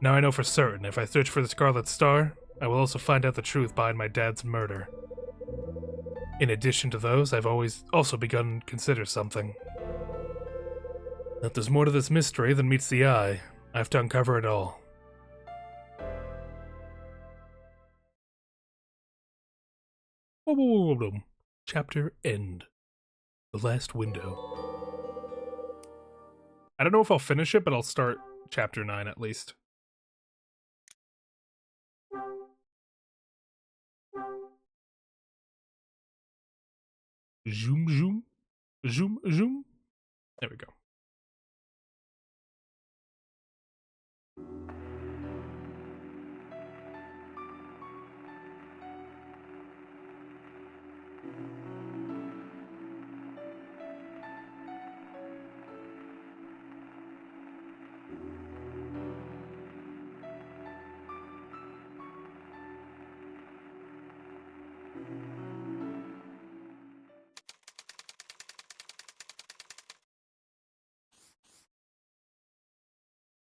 Speaker 1: Now I know for certain if I search for the Scarlet Star, I will also find out the truth behind my dad's murder. In addition to those, I've always also begun to consider something. That there's more to this mystery than meets the eye. I have to uncover it all. Chapter end. The last window. I don't know if I'll finish it, but I'll start chapter 9 at least. Zoom, zoom. Zoom, zoom. There we go.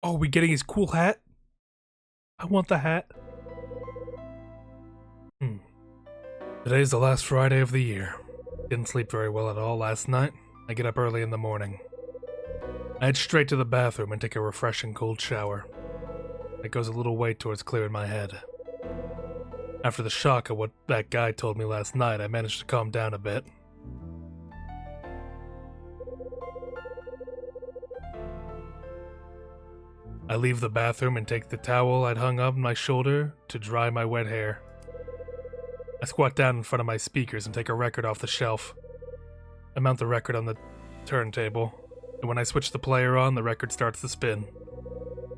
Speaker 1: Oh, we getting his cool hat? I want the hat. Today's the last Friday of the year. Didn't sleep very well at all last night. I get up early in the morning. I head straight to the bathroom and take a refreshing cold shower. It goes a little way towards clearing my head. After the shock of what that guy told me last night, I managed to calm down a bit. I leave the bathroom and take the towel I'd hung up on my shoulder to dry my wet hair. I squat down in front of my speakers and take a record off the shelf. I mount the record on the turntable, and when I switch the player on, the record starts to spin.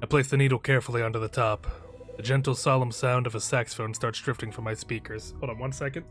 Speaker 1: I place the needle carefully onto the top. The gentle, solemn sound of a saxophone starts drifting from my speakers. Hold on 1 second.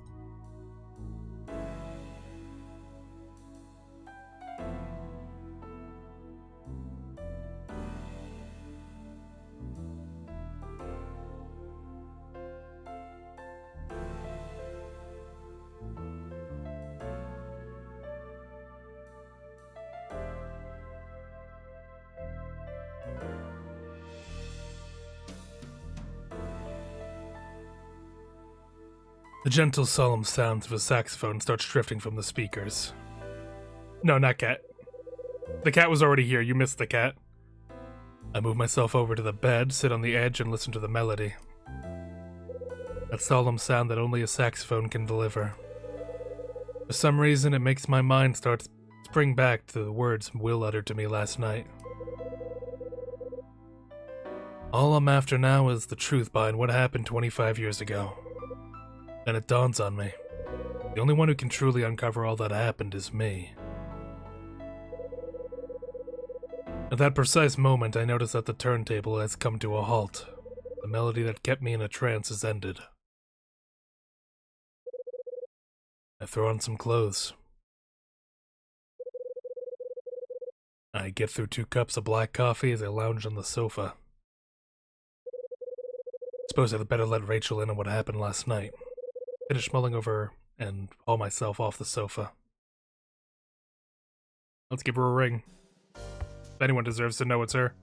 Speaker 1: The gentle, solemn sounds of a saxophone starts drifting from the speakers. No, not cat. The cat was already here, you missed the cat. I move myself over to the bed, sit on the edge, and listen to the melody. That solemn sound that only a saxophone can deliver. For some reason, it makes my mind start spring back to the words Will uttered to me last night. All I'm after now is the truth behind what happened 25 years ago. Then it dawns on me. The only one who can truly uncover all that happened is me. At that precise moment, I notice that the turntable has come to a halt. The melody that kept me in a trance has ended. I throw on some clothes. I get through 2 cups of black coffee as I lounge on the sofa. Suppose I'd better let Rachel in on what happened last night. Finish mulling over and haul myself off the sofa. Let's give her a ring. If anyone deserves to know it's her.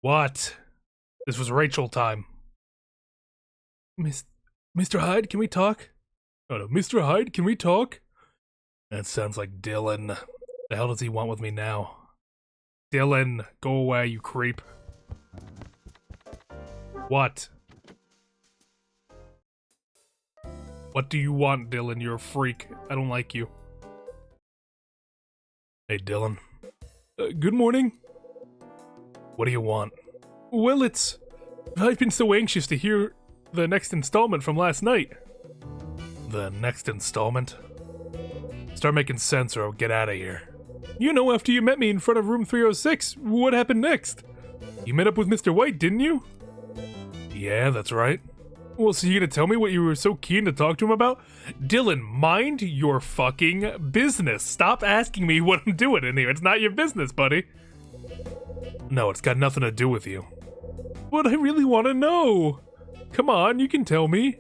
Speaker 1: What? This was Rachel time. Mr. Hyde, can we talk? Oh no, Mr. Hyde, can we talk? That sounds like Dylan. The hell does he want with me now? Dylan, go away, you creep. What? What do you want, Dylan? You're a freak. I don't like you. Hey, Dylan. Good morning. What do you want? Well, I've been so anxious to hear
Speaker 2: The next installment from last night.
Speaker 1: The next installment? Start making sense or I'll get out of here.
Speaker 2: You know, after you met me in front of room 306, what happened next? You met up with Mr. White, didn't you?
Speaker 1: Yeah, that's right.
Speaker 2: Well, so you gonna tell me what you were so keen to talk to him about? Dylan, mind your fucking business. Stop asking me what I'm doing in here. It's not your business, buddy.
Speaker 1: No, it's got nothing to do with you.
Speaker 2: But I really want to know. Come on, you can tell me.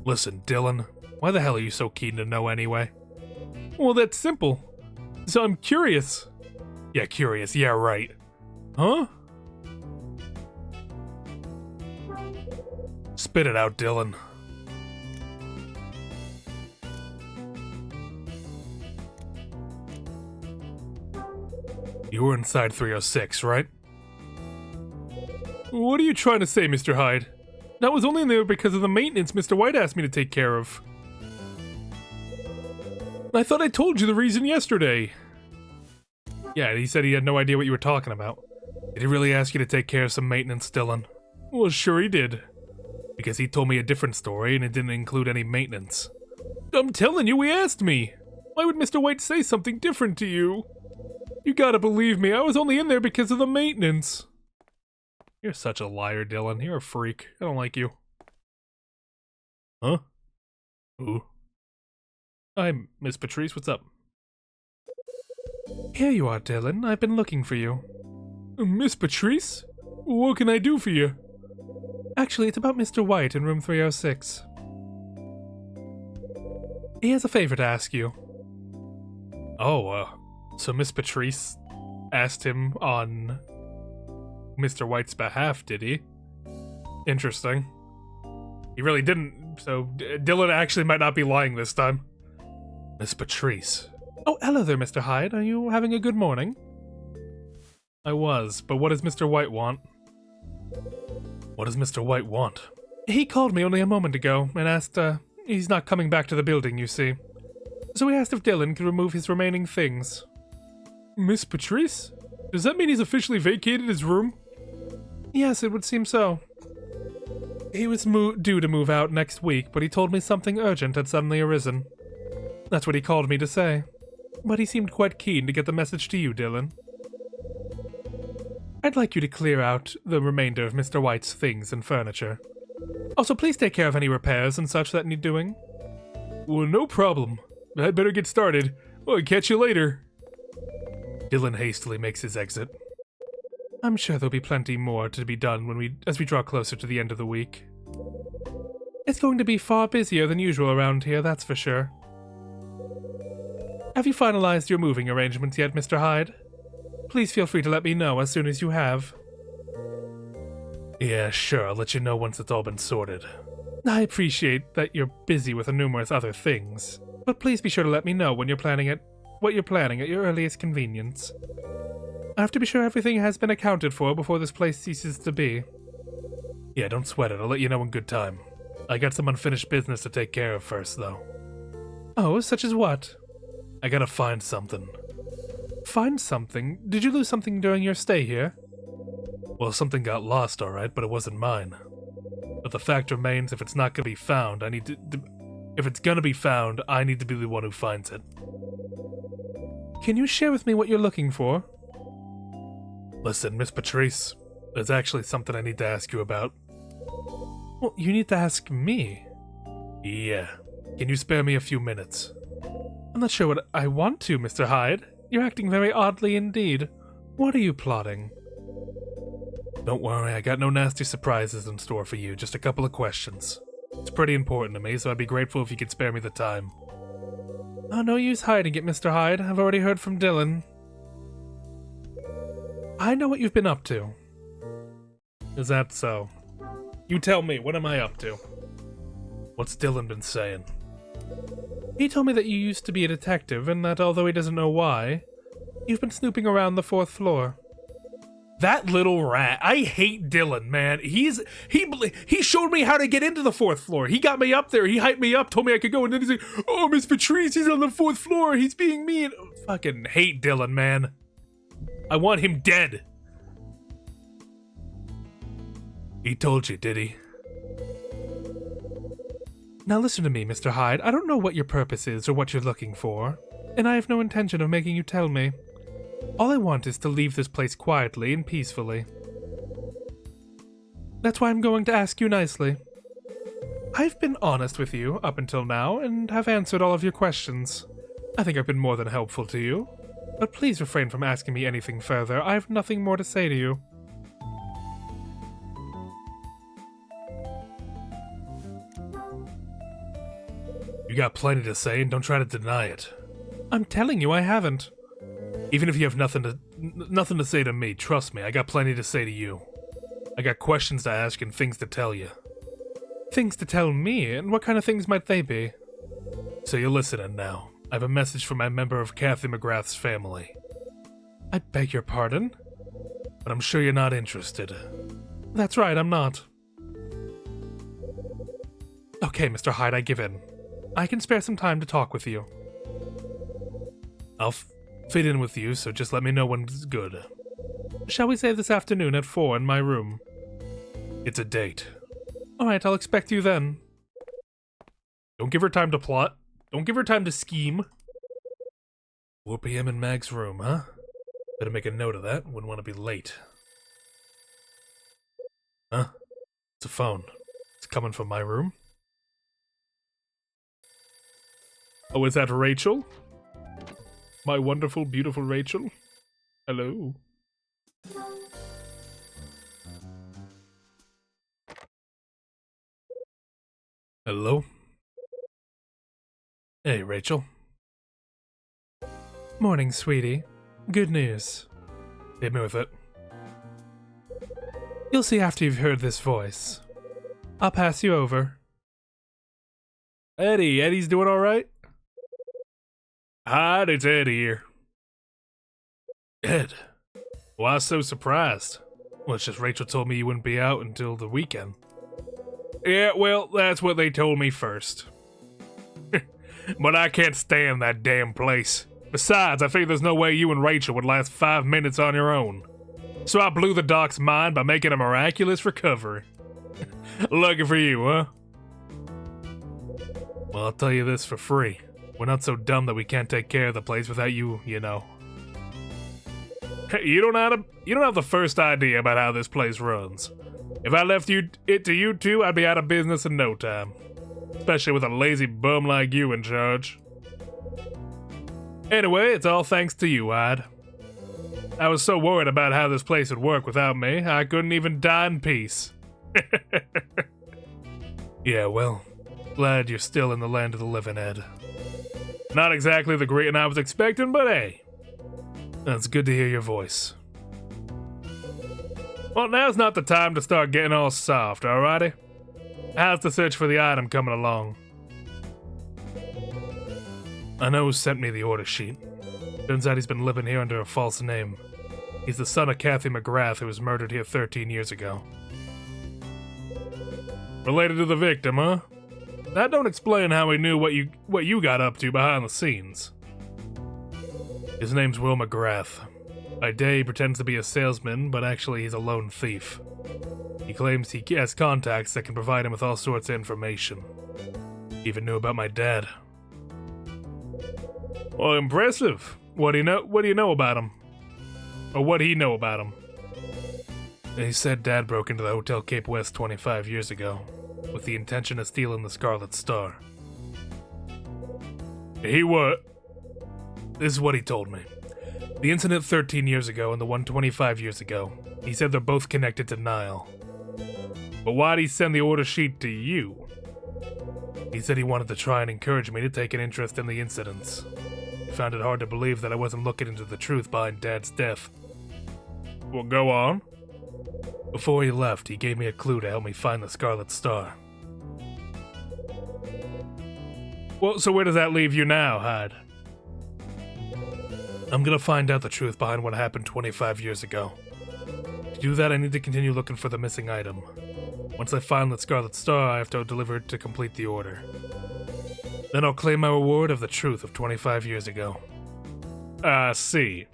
Speaker 1: Listen, Dylan, why the hell are you so keen to know anyway?
Speaker 2: Well, that's simple. So I'm curious.
Speaker 1: Yeah, curious. Yeah, right.
Speaker 2: Huh?
Speaker 1: Spit it out, Dylan. You were inside 306, right?
Speaker 2: What are you trying to say, Mr. Hyde? I was only in there because of the maintenance Mr. White asked me to take care of. I thought I told you the reason yesterday.
Speaker 1: Yeah, he said he had no idea what you were talking about. Did he really ask you to take care of some maintenance, Dylan?
Speaker 2: Well, sure he did.
Speaker 1: Because he told me a different story and it didn't include any maintenance.
Speaker 2: I'm telling you, he asked me. Why would Mr. White say something different to you? You gotta believe me, I was only in there because of the maintenance.
Speaker 1: You're such a liar, Dylan. You're a freak. I don't like you. Huh? Who?
Speaker 2: Hi, Miss Patrice, what's up? Here you are, Dylan. I've been looking for you. Miss Patrice? What can I do for you? Actually, it's about Mr. White in room 306. He has a favor to ask you.
Speaker 1: Oh, so Miss Patrice asked him on Mr. White's behalf, did he? Interesting. He really didn't, so Dylan actually might not be lying this time. Miss Patrice.
Speaker 2: Oh, hello there, Mr. Hyde. Are you having a good morning?
Speaker 1: I was, but what does Mr. White want? What does Mr. White want?
Speaker 2: He called me only a moment ago and asked, he's not coming back to the building, you see. So he asked if Dylan could remove his remaining things. Miss Patrice? Does that mean he's officially vacated his room? Yes, it would seem so. He was due to move out next week, but he told me something urgent had suddenly arisen. That's what he called me to say. But he seemed quite keen to get the message to you, Dylan. I'd like you to clear out the remainder of Mr. White's things and furniture. Also, please take care of any repairs and such that need doing. Well, no problem. I'd better get started. I'll catch you later.
Speaker 1: Dylan hastily makes his exit.
Speaker 2: I'm sure there'll be plenty more to be done as we draw closer to the end of the week. It's going to be far busier than usual around here, that's for sure. Have you finalized your moving arrangements yet, Mr. Hyde? Please feel free to let me know as soon as you have.
Speaker 1: Yeah, sure, I'll let you know once it's all been sorted.
Speaker 2: I appreciate that you're busy with numerous other things, but please be sure to let me know when what you're planning at your earliest convenience. I have to be sure everything has been accounted for before this place ceases to be.
Speaker 1: Yeah, don't sweat it, I'll let you know in good time. I got some unfinished business to take care of first, though.
Speaker 2: Oh, such as what?
Speaker 1: I gotta find something.
Speaker 2: Find something? Did you lose something during your stay here?
Speaker 1: Well, something got lost, alright, but it wasn't mine. But the fact remains, if it's not gonna be found, if it's gonna be found, I need to be the one who finds it.
Speaker 2: Can you share with me what you're looking for?
Speaker 1: Listen, Miss Patrice, there's actually something I need to ask you about.
Speaker 2: Well, you need to ask me.
Speaker 1: Yeah. Can you spare me a few minutes?
Speaker 2: I'm not sure what I want to, Mr. Hyde. You're acting very oddly indeed. What are you plotting?
Speaker 1: Don't worry, I got no nasty surprises in store for you, just a couple of questions. It's pretty important to me, so I'd be grateful if you could spare me the time.
Speaker 2: Oh, no use hiding it, Mr. Hyde. I've already heard from Dylan. I know what you've been up to.
Speaker 1: Is that so? You tell me, what am I up to? What's Dylan been saying?
Speaker 2: He told me that you used to be a detective, and that although he doesn't know why, you've been snooping around the 4th floor.
Speaker 1: That little rat. I hate Dylan, man. He showed me how to get into the 4th floor. He got me up there. He hyped me up, told me I could go, and then he's like, "Oh, Miss Patrice, he's on the 4th floor. He's being mean." Fucking hate Dylan, man. I want him dead. He told you, did he?
Speaker 2: Now listen to me, Mr. Hyde. I don't know what your purpose is or what you're looking for, and I have no intention of making you tell me. All I want is to leave this place quietly and peacefully. That's why I'm going to ask you nicely. I've been honest with you up until now and have answered all of your questions. I think I've been more than helpful to you, but please refrain from asking me anything further. I have nothing more to say to you.
Speaker 1: You got plenty to say and don't try to deny it.
Speaker 2: I'm telling you I haven't.
Speaker 1: Even if you have nothing to say to me, trust me, I got plenty to say to you. I got questions to ask and things to tell you.
Speaker 2: Things to tell me? And what kind of things might they be?
Speaker 1: So you're listening now. I have a message from a member of Kathy McGrath's family.
Speaker 2: I beg your pardon?
Speaker 1: But I'm sure you're not interested.
Speaker 2: That's right, I'm not. Okay, Mr. Hyde, I give in. I can spare some time to talk with you.
Speaker 1: I'll fit in with you, so just let me know when it's good.
Speaker 2: Shall we say this afternoon at 4 in my room?
Speaker 1: It's a date.
Speaker 2: Alright, I'll expect you then.
Speaker 1: Don't give her time to plot. Don't give her time to scheme. 4 p.m. in Mag's room, huh? Better make a note of that. Wouldn't want to be late. Huh? It's a phone. It's coming from my room. Oh, is that Rachel? My wonderful, beautiful Rachel? Hello? Hello? Hey, Rachel.
Speaker 2: Morning, sweetie. Good news.
Speaker 1: Hit me with it.
Speaker 2: You'll see after you've heard this voice. I'll pass you over.
Speaker 1: Eddie's doing alright? Hi, it's Ed here. Ed? Why so surprised? Well, it's just Rachel told me you wouldn't be out until the weekend. Yeah, well, that's what they told me first. But I can't stand that damn place. Besides, I figured there's no way you and Rachel would last 5 minutes on your own. So I blew the doc's mind by making a miraculous recovery. Lucky for you, huh? Well, I'll tell you this for free. We're not so dumb that we can't take care of the place without you, you know. You don't have the first idea about how this place runs. If I left it to you two, I'd be out of business in no time. Especially with a lazy bum like you in charge. Anyway, it's all thanks to you, Hyde. I was so worried about how this place would work without me, I couldn't even die in peace. Yeah, well, glad you're still in the land of the living, Ed. Not exactly the greeting I was expecting, but hey. It's good to hear your voice. Well, now's not the time to start getting all soft, alrighty? How's the search for the item coming along? I know who sent me the order sheet. Turns out he's been living here under a false name. He's the son of Kathy McGrath, who was murdered here 13 years ago. Related to the victim, huh? That don't explain how he knew what you got up to behind the scenes. His name's Will McGrath. By day, he pretends to be a salesman, but actually he's a lone thief. He claims he has contacts that can provide him with all sorts of information. He even knew about my dad. Well, impressive. What do you know about him? Or what he know about him? He said Dad broke into the Hotel Cape West 25 years ago, with the intention of stealing the Scarlet Star. He what? This is what he told me. The incident 13 years ago and the one 25 years ago, he said they're both connected to Nile. But why'd he send the order sheet to you? He said he wanted to try and encourage me to take an interest in the incidents. He found it hard to believe that I wasn't looking into the truth behind Dad's death. Well, go on. Before he left, he gave me a clue to help me find the Scarlet Star. Well, so where does that leave you now, Hyde? I'm gonna find out the truth behind what happened 25 years ago. To do that, I need to continue looking for the missing item. Once I find the Scarlet Star, I have to deliver it to complete the order. Then I'll claim my reward of the truth of 25 years ago. I see.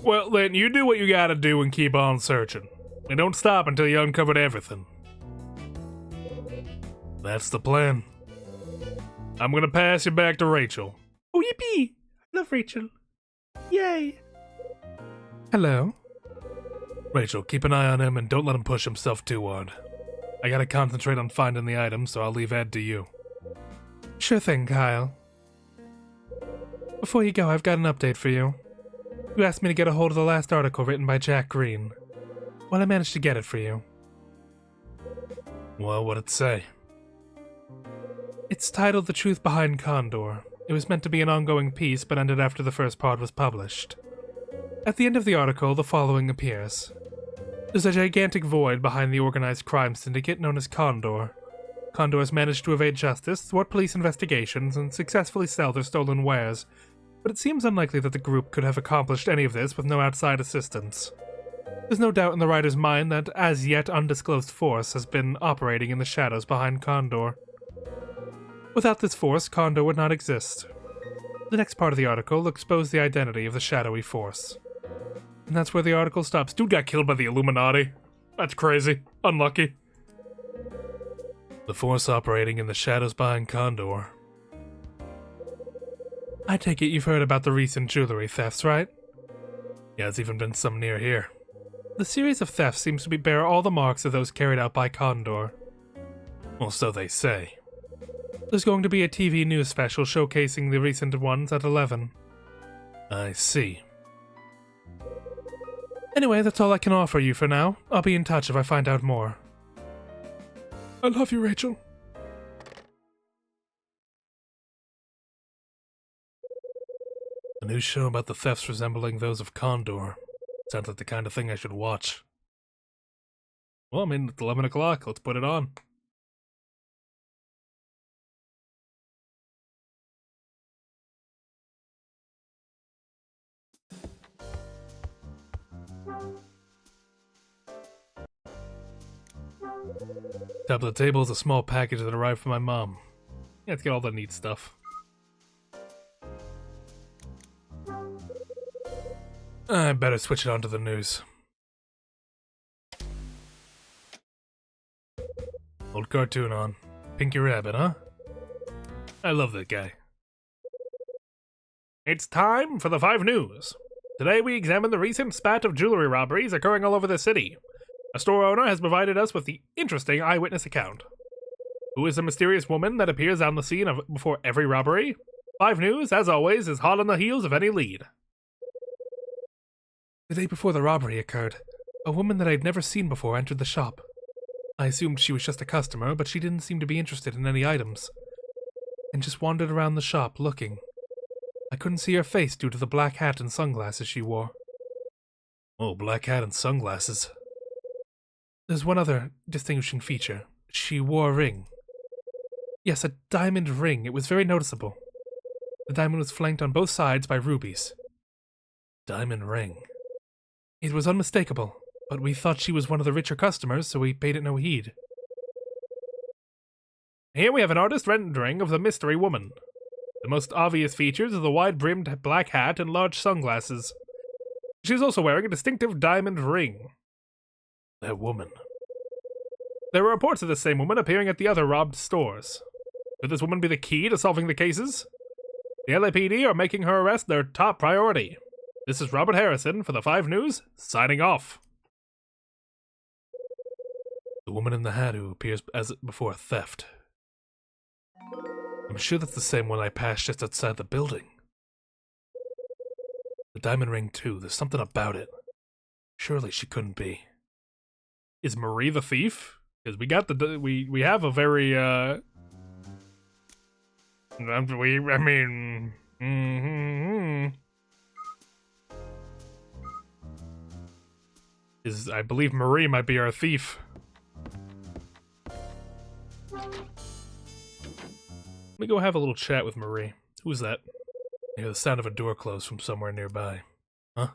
Speaker 1: Well, then you do what you gotta do and keep on searching. And don't stop until you uncovered everything. That's the plan. I'm gonna pass you back to Rachel.
Speaker 2: Oh, yippee! I love Rachel. Yay! Hello?
Speaker 1: Rachel, keep an eye on him and don't let him push himself too hard. I gotta concentrate on finding the items, so I'll leave Ed to you.
Speaker 2: Sure thing, Kyle. Before you go, I've got an update for you. You asked me to get a hold of the last article written by Jack Green. Well, I managed to get it for you.
Speaker 1: Well, what'd it say?
Speaker 2: It's titled The Truth Behind Condor. It was meant to be an ongoing piece, but ended after the first part was published. At the end of the article, the following appears. There's a gigantic void behind the organized crime syndicate known as Condor. Condor has managed to evade justice, thwart police investigations, and successfully sell their stolen wares, but it seems unlikely that the group could have accomplished any of this with no outside assistance. There's no doubt in the writer's mind that as yet undisclosed force has been operating in the shadows behind Condor. Without this force, Condor would not exist. The next part of the article will expose the identity of the shadowy force. And that's where the article stops.
Speaker 1: Dude got killed by the Illuminati. That's crazy. Unlucky. The force operating in the shadows behind Condor.
Speaker 2: I take it you've heard about the recent jewelry thefts, right?
Speaker 1: Yeah, there's even been some near here.
Speaker 2: The series of thefts seems to bear all the marks of those carried out by Condor.
Speaker 1: Well, so they say.
Speaker 2: There's going to be a TV news special showcasing the recent ones at 11.
Speaker 1: I see.
Speaker 2: Anyway, that's all I can offer you for now. I'll be in touch if I find out more. I love you, Rachel.
Speaker 1: A new show about the thefts resembling those of Condor. Sounds like the kind of thing I should watch. Well, I mean, it's 11 o'clock. Let's put it on. Top of the table is a small package that arrived from my mom. Yeah, let's get all the neat stuff. I better switch it on to the news. Old cartoon on. Pinky Rabbit, huh? I love that guy. It's time for the 5 News. Today we examine the recent spat of jewelry robberies occurring all over the city. A store owner has provided us with the interesting eyewitness account. Who is the mysterious woman that appears on the scene before every robbery? 5 News, as always, is hot on the heels of any lead.
Speaker 2: The day before the robbery occurred, a woman that I'd never seen before entered the shop. I assumed she was just a customer, but she didn't seem to be interested in any items, and just wandered around the shop looking. I couldn't see her face due to the black hat and sunglasses she wore.
Speaker 1: Oh, black hat and sunglasses.
Speaker 2: There's one other distinguishing feature. She wore a ring. Yes, a diamond ring. It was very noticeable. The diamond was flanked on both sides by rubies.
Speaker 1: Diamond ring.
Speaker 2: It was unmistakable, but we thought she was one of the richer customers, so we paid it no heed.
Speaker 1: Here we have an artist rendering of the mystery woman. The most obvious features are the wide-brimmed black hat and large sunglasses. She's also wearing a distinctive diamond ring. That woman. There were reports of this same woman appearing at the other robbed stores. Could this woman be the key to solving the cases? The LAPD are making her arrest their top priority. This is Robert Harrison for the 5 News, signing off. The woman in the hat who appears as before a theft. I'm sure that's the same one I passed just outside the building. The diamond ring too, there's something about it. Surely she couldn't be. Is Marie the thief? Because we got we have a very I believe Marie might be our thief. Let me go have a little chat with Marie. Who's that? I hear the sound of a door closed from somewhere nearby. Huh?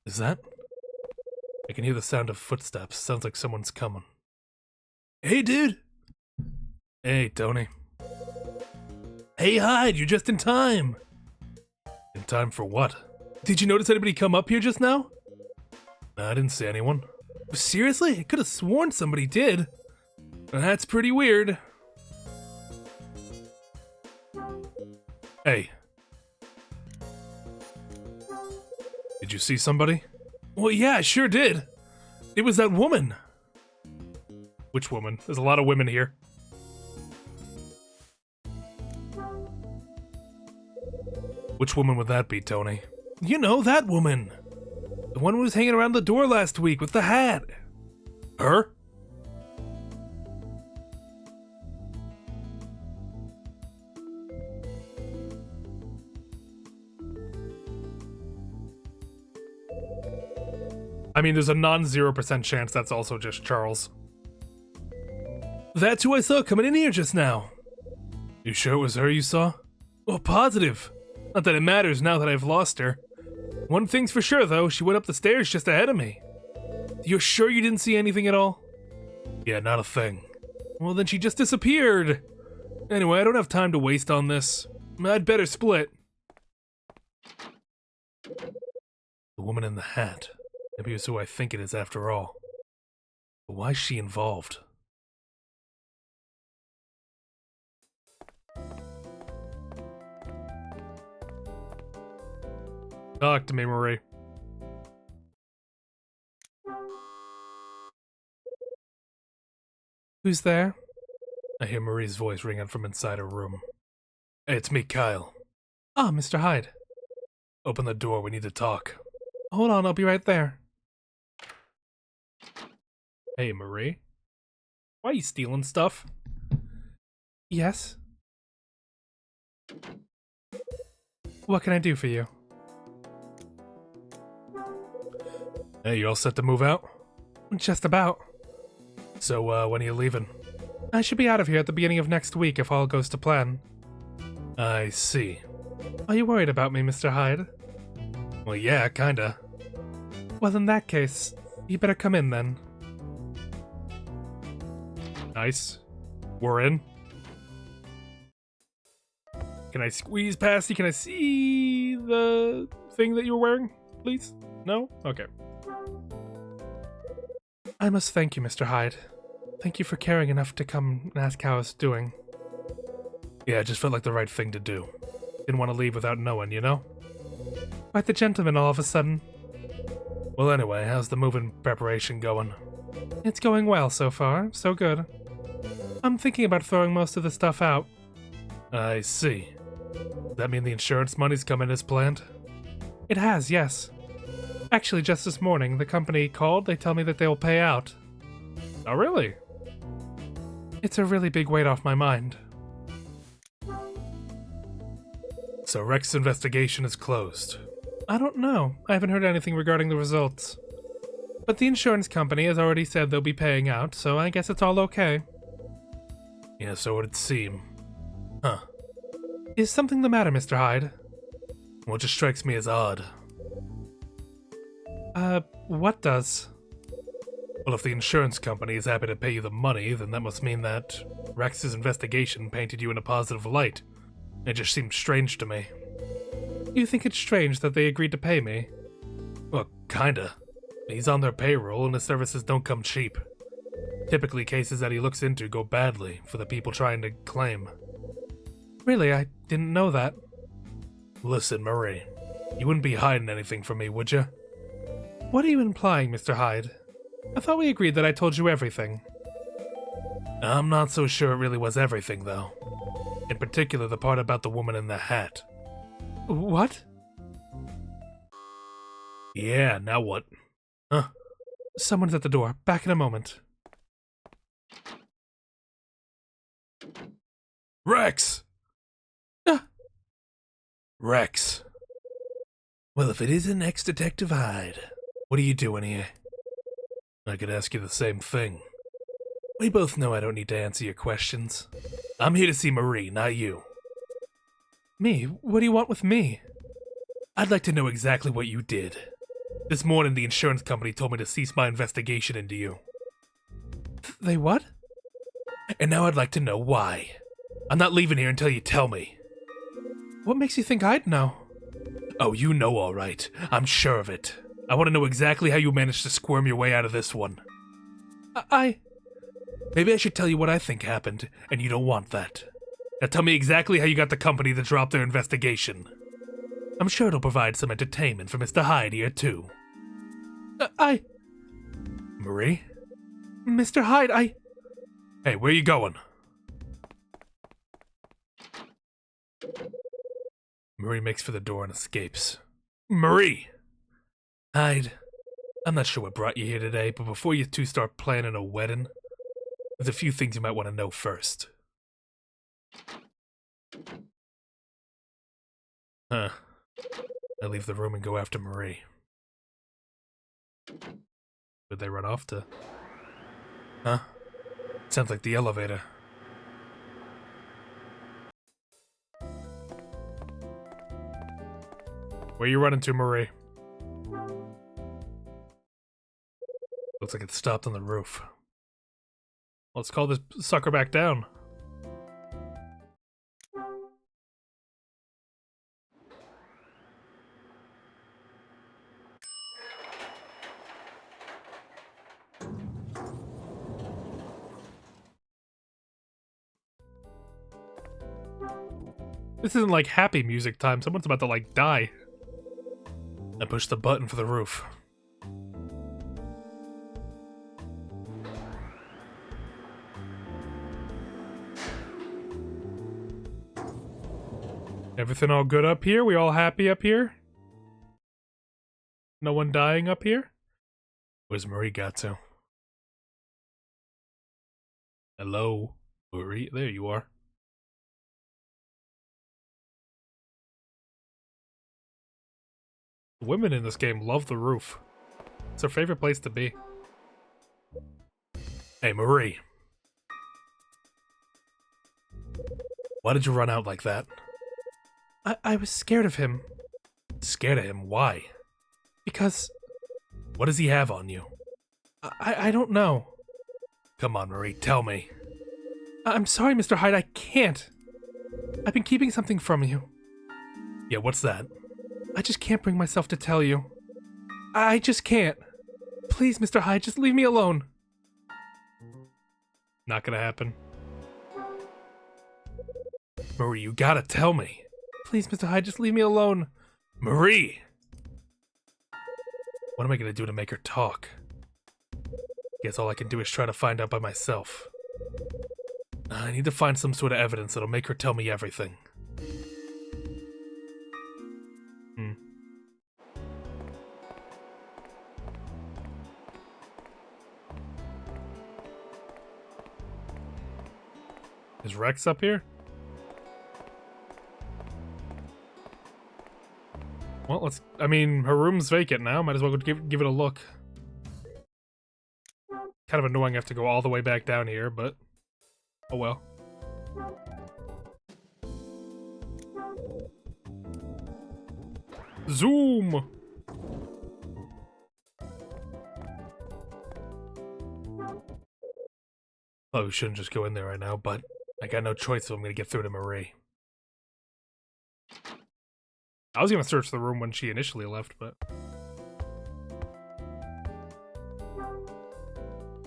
Speaker 1: Is that? I can hear the sound of footsteps. Sounds like someone's coming. Hey, dude! Hey, Tony. Hey, Hyde, you're just in time! In time for what?
Speaker 2: Did you notice anybody come up here just now?
Speaker 1: No, I didn't see anyone.
Speaker 2: Seriously? I could have sworn somebody did. That's pretty weird.
Speaker 1: Hey. Did you see somebody?
Speaker 2: Well, yeah, I sure did. It was that woman.
Speaker 1: Which woman? There's a lot of women here. Which woman would that be, Tony?
Speaker 2: You know, that woman. The one who was hanging around the door last week with the hat.
Speaker 1: Her? I mean, there's a non-0% chance that's also just Charles.
Speaker 2: That's who I saw coming in here just now.
Speaker 1: You sure it was her you saw?
Speaker 2: Well, positive. Not that it matters now that I've lost her. One thing's for sure, though, she went up the stairs just ahead of me. You're sure you didn't see anything at all?
Speaker 1: Yeah, not a thing.
Speaker 2: Well, then she just disappeared. Anyway, I don't have time to waste on this. I'd better split.
Speaker 1: The woman in the hat. Maybe it's who I think it is after all. But why is she involved? Talk to me, Marie.
Speaker 2: Who's there?
Speaker 1: I hear Marie's voice ringing from inside her room. Hey, it's me, Kyle.
Speaker 2: Ah, Mr. Hyde.
Speaker 1: Open the door, we need to talk.
Speaker 2: Hold on, I'll be right there.
Speaker 1: Hey, Marie. Why are you stealing stuff?
Speaker 2: Yes? What can I do for you?
Speaker 1: Hey, you all set to move out?
Speaker 2: Just about.
Speaker 1: So, when are you leaving?
Speaker 2: I should be out of here at the beginning of next week if all goes to plan.
Speaker 1: I see.
Speaker 2: Are you worried about me, Mr. Hyde?
Speaker 1: Well, yeah, kinda.
Speaker 2: Well, in that case, you better come in then.
Speaker 1: Nice. We're in. Can I squeeze past you? Can I see the thing that you're wearing, please? No? Okay.
Speaker 2: I must thank you, Mr. Hyde. Thank you for caring enough to come and ask how I was doing.
Speaker 1: Yeah, it just felt like the right thing to do. Didn't want to leave without knowing, you know?
Speaker 2: Quite the gentleman all of a sudden.
Speaker 1: Well, anyway, how's the moving preparation going?
Speaker 2: It's going well so far, so good. I'm thinking about throwing most of the stuff out.
Speaker 1: I see. Does that mean the insurance money's coming as planned?
Speaker 2: It has, yes. Actually, just this morning, the company called, they tell me that they will pay out.
Speaker 1: Oh, really?
Speaker 2: It's a really big weight off my mind.
Speaker 1: So Rex's investigation is closed.
Speaker 2: I don't know. I haven't heard anything regarding the results. But the insurance company has already said they'll be paying out, so I guess it's all okay.
Speaker 1: Yeah, so it would seem. Huh.
Speaker 2: Is something the matter, Mr. Hyde?
Speaker 1: Well, it just strikes me as odd.
Speaker 2: What does?
Speaker 1: Well, if the insurance company is happy to pay you the money, then that must mean that Rex's investigation painted you in a positive light. It just seemed strange to me.
Speaker 2: You think it's strange that they agreed to pay me?
Speaker 1: Well, kinda. He's on their payroll and his services don't come cheap. Typically, cases that he looks into go badly for the people trying to claim.
Speaker 2: Really, I didn't know that.
Speaker 1: Listen, Marie, you wouldn't be hiding anything from me, would you?
Speaker 2: What are you implying, Mr. Hyde? I thought we agreed that I told you everything.
Speaker 1: I'm not so sure it really was everything, though. In particular, the part about the woman in the hat.
Speaker 2: What?
Speaker 1: Yeah, now what? Huh?
Speaker 2: Someone's at the door. Back in a moment.
Speaker 1: Rex!
Speaker 2: Ah.
Speaker 1: Rex. Well, if it isn't ex-Detective Hyde, what are you doing here? I could ask you the same thing. We both know I don't need to answer your questions. I'm here to see Marie, not you.
Speaker 2: Me? What do you want with me?
Speaker 1: I'd like to know exactly what you did. This morning, the insurance company told me to cease my investigation into you.
Speaker 2: They what?
Speaker 1: And now I'd like to know why. I'm not leaving here until you tell me.
Speaker 2: What makes you think I'd know?
Speaker 1: Oh, you know all right. I'm sure of it. I want to know exactly how you managed to squirm your way out of this one. Maybe I should tell you what I think happened, and you don't want that. Now tell me exactly how you got the company to drop their investigation. I'm sure it'll provide some entertainment for Mr. Hyde here, too. Marie?
Speaker 2: Mr. Hyde,
Speaker 1: Hey, where you going? Marie makes for the door and escapes. Marie! Hyde, I'm not sure what brought you here today, but before you two start planning a wedding, there's a few things you might want to know first. Huh. I leave the room and go after Marie. Where'd they run off to? Huh? Sounds like the elevator. Where you running to, Marie? Looks like it stopped on the roof. Let's call this sucker back down. This isn't like happy music time. Someone's about to, like, die. I push the button for the roof. Everything all good up here? We all happy up here? No one dying up here? Where's Marie got to? Hello? Marie? There you are. The women in this game love the roof. It's their favorite place to be. Hey, Marie. Why did you run out like that?
Speaker 2: I was scared of him.
Speaker 1: Scared of him? Why?
Speaker 2: Because
Speaker 1: What does he have on you?
Speaker 2: I don't know.
Speaker 1: Come on, Marie, tell me.
Speaker 2: I'm sorry, Mr. Hyde, I can't. I've been keeping something from you.
Speaker 1: Yeah, what's that?
Speaker 2: I just can't bring myself to tell you. I just can't. Please, Mr. Hyde, just leave me alone.
Speaker 1: Not gonna happen. Marie, you gotta tell me.
Speaker 2: Please, Mr. Hyde, just leave me alone.
Speaker 1: Marie! What am I gonna do to make her talk? Guess all I can do is try to find out by myself. I need to find some sort of evidence that'll make her tell me everything. Is Rex up here? Well, let's... I mean, her room's vacant now. Might as well go give it a look. Kind of annoying I have to go all the way back down here, but... oh well. Zoom! Oh, we shouldn't just go in there right now, but I got no choice if I'm gonna get through to Marie. I was gonna search the room when she initially left, but...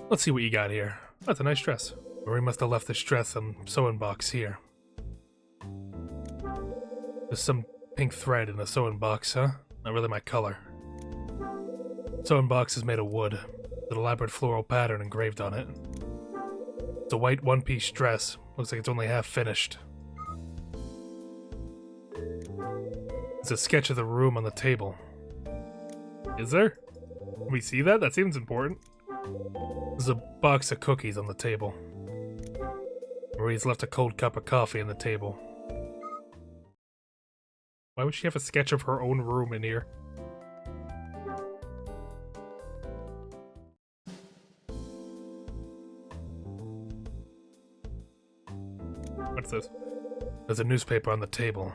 Speaker 1: let's see what you got here. That's a nice dress. Marie must have left this dress and sewing box here. There's some pink thread in the sewing box, huh? Not really my color. Sewing box is made of wood, with an elaborate floral pattern engraved on it. It's a white one-piece dress. Looks like it's only half finished. There's a sketch of the room on the table. Is there? Can we see that? That seems important. There's a box of cookies on the table. Marie's left a cold cup of coffee on the table. Why would she have a sketch of her own room in here? What's this? There's a newspaper on the table.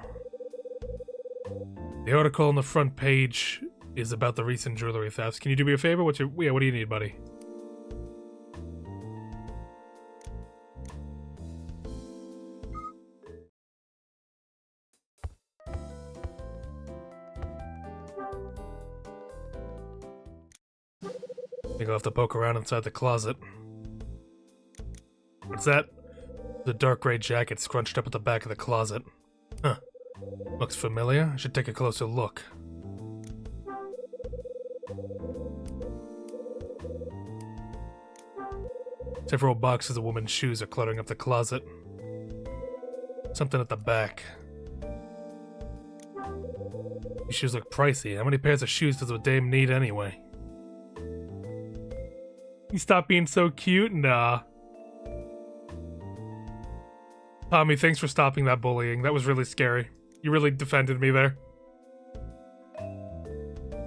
Speaker 1: The article on the front page is about the recent jewelry thefts. Can you do me a favor? What do you need, buddy? I think I'll have to poke around inside the closet. What's that? The dark gray jacket scrunched up at the back of the closet. Huh. Looks familiar. I should take a closer look. Several boxes of women's shoes are cluttering up the closet. Something at the back. These shoes look pricey. How many pairs of shoes does a dame need anyway? You stop being so cute? Nah. Tommy, thanks for stopping that bullying. That was really scary. You really defended me there.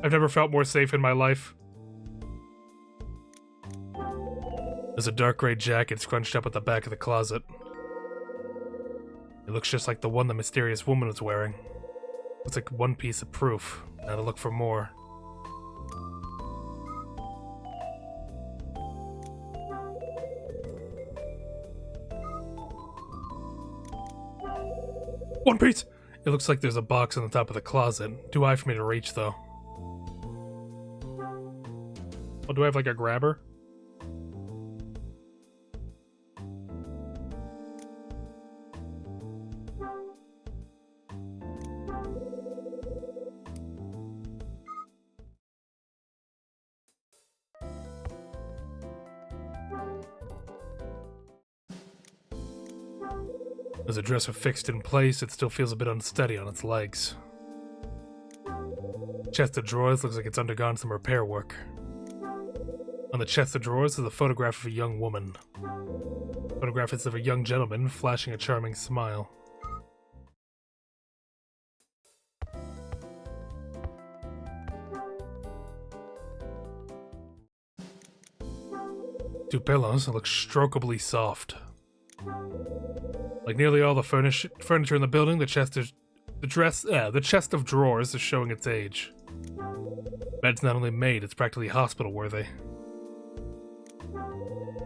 Speaker 1: I've never felt more safe in my life. There's a dark gray jacket scrunched up at the back of the closet. It looks just like the one the mysterious woman was wearing. It's like one piece of proof. Now to look for more. One Piece! It looks like there's a box on the top of the closet. Too high for me to reach, though. Oh, do I have like a grabber? As the dresser fixed in place, it still feels a bit unsteady on its legs. Chest of drawers looks like it's undergone some repair work. On the chest of drawers is a photograph of a young woman. The photograph is of a young gentleman flashing a charming smile. Two pillows that look strokably soft. Like nearly all the furniture in the building, the chest of drawers is showing its age. Bed's not only made, it's practically hospital worthy.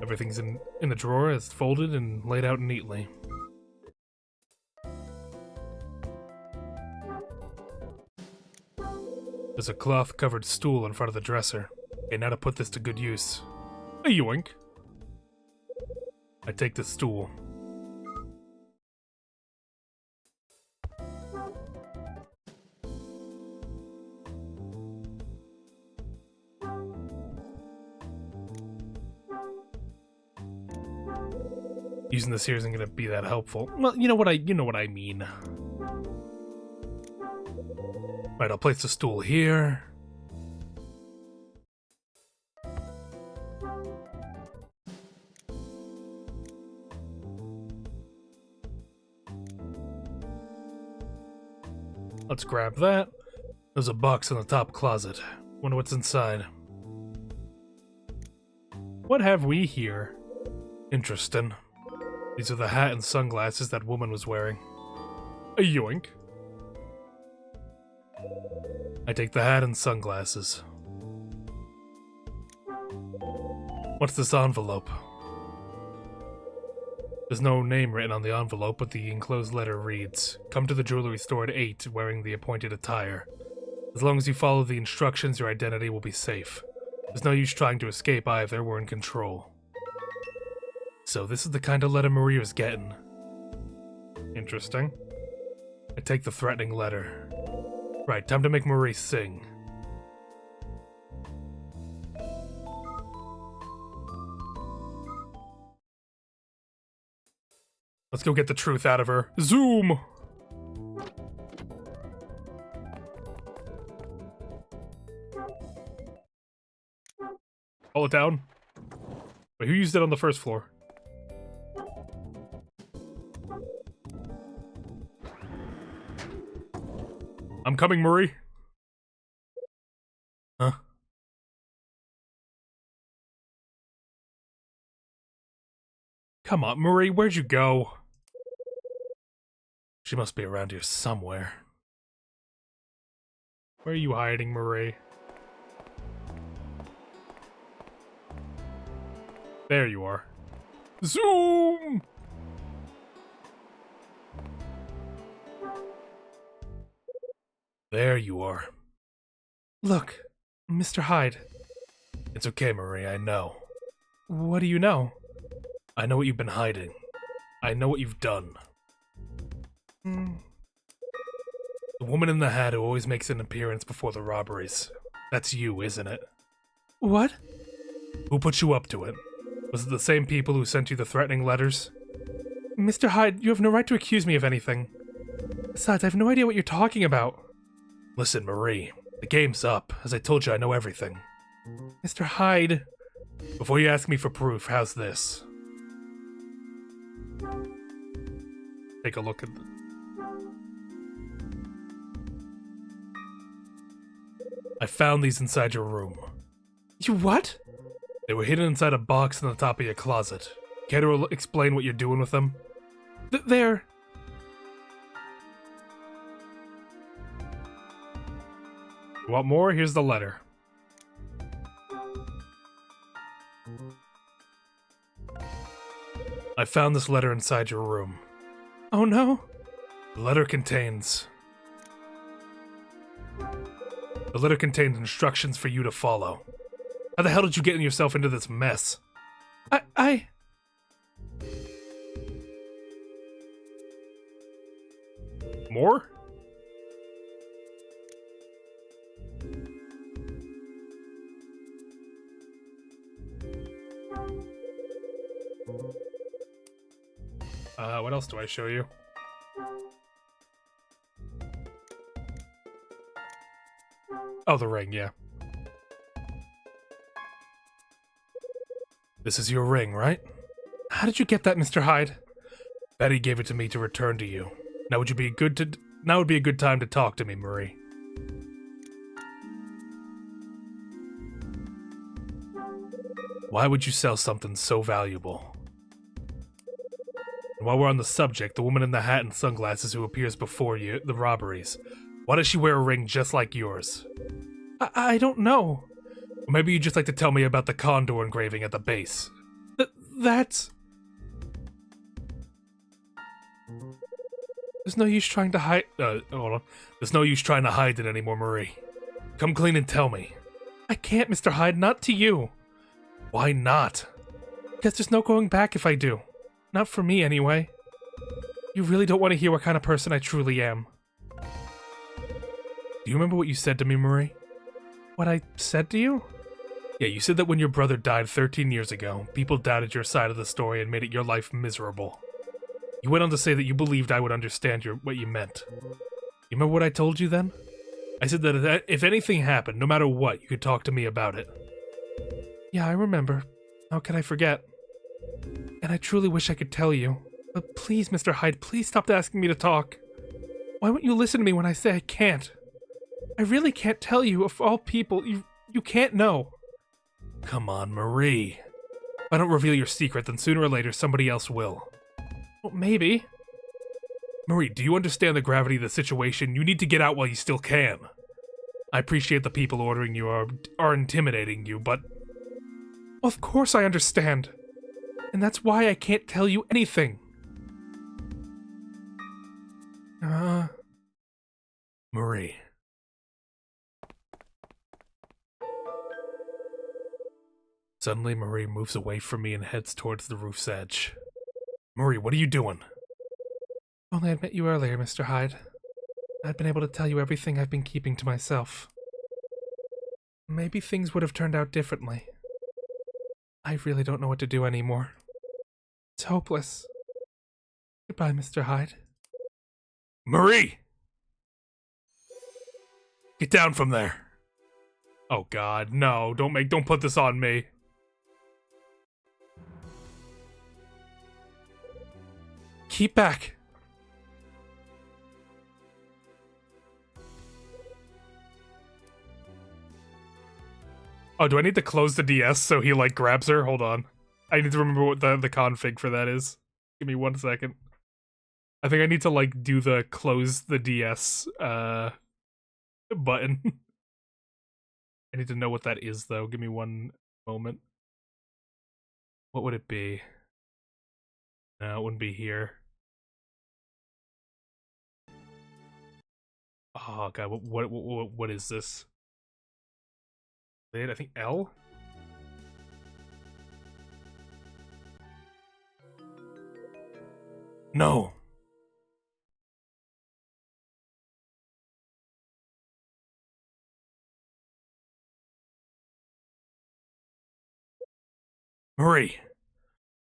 Speaker 1: Everything's in the drawer is folded and laid out neatly. There's a cloth-covered stool in front of the dresser. Okay, now to put this to good use. A yoink. I take the stool. Using this here isn't gonna be that helpful. Well, you know what I mean. Right, I'll place the stool here. Let's grab that. There's a box in the top closet. Wonder what's inside. What have we here? Interesting. These are the hat and sunglasses that woman was wearing. A yoink. I take the hat and sunglasses. What's this envelope? There's no name written on the envelope, but the enclosed letter reads, "Come to the jewelry store at 8, wearing the appointed attire. As long as you follow the instructions, your identity will be safe. There's no use trying to escape either, we're in control." So this is the kind of letter Marie was getting. Interesting. I take the threatening letter. Right, time to make Marie sing. Let's go get the truth out of her. Zoom! Pull it down. Wait, who used it on the first floor? I'm coming, Marie. Huh? Come on, Marie, where'd you go? She must be around here somewhere. Where are you hiding, Marie? There you are. Zoom! There you are.
Speaker 2: Look, Mr. Hyde,
Speaker 1: It's okay, Marie, I know.
Speaker 2: what do you know?
Speaker 1: I know what you've been hiding. I know what you've done.
Speaker 2: Hmm,
Speaker 1: The woman in the hat who always makes an appearance before the robberies. That's you, isn't it?
Speaker 2: what?
Speaker 1: Who put you up to it? Was it the same people who sent you the threatening letters?
Speaker 2: Mr. Hyde, you have no right to accuse me of anything. Besides, I have no idea what you're talking about.
Speaker 1: Listen, Marie, the game's up. As I told you, I know everything.
Speaker 2: Mr. Hyde.
Speaker 1: Before you ask me for proof, how's this? Take a look at the... I found these inside your room.
Speaker 2: You what?
Speaker 1: They were hidden inside a box in the top of your closet. Care to explain what you're doing with them?
Speaker 2: There.
Speaker 1: You want more? Here's the letter. I found this letter inside your room.
Speaker 2: Oh no.
Speaker 1: The letter contains instructions for you to follow. How the hell did you get yourself into this mess?
Speaker 2: I...
Speaker 1: More? What else do I show you? Oh, the ring, yeah. This is your ring, right?
Speaker 2: How did you get that, Mr. Hyde?
Speaker 1: Betty gave it to me to return to you. Now would be a good time to talk to me, Marie. Why would you sell something so valuable? And while we're on the subject, the woman in the hat and sunglasses who appears before you, the robberies. Why does she wear a ring just like yours?
Speaker 2: I don't know.
Speaker 1: Or maybe you'd just like to tell me about the condor engraving at the base.
Speaker 2: That's... There's no use trying to hide...
Speaker 1: hold on. There's no use trying to hide it anymore, Marie. Come clean and tell me.
Speaker 2: I can't, Mr. Hyde, not to you.
Speaker 1: Why not?
Speaker 2: Because there's no going back if I do. Not for me, anyway. You really don't want to hear what kind of person I truly am.
Speaker 1: Do you remember what you said to me, Marie?
Speaker 2: What I said to you?
Speaker 1: Yeah, you said that when your brother died 13 years ago, people doubted your side of the story and made it your life miserable. You went on to say that you believed I would understand what you meant. You remember what I told you then? I said that if anything happened, no matter what, you could talk to me about it.
Speaker 2: Yeah, I remember. How could I forget? And I truly wish I could tell you. But please, Mr. Hyde, please stop asking me to talk. Why won't you listen to me when I say I can't? I really can't tell you, of all people, you can't know.
Speaker 1: Come on, Marie. If I don't reveal your secret, then sooner or later somebody else will.
Speaker 2: Well, maybe.
Speaker 1: Marie, do you understand the gravity of the situation? You need to get out while you still can. I appreciate the people ordering you are intimidating you, but...
Speaker 2: Of course I understand. And that's why I can't tell you anything.
Speaker 1: Marie. Suddenly, Marie moves away from me and heads towards the roof's edge. Marie, what are you doing?
Speaker 2: Only I'd met you earlier, Mr. Hyde. I'd been able to tell you everything I've been keeping to myself. Maybe things would have turned out differently. I really don't know what to do anymore. It's hopeless. Goodbye, Mr. Hyde.
Speaker 1: Marie! Get down from there. Oh God, no, don't put this on me.
Speaker 2: Keep back.
Speaker 1: Oh, do I need to close the DS so he, like, grabs her? Hold on. I need to remember what the config for that is. Give me 1 second. I think I need to, like, do the close the DS, button. I need to know what that is, though. Give me 1 moment. What would it be? No, it wouldn't be here. Oh, God, what is this? I think L? No. Marie,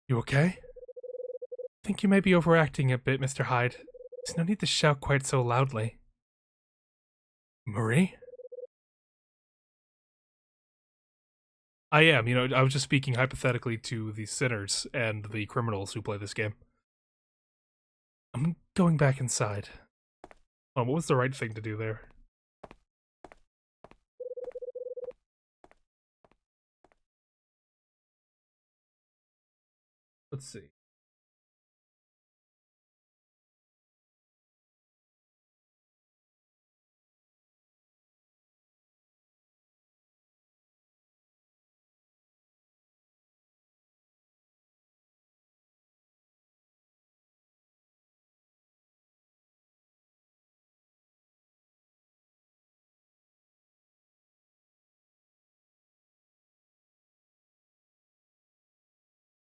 Speaker 1: you okay? I think you may be overacting a bit, Mr. Hyde. There's no need to shout quite so loudly. Marie? I am, I was just speaking hypothetically to the sinners and the criminals who play this game. I'm going back inside. Oh, what was the right thing to do there? Let's see.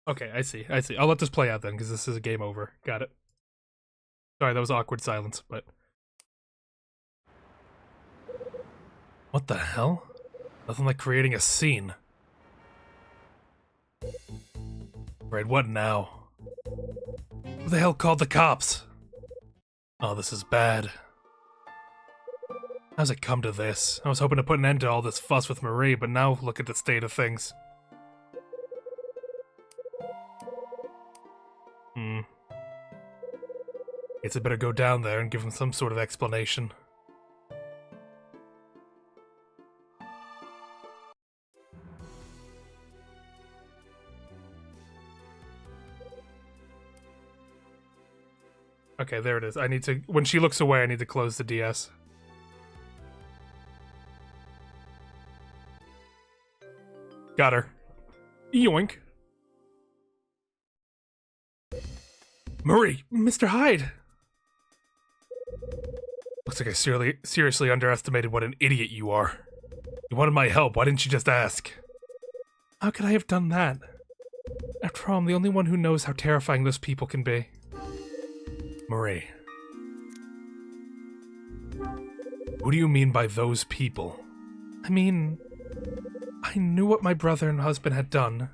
Speaker 1: Okay, I see. I'll let this play out then, because this is a game over. Got it. Sorry, that was awkward silence, but... What the hell? Nothing like creating a scene. Right, what now? Who the hell called the cops? Oh, this is bad. How's it come to this? I was hoping to put an end to all this fuss with Marie, but now look at the state of things. Guess I better go down there and give him some sort of explanation. Okay, there it is. I need to... When she looks away, I need to close the DS. Got her. Yoink. Marie! Mr. Hyde! Looks like I seriously underestimated what an idiot you are. You wanted my help, why didn't you just ask? How could I have done that? After all, I'm the only one who knows how terrifying those people can be. Marie. Who do you mean by those people? I mean... I knew what my brother and husband had done.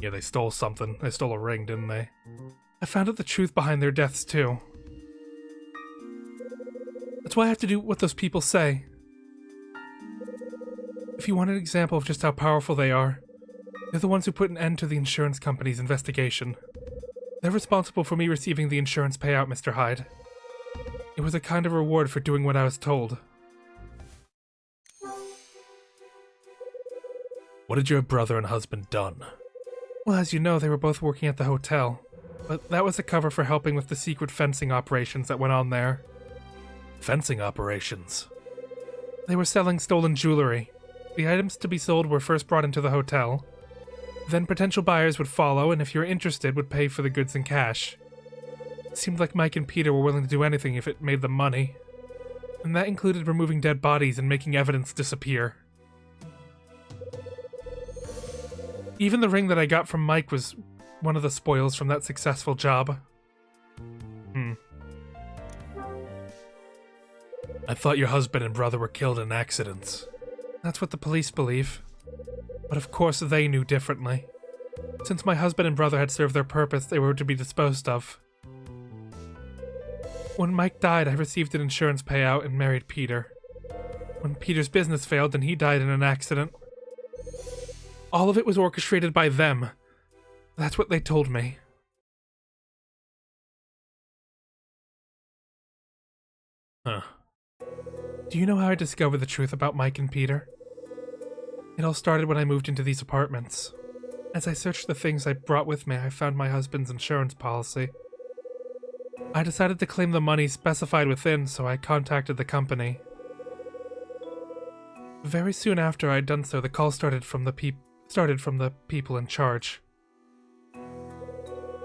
Speaker 1: Yeah, they stole something. They stole a ring, didn't they? I found out the truth behind their deaths, too. That's why I have to do what those people say. If you want an example of just how powerful they are, they're the ones who put an end to the insurance company's investigation. They're responsible for me receiving the insurance payout, Mr. Hyde. It was a kind of reward for doing what I was told. What had your brother and husband done? Well, as you know, they were both working at the hotel. But that was a cover for helping with the secret fencing operations that went on there. Fencing operations? They were selling stolen jewelry. The items to be sold were first brought into the hotel. Then potential buyers would follow, and if you were interested, would pay for the goods in cash. It seemed like Mike and Peter were willing to do anything if it made them money. And that included removing dead bodies and making evidence disappear. Even the ring that I got from Mike was one of the spoils from that successful job. I thought your husband and brother were killed in accidents. That's what the police believe. But of course they knew differently. Since my husband and brother had served their purpose, they were to be disposed of. When Mike died, I received an insurance payout and married Peter. When Peter's business failed, then he died in an accident. All of it was orchestrated by them. That's what they told me. Huh. Do you know how I discovered the truth about Mike and Peter? It all started when I moved into these apartments. As I searched the things I brought with me, I found my husband's insurance policy. I decided to claim the money specified within, so I contacted the company. Very soon after I had done so, the call started from the people in charge.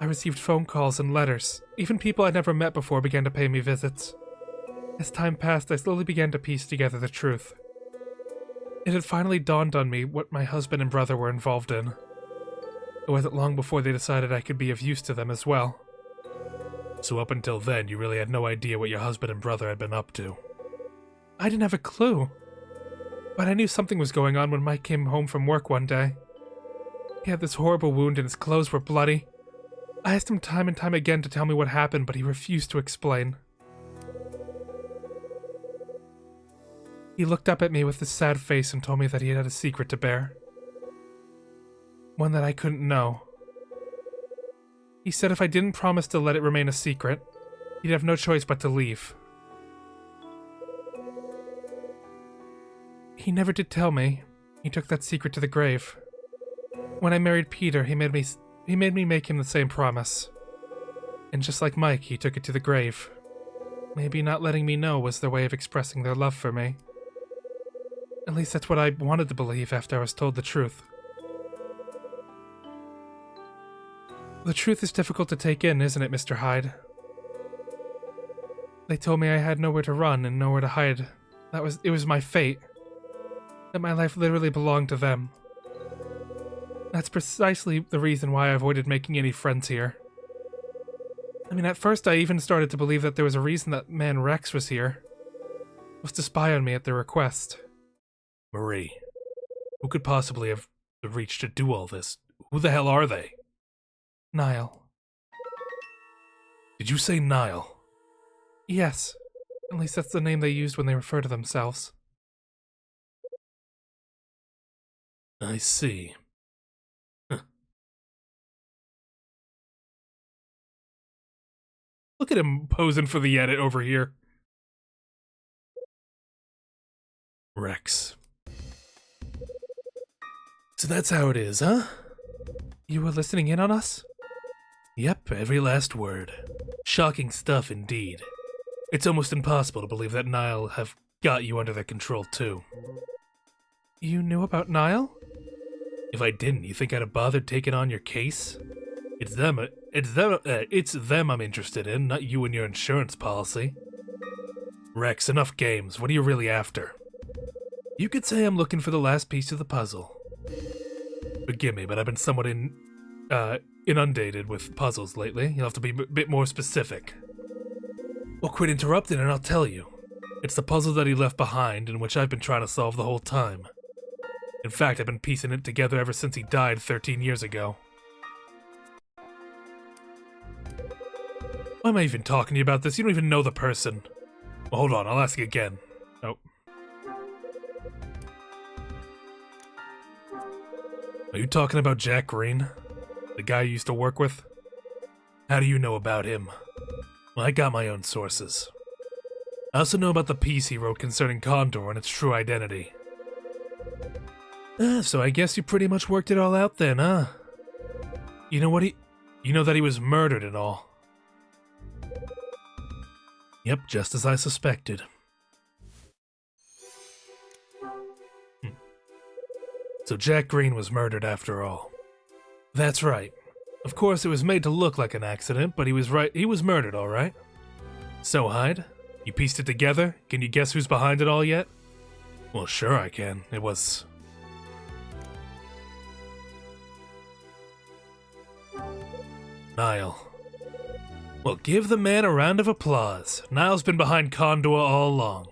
Speaker 1: I received phone calls and letters. Even people I'd never met before began to pay me visits. As time passed, I slowly began to piece together the truth.
Speaker 2: It had finally dawned on me what my husband and brother were involved in. It wasn't long before they decided I could be of use to them as well.
Speaker 1: So up until then, you really had no idea what your husband and brother had been up to?
Speaker 2: I didn't have a clue. But I knew something was going on when Mike came home from work one day. He had this horrible wound and his clothes were bloody. I asked him time and time again to tell me what happened, but he refused to explain. He looked up at me with a sad face and told me that he had a secret to bear. One that I couldn't know. He said if I didn't promise to let it remain a secret, he'd have no choice but to leave. He never did tell me. He took that secret to the grave. When I married Peter, he made me make him the same promise. And just like Mike, he took it to the grave. Maybe not letting me know was their way of expressing their love for me. At least that's what I wanted to believe after I was told the truth. The truth is difficult to take in, isn't it, Mr. Hyde? They told me I had nowhere to run and nowhere to hide. It was my fate. That my life literally belonged to them. That's precisely the reason why I avoided making any friends here. I mean, at first I even started to believe that there was a reason that man Rex was here. Was to spy on me at their request.
Speaker 1: Marie, who could possibly have the reach to do all this? Who the hell are they?
Speaker 2: Niall.
Speaker 1: Did you say Niall?
Speaker 2: Yes. At least that's the name they used when they refer to themselves.
Speaker 1: I see.
Speaker 2: Look at him posing for the edit over here.
Speaker 1: Rex. So that's how it is, huh?
Speaker 2: You were listening in on us?
Speaker 1: Yep, every last word. Shocking stuff indeed. It's almost impossible to believe that Niall have got you under their control too.
Speaker 2: You knew about Niall?
Speaker 1: If I didn't, you think I'd have bothered taking on your case? It's them I'm interested in, not you and your insurance policy. Rex, enough games. What are you really after? You could say I'm looking for the last piece of the puzzle. Forgive me, but I've been somewhat inundated with puzzles lately. You'll have to be a bit more specific. Well, quit interrupting and I'll tell you. It's the puzzle that he left behind, and which I've been trying to solve the whole time. In fact, I've been piecing it together ever since he died 13 years ago. Why am I even talking to you about this? You don't even know the person. Well, hold on, I'll ask you again. Oh. Are you talking about Jack Green? The guy you used to work with? How do you know about him? Well, I got my own sources. I also know about the piece he wrote concerning Condor and its true identity. So I guess you pretty much worked it all out then, huh? You know that he was murdered and all. Yep, just as I suspected. So Jack Green was murdered after all. That's right. Of course, it was made to look like an accident, but he was right. He was murdered, all right. So, Hyde, you pieced it together? Can you guess who's behind it all yet? Well, sure I can. It was... Niall. Well, give the man a round of applause. Niall's been behind Condor all along.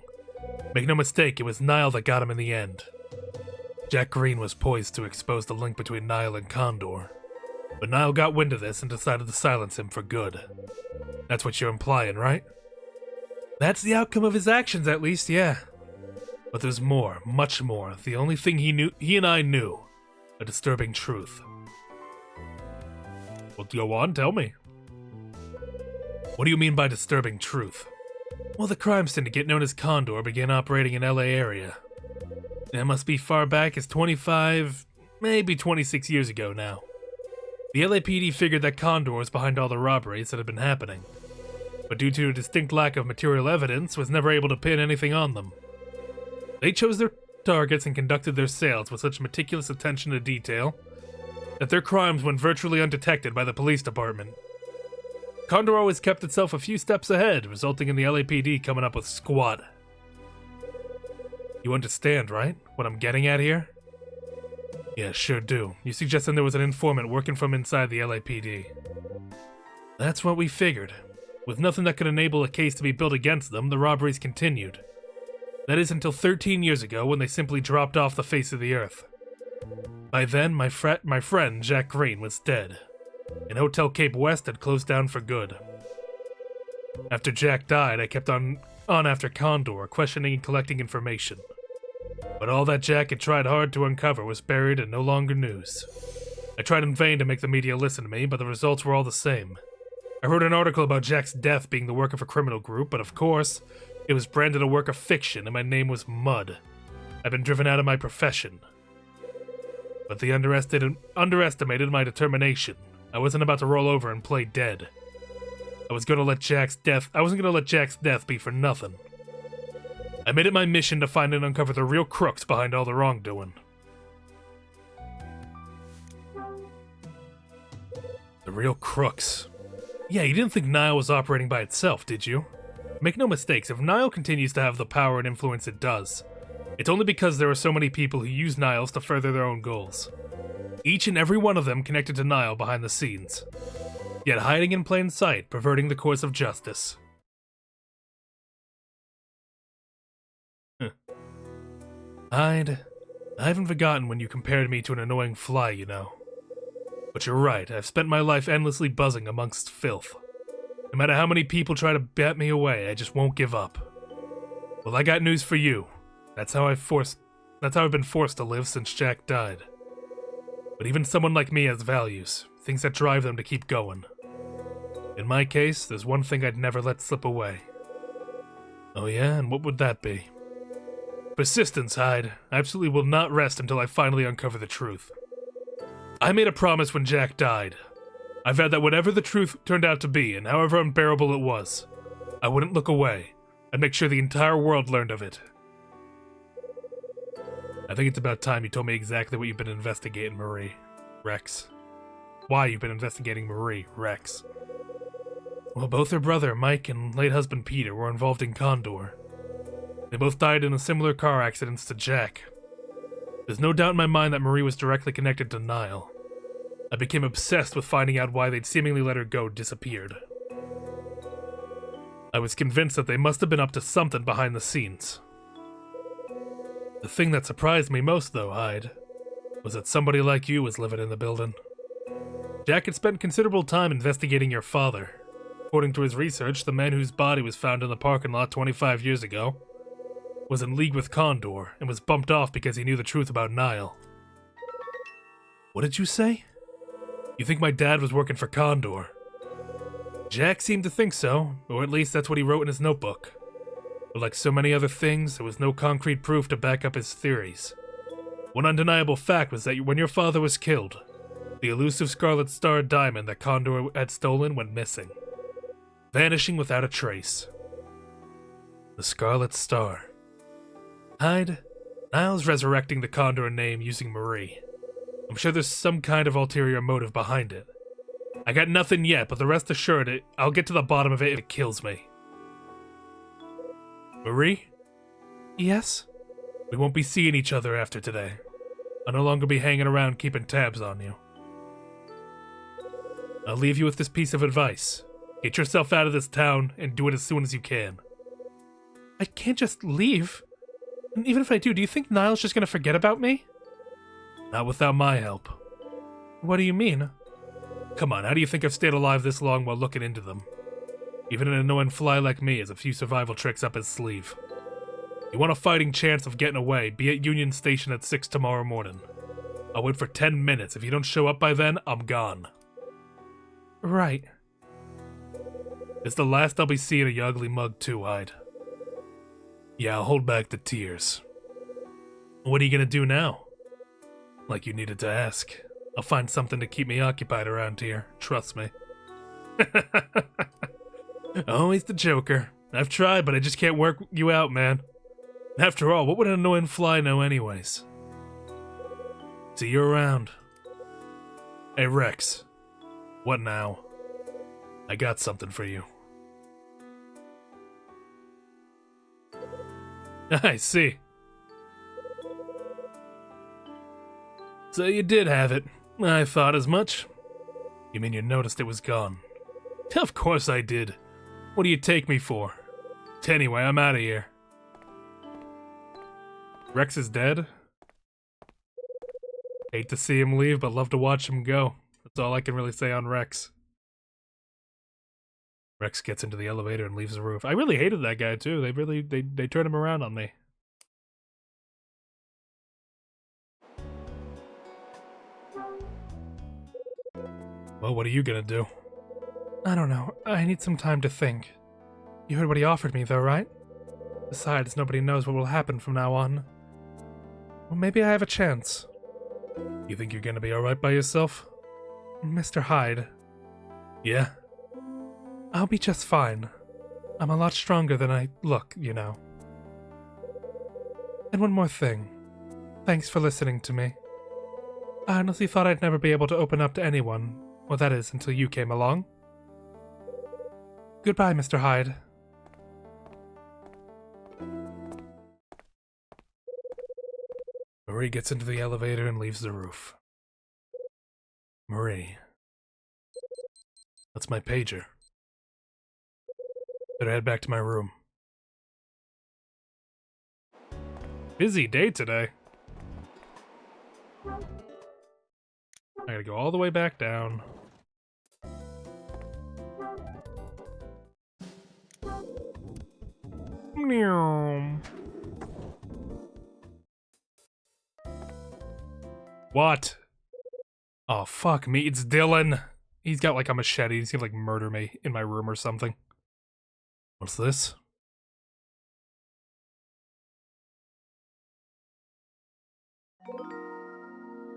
Speaker 1: Make no mistake, it was Niall that got him in the end. Jack Green was poised to expose the link between Niall and Condor. But Niall got wind of this and decided to silence him for good. That's what you're implying, right? That's the outcome of his actions, at least, yeah. But there's more, much more. The only thing he and I knew. A disturbing truth. Well, go on, tell me. What do you mean by disturbing truth? Well, the crime syndicate known as Condor began operating in LA area. That must be far back as 25, maybe 26 years ago now. The LAPD figured that Condor was behind all the robberies that had been happening, but due to a distinct lack of material evidence, was never able to pin anything on them. They chose their targets and conducted their sales with such meticulous attention to detail that their crimes went virtually undetected by the police department. Condor always kept itself a few steps ahead, resulting in the LAPD coming up with squat. You understand, right? what I'm getting at here? Yeah, sure do. You suggesting there was an informant working from inside the LAPD. That's what we figured. With nothing that could enable a case to be built against them, the robberies continued. That is until 13 years ago when they simply dropped off the face of the earth. By then, my friend Jack Green was dead, and Hotel Cape West had closed down for good. After Jack died, I kept on after Condor, questioning and collecting information. But all that Jack had tried hard to uncover was buried and no longer news. I tried in vain to make the media listen to me, but the results were all the same. I wrote an article about Jack's death being the work of a criminal group, but of course, it was branded a work of fiction and my name was mud. I'd been driven out of my profession. But they underestimated my determination. I wasn't about to roll over and play dead. I wasn't gonna let Jack's death be for nothing. I made it my mission to find and uncover the real crooks behind all the wrongdoing. The real crooks. Yeah, you didn't think Nile was operating by itself, did you? Make no mistakes, if Nile continues to have the power and influence it does, it's only because there are so many people who use Niles to further their own goals. Each and every one of them connected to Nile behind the scenes, yet hiding in plain sight, perverting the course of justice. I haven't forgotten when you compared me to an annoying fly, you know. But you're right, I've spent my life endlessly buzzing amongst filth. No matter how many people try to bat me away, I just won't give up. Well, I got news for you. That's how I've been forced to live since Jack died. But even someone like me has values, things that drive them to keep going. In my case, there's one thing I'd never let slip away. Oh yeah, and what would that be? Persistence, Hyde. I absolutely will not rest until I finally uncover the truth. I made a promise when Jack died. I vowed that whatever the truth turned out to be, and however unbearable it was, I wouldn't look away. I'd make sure the entire world learned of it. I think it's about time you told me exactly what you've been investigating, Marie. Rex. Why you've been investigating Marie, Rex. Well, both her brother, Mike, and late husband, Peter, were involved in Condor. They both died in a similar car accidents to Jack. There's no doubt in my mind that Marie was directly connected to Nile. I became obsessed with finding out why they'd seemingly let her go disappeared. I was convinced that they must have been up to something behind the scenes. The thing that surprised me most, though, Hyde, was that somebody like you was living in the building. Jack had spent considerable time investigating your father. According to his research, the man whose body was found in the parking lot 25 years ago was in league with Condor and was bumped off because he knew the truth about Nile. What did you say? You think my dad was working for Condor? Jack seemed to think so, or at least that's what he wrote in his notebook. But like so many other things, there was no concrete proof to back up his theories. One undeniable fact was that when your father was killed, the elusive Scarlet Star diamond that Condor had stolen went missing, vanishing without a trace. The Scarlet Star. Hyde, Niles resurrecting the Condor name using Marie. I'm sure there's some kind of ulterior motive behind it. I got nothing yet, but the rest assured I'll get to the bottom of it if it kills me. Marie?
Speaker 2: Yes?
Speaker 1: We won't be seeing each other after today. I'll no longer be hanging around keeping tabs on you. I'll leave you with this piece of advice. Get yourself out of this town and do it as soon as you can.
Speaker 2: I can't just leave. And even if I do you think Niles just gonna forget about me?
Speaker 1: Not without my help.
Speaker 2: What do you mean?
Speaker 1: Come on, how do you think I've stayed alive this long while looking into them? Even an annoying fly like me has a few survival tricks up his sleeve. You want a fighting chance of getting away, be at Union Station at 6 tomorrow morning. I'll wait for 10 minutes. If you don't show up by then, I'm gone.
Speaker 2: Right.
Speaker 1: It's the last I'll be seeing of your ugly mug too, Hyde. Yeah, I'll hold back the tears. What are you gonna do now? Like you needed to ask. I'll find something to keep me occupied around here, trust me. Always the joker. I've tried, but I just can't work you out, man. After all, what would an annoying fly know anyways? See you around. Hey, Rex. What now? I got something for you. I see. So you did have it. I thought as much. You mean you noticed it was gone? Of course I did. What do you take me for? Anyway, I'm out of here. Rex is dead? Hate to see him leave, but love to watch him go. That's all I can really say on Rex. Rex gets into the elevator and leaves the roof. I really hated that guy too. They turned him around on me. Well, what are you gonna do?
Speaker 2: I don't know. I need some time to think. You heard what he offered me, though, right? Besides, nobody knows what will happen from now on. Well, maybe I have a chance.
Speaker 1: You think you're gonna be alright by yourself?
Speaker 2: Mr. Hyde.
Speaker 1: Yeah?
Speaker 2: I'll be just fine. I'm a lot stronger than I look, you know. And one more thing. Thanks for listening to me. I honestly thought I'd never be able to open up to anyone. Well, that is, until you came along. Goodbye, Mr. Hyde.
Speaker 1: Marie gets into the elevator and leaves the roof. Marie. That's my pager. Better head back to my room. Busy day today. I gotta go all the way back down. Meow. What? Oh, fuck me. It's Dylan. He's got like a machete. He's gonna like murder me in my room or something. What's this?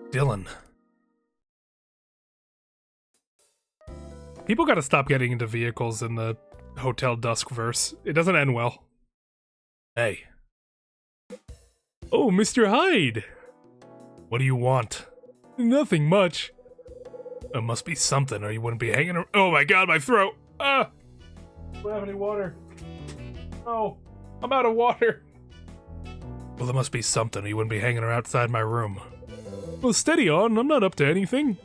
Speaker 1: Dylan. People gotta stop getting into vehicles in the Hotel Duskverse. It doesn't end well. Hey. Oh, Mr. Hyde! What do you want? Nothing much. It must be something, or you wouldn't be hanging around. Oh my god, my throat! Ah! I don't have any water. Oh, I'm out of water. Well, there must be something, or you wouldn't be hanging around outside my room. Well, steady on, I'm not up to anything.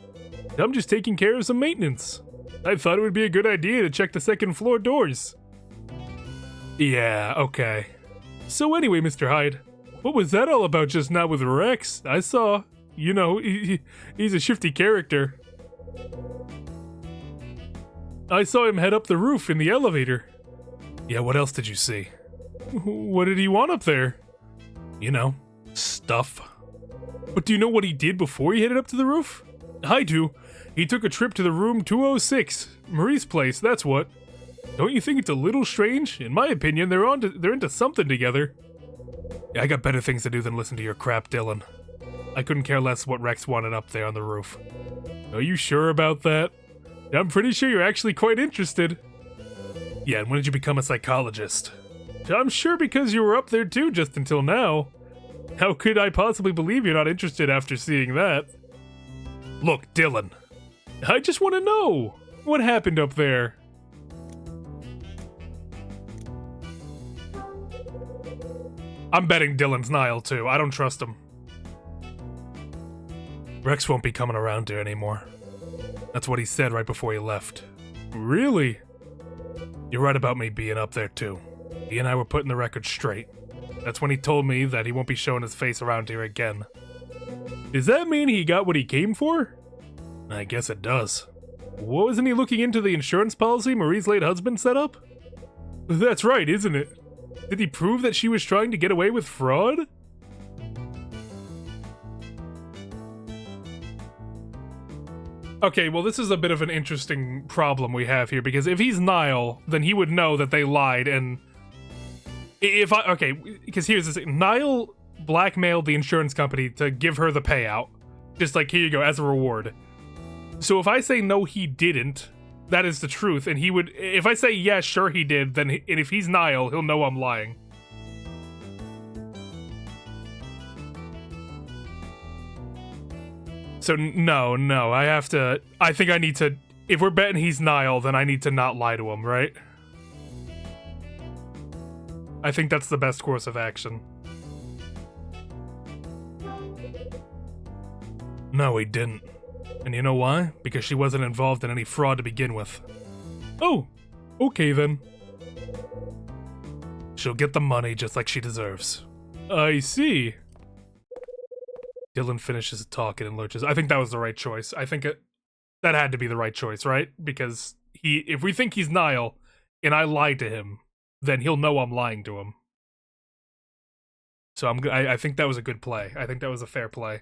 Speaker 1: I'm just taking care of some maintenance. I thought it would be a good idea to check the second floor doors. Yeah, okay. So anyway, Mr. Hyde, what was that all about just now with Rex? I saw, you know, he's a shifty character. I saw him head up the roof in the elevator. Yeah, what else did you see? What did he want up there? You know, stuff. But do you know what he did before he headed up to the roof? I do. He took a trip to the room 206, Marie's place, that's what. Don't you think it's a little strange? In my opinion, they're into something together. Yeah, I got better things to do than listen to your crap, Dylan. I couldn't care less what Rex wanted up there on the roof. Are you sure about that? I'm pretty sure you're actually quite interested. Yeah, and when did you become a psychologist? I'm sure because you were up there too just until now. How could I possibly believe you're not interested after seeing that? Look, Dylan. I just want to know. What happened up there? I'm betting Dylan's Niall too. I don't trust him. Rex won't be coming around here anymore. That's what he said right before he left. Really? You're right about me being up there too. He and I were putting the record straight. That's when he told me that he won't be showing his face around here again. Does that mean he got what he came for? I guess it does. Wasn't he looking into the insurance policy Marie's late husband set up? That's right, isn't it? Did he prove that she was trying to get away with fraud? Okay, well this is a bit of an interesting problem we have here, because if he's Niall, then he would know that they lied, and... Okay, because here's the thing. Niall blackmailed the insurance company to give her the payout. Just like, here you go, as a reward. So if I say no, he didn't, that is the truth, and he would... If I say yes, sure he did, then and if he's Niall, he'll know I'm lying. So no, I think I need to... If we're betting he's Niall, then I need to not lie to him, right? I think that's the best course of action. No, he didn't. And you know why? Because she wasn't involved in any fraud to begin with.
Speaker 2: Oh, okay then.
Speaker 1: She'll get the money just like she deserves.
Speaker 2: I see.
Speaker 1: Dylan finishes talking and lurches. I think that was the right choice. I think that had to be the right choice, right? Because if we think he's Niall, and I lied to him, then he'll know I'm lying to him. So I think that was a good play. I think that was a fair play.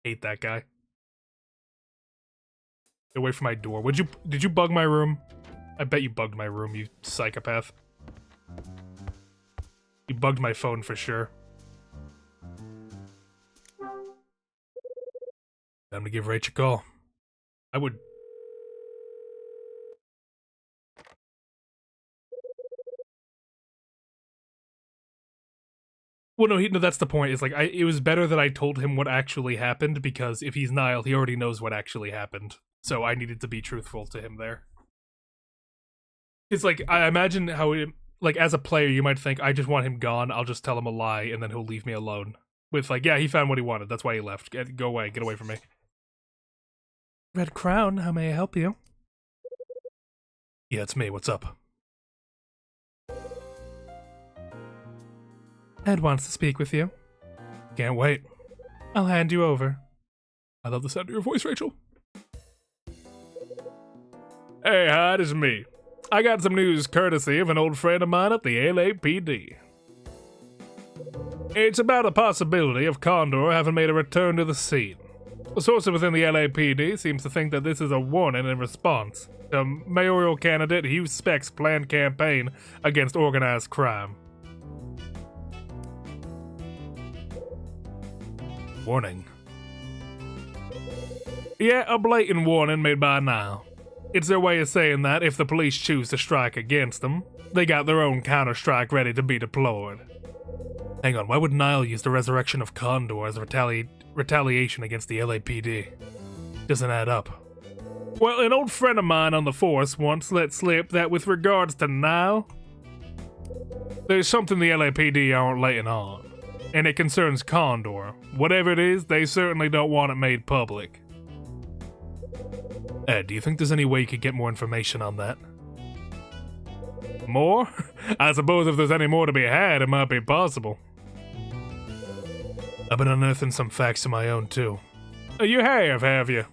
Speaker 1: Hate that guy. Get away from my door. Did you bug my room? I bet you bugged my room, you psychopath. You bugged my phone for sure. Time to give Rach a call. I would... Well, no, that's the point. It's like, it was better that I told him what actually happened, because if he's Niall, he already knows what actually happened. So I needed to be truthful to him there. It's like, I imagine how, like, as a player, you might think, I just want him gone, I'll just tell him a lie, and then he'll leave me alone. With like, yeah, he found what he wanted, that's why he left. Go away, get away from me.
Speaker 2: Red Crown, how may I help you?
Speaker 1: Yeah, it's me, what's up?
Speaker 2: Ed wants to speak with you.
Speaker 1: Can't wait.
Speaker 2: I'll hand you over.
Speaker 1: I love the sound of your voice, Rachel. Hey, Hyde, it's me. I got some news courtesy of an old friend of mine at the LAPD. It's about the possibility of Condor having made a return to the scene. A source within the LAPD seems to think that this is a warning in response to mayoral candidate Hugh Speck's planned campaign against organized crime. Warning. Yeah, a blatant warning made by Niall. It's their way of saying that if the police choose to strike against them, they got their own counter-strike ready to be deployed. Hang on, why would Niall use the resurrection of Condor as a retaliation against the LAPD? Doesn't add up. Well, an old friend of mine on the force once let slip that with regards to Niall, there's something the LAPD aren't letting on. And it concerns Condor. Whatever it is, they certainly don't want it made public. Ed, do you think there's any way you could get more information on that? More? I suppose if there's any more to be had, it might be possible. I've been unearthing some facts of my own, too. You have you?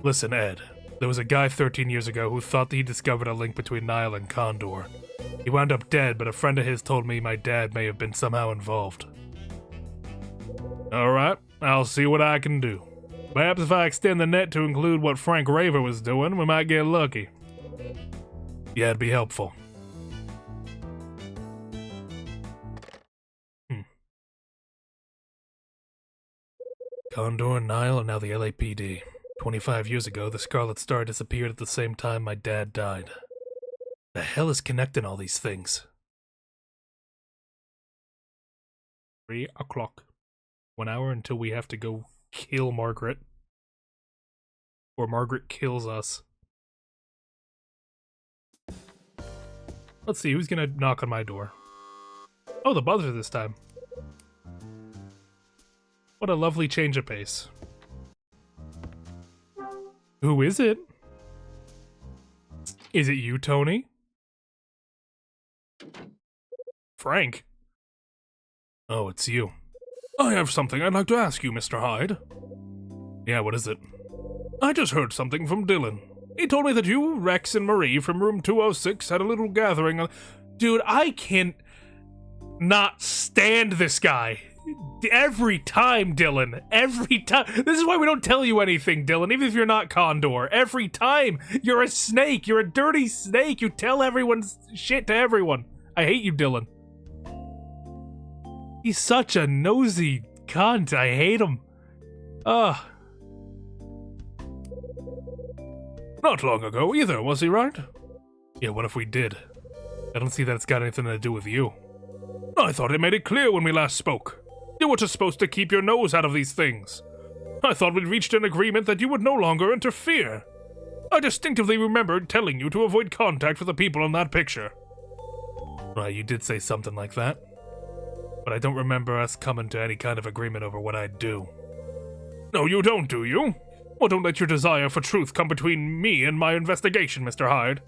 Speaker 1: Listen, Ed. There was a guy 13 years ago who thought that he discovered a link between Niall and Condor. He wound up dead, but a friend of his told me my dad may have been somehow involved. Alright, I'll see what I can do. Perhaps if I extend the net to include what Frank Raver was doing, we might get lucky. Yeah, it'd be helpful. Condor and Niall are now the LAPD. 25 years ago, the Scarlet Star disappeared at the same time my dad died. The hell is connecting all these things? 3 o'clock. 1 hour until we have to go kill Margaret. Or Margaret kills us. Let's see, who's gonna knock on my door? Oh, the buzzer this time. What a lovely change of pace. Who is it? Is it you, Tony? Frank? Oh, it's you. I have something I'd like to ask you, Mr. Hyde. Yeah, what is it? I just heard something from Dylan. He told me that you, Rex, and Marie from room 206 had a little gathering. Dude, I can't not stand this guy. Every time, Dylan. Every time. This is why we don't tell you anything, Dylan, even if you're not Condor. Every time. You're a snake. You're a dirty snake. You tell everyone's shit to everyone. I hate you, Dylan. He's such a nosy cunt. I hate him. Ugh. Not long ago either, was he right? Yeah, what if we did? I don't see that it's got anything to do with you. I thought I made it clear when we last spoke. You were just supposed to keep your nose out of these things. I thought we'd reached an agreement that you would no longer interfere. I distinctively remembered telling you to avoid contact with the people in that picture. Right, you did say something like that. But I don't remember us coming to any kind of agreement over what I'd do. No, you don't, do you? Well, don't let your desire for truth come between me and my investigation, Mr. Hyde.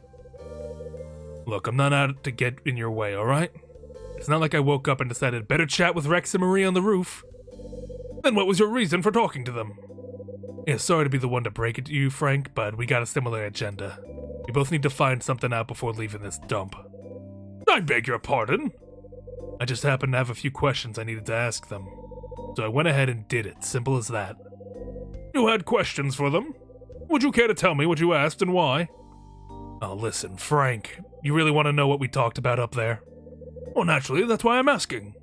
Speaker 1: Look, I'm not out to get in your way, alright? It's not like I woke up and decided better chat with Rex and Marie on the roof. Then what was your reason for talking to them? Yeah, sorry to be the one to break it to you, Frank, but we got a similar agenda. We both need to find something out before leaving this dump. I beg your pardon? I just happened to have a few questions I needed to ask them. So I went ahead and did it, simple as that. You had questions for them? Would you care to tell me what you asked and why? Oh, listen, Frank, you really want to know what we talked about up there? Well, naturally, that's why I'm asking.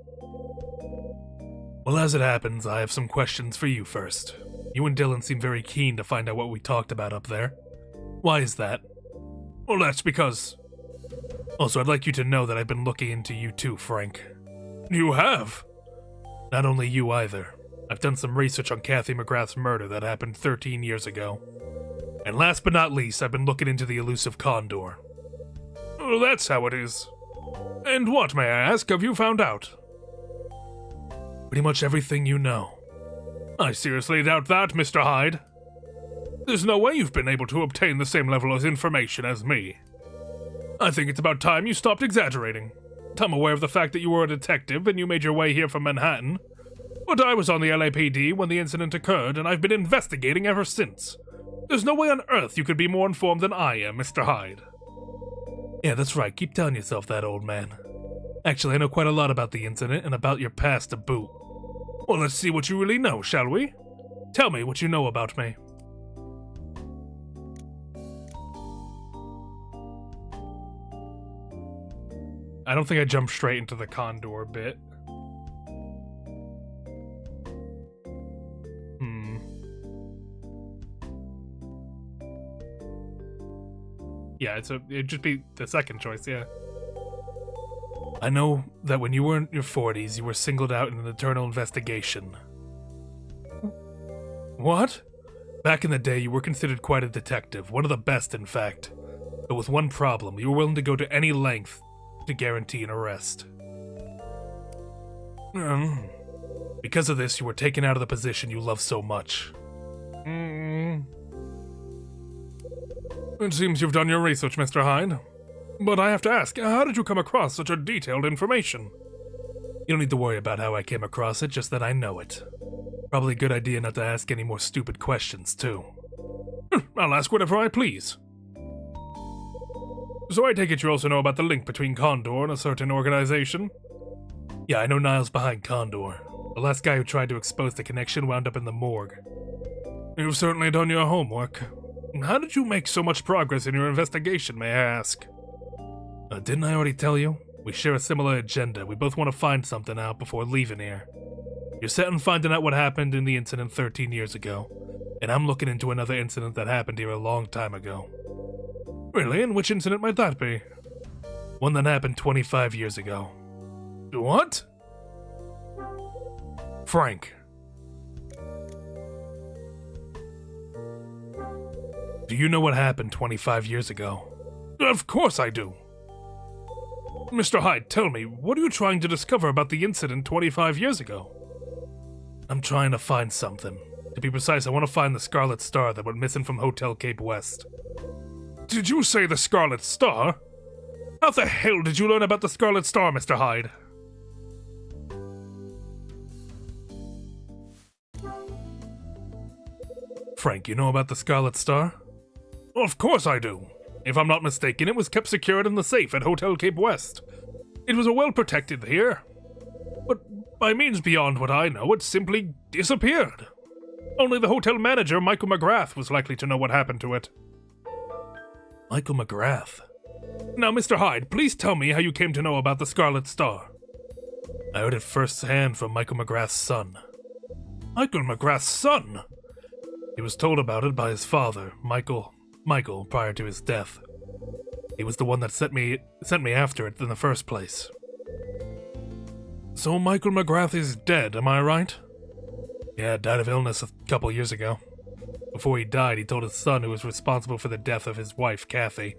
Speaker 1: Well, as it happens, I have some questions for you first. You and Dylan seem very keen to find out what we talked about up there. Why is that? Well, that's because... Also, I'd like you to know that I've been looking into you too, Frank. You have? Not only you either. I've done some research on Kathy McGrath's murder that happened 13 years ago. And last but not least, I've been looking into the elusive Condor. Oh, that's how it is. And what, may I ask, have you found out? Pretty much everything you know. I seriously doubt that, Mr. Hyde. There's no way you've been able to obtain the same level of information as me. I think it's about time you stopped exaggerating. I'm aware of the fact that you were a detective and you made your way here from Manhattan. But I was on the LAPD when the incident occurred, and I've been investigating ever since. There's no way on earth you could be more informed than I am, Mr. Hyde. Yeah, that's right. Keep telling yourself that, old man. Actually, I know quite a lot about the incident and about your past to boot. Well, let's see what you really know, shall we? Tell me what you know about me. I don't think I jumped straight into the Condor bit. Yeah, it'd just be the second choice, yeah. I know that when you were in your 40s, you were singled out in an eternal investigation. What? Back in the day, you were considered quite a detective, one of the best, in fact. But with one problem, you were willing to go to any length to guarantee an arrest. Because of this, you were taken out of the position you love so much. It seems you've done your research, Mr. Hyde. But I have to ask, how did you come across such a detailed information? You don't need to worry about how I came across it, just that I know it. Probably a good idea not to ask any more stupid questions, too. I'll ask whatever I please. So I take it you also know about the link between Condor and a certain organization? Yeah, I know Niles behind Condor. The last guy who tried to expose the connection wound up in the morgue. You've certainly done your homework. How did you make so much progress in your investigation, may I ask? Didn't I already tell you? We share a similar agenda. We both want to find something out before leaving here. You're set on finding out what happened in the incident 13 years ago, and I'm looking into another incident that happened here a long time ago. Really? And which incident might that be? One that happened 25 years ago. What? Frank. Do you know what happened 25 years ago? Of course I do. Mr. Hyde, tell me, what are you trying to discover about the incident 25 years ago? I'm trying to find something. To be precise, I want to find the Scarlet Star that went missing from Hotel Cape West. Did you say the Scarlet Star? How the hell did you learn about the Scarlet Star, Mr. Hyde? Frank, you know about the Scarlet Star? Of course I do. If I'm not mistaken, it was kept secured in the safe at Hotel Cape West. It was well protected here. But by means beyond what I know, it simply disappeared. Only the hotel manager, Michael McGrath, was likely to know what happened to it. Michael McGrath? Now, Mr. Hyde, please tell me how you came to know about the Scarlet Star. I heard it firsthand from Michael McGrath's son. Michael McGrath's son? He was told about it by his father, Michael, prior to his death. He was the one that sent me after it in the first place. So Michael McGrath is dead, am I right? Yeah, died of illness a couple years ago. Before he died, he told his son who was responsible for the death of his wife, Kathy.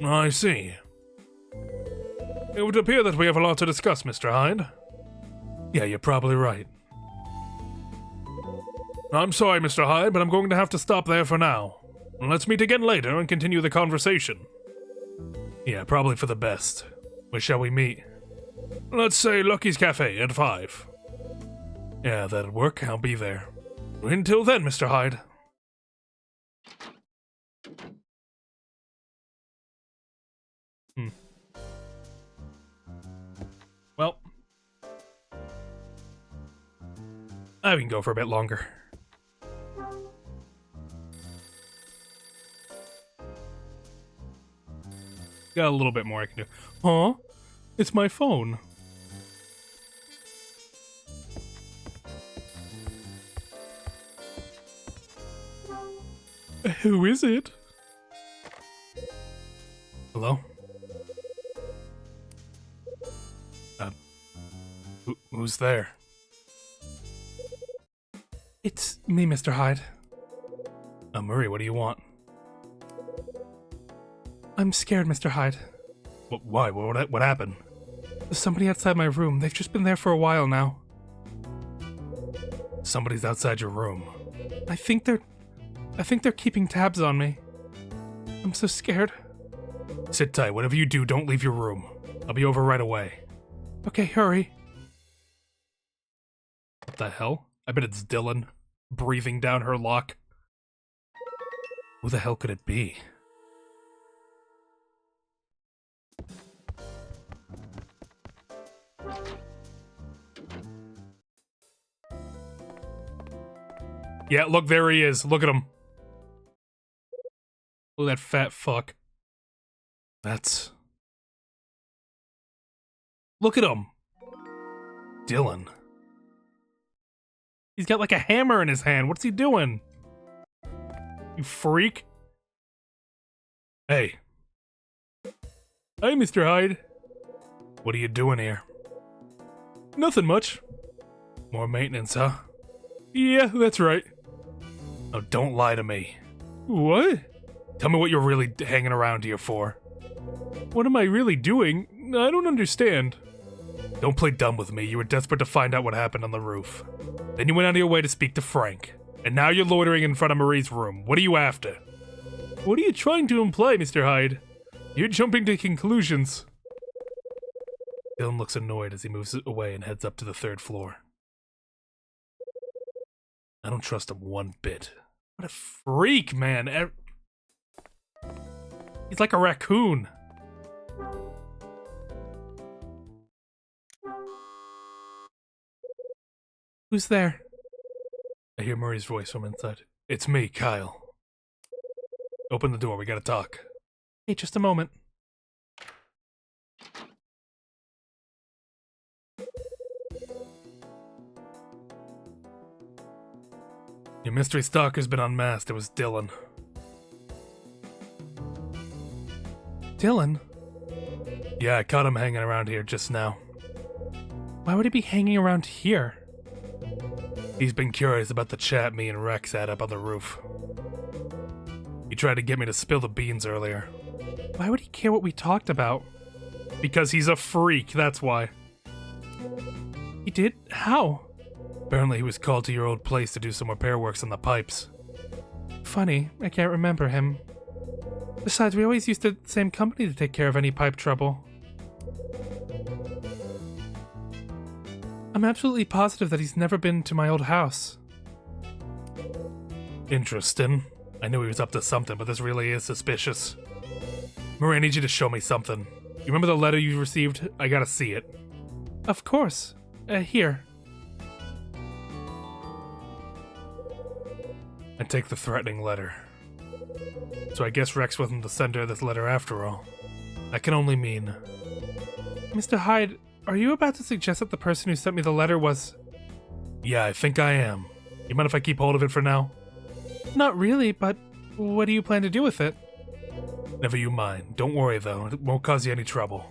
Speaker 1: I see. It would appear that we have a lot to discuss, Mr. Hyde. Yeah, you're probably right. I'm sorry, Mr. Hyde, but I'm going to have to stop there for now. Let's meet again later and continue the conversation. Yeah, probably for the best. Where shall we meet? Let's say Lucky's Cafe at 5. Yeah, that'll work. I'll be there. Until then, Mr. Hyde. Well, I can go for a bit longer. Got a little bit more I can do. Huh? It's my phone. Who is it? Hello? Who's there?
Speaker 2: It's me, Mr. Hyde.
Speaker 1: Murray, what do you want?
Speaker 2: I'm scared, Mr. Hyde.
Speaker 1: Why? What happened?
Speaker 2: There's somebody outside my room. They've just been there for a while now.
Speaker 1: Somebody's outside your room.
Speaker 2: I think they're keeping tabs on me. I'm so scared.
Speaker 1: Sit tight. Whatever you do, don't leave your room. I'll be over right away.
Speaker 2: Okay, hurry.
Speaker 1: What the hell? I bet it's Dylan, breathing down her lock. Who the hell could it be? Yeah, look, there he is. Look at him. Look at that fat fuck. That's... Look at him. Dylan. He's got like a hammer in his hand. What's he doing? You freak. Hey.
Speaker 2: Hey, Mr. Hyde.
Speaker 1: What are you doing here?
Speaker 2: Nothing much.
Speaker 1: More maintenance, huh?
Speaker 2: Yeah, that's right.
Speaker 1: Oh, don't lie to me.
Speaker 2: What?
Speaker 1: Tell me what you're really hanging around here for.
Speaker 2: What am I really doing? I don't understand.
Speaker 1: Don't play dumb with me. You were desperate to find out what happened on the roof. Then you went out of your way to speak to Frank. And now you're loitering in front of Marie's room. What are you after?
Speaker 2: What are you trying to imply, Mr. Hyde? You're jumping to conclusions.
Speaker 1: Dylan looks annoyed as he moves away and heads up to the 3rd floor. I don't trust him one bit. What a freak, man. He's like a raccoon.
Speaker 2: Who's there?
Speaker 1: I hear Murray's voice from inside. It's me, Kyle. Open the door, we gotta talk.
Speaker 2: Hey, just a moment.
Speaker 1: Your mystery stalker's been unmasked. It was Dylan.
Speaker 2: Dylan?
Speaker 1: Yeah, I caught him hanging around here just now.
Speaker 2: Why would he be hanging around here?
Speaker 1: He's been curious about the chat me and Rex had up on the roof. He tried to get me to spill the beans earlier.
Speaker 2: Why would he care what we talked about?
Speaker 1: Because he's a freak, that's why.
Speaker 2: He did? How?
Speaker 1: Apparently he was called to your old place to do some repair works on the pipes.
Speaker 2: Funny, I can't remember him. Besides, we always used the same company to take care of any pipe trouble. I'm absolutely positive that he's never been to my old house.
Speaker 1: Interesting. I knew he was up to something, but this really is suspicious. Marie, I need you to show me something. You remember the letter you received? I gotta see it.
Speaker 2: Of course. Here.
Speaker 1: I take the threatening letter. So I guess Rex wasn't the sender of this letter after all. That can only mean...
Speaker 2: Mr. Hyde, are you about to suggest that the person who sent me the letter was...
Speaker 1: Yeah, I think I am. You mind if I keep hold of it for now?
Speaker 2: Not really, but what do you plan to do with it?
Speaker 1: Never you mind. Don't worry though, it won't cause you any trouble.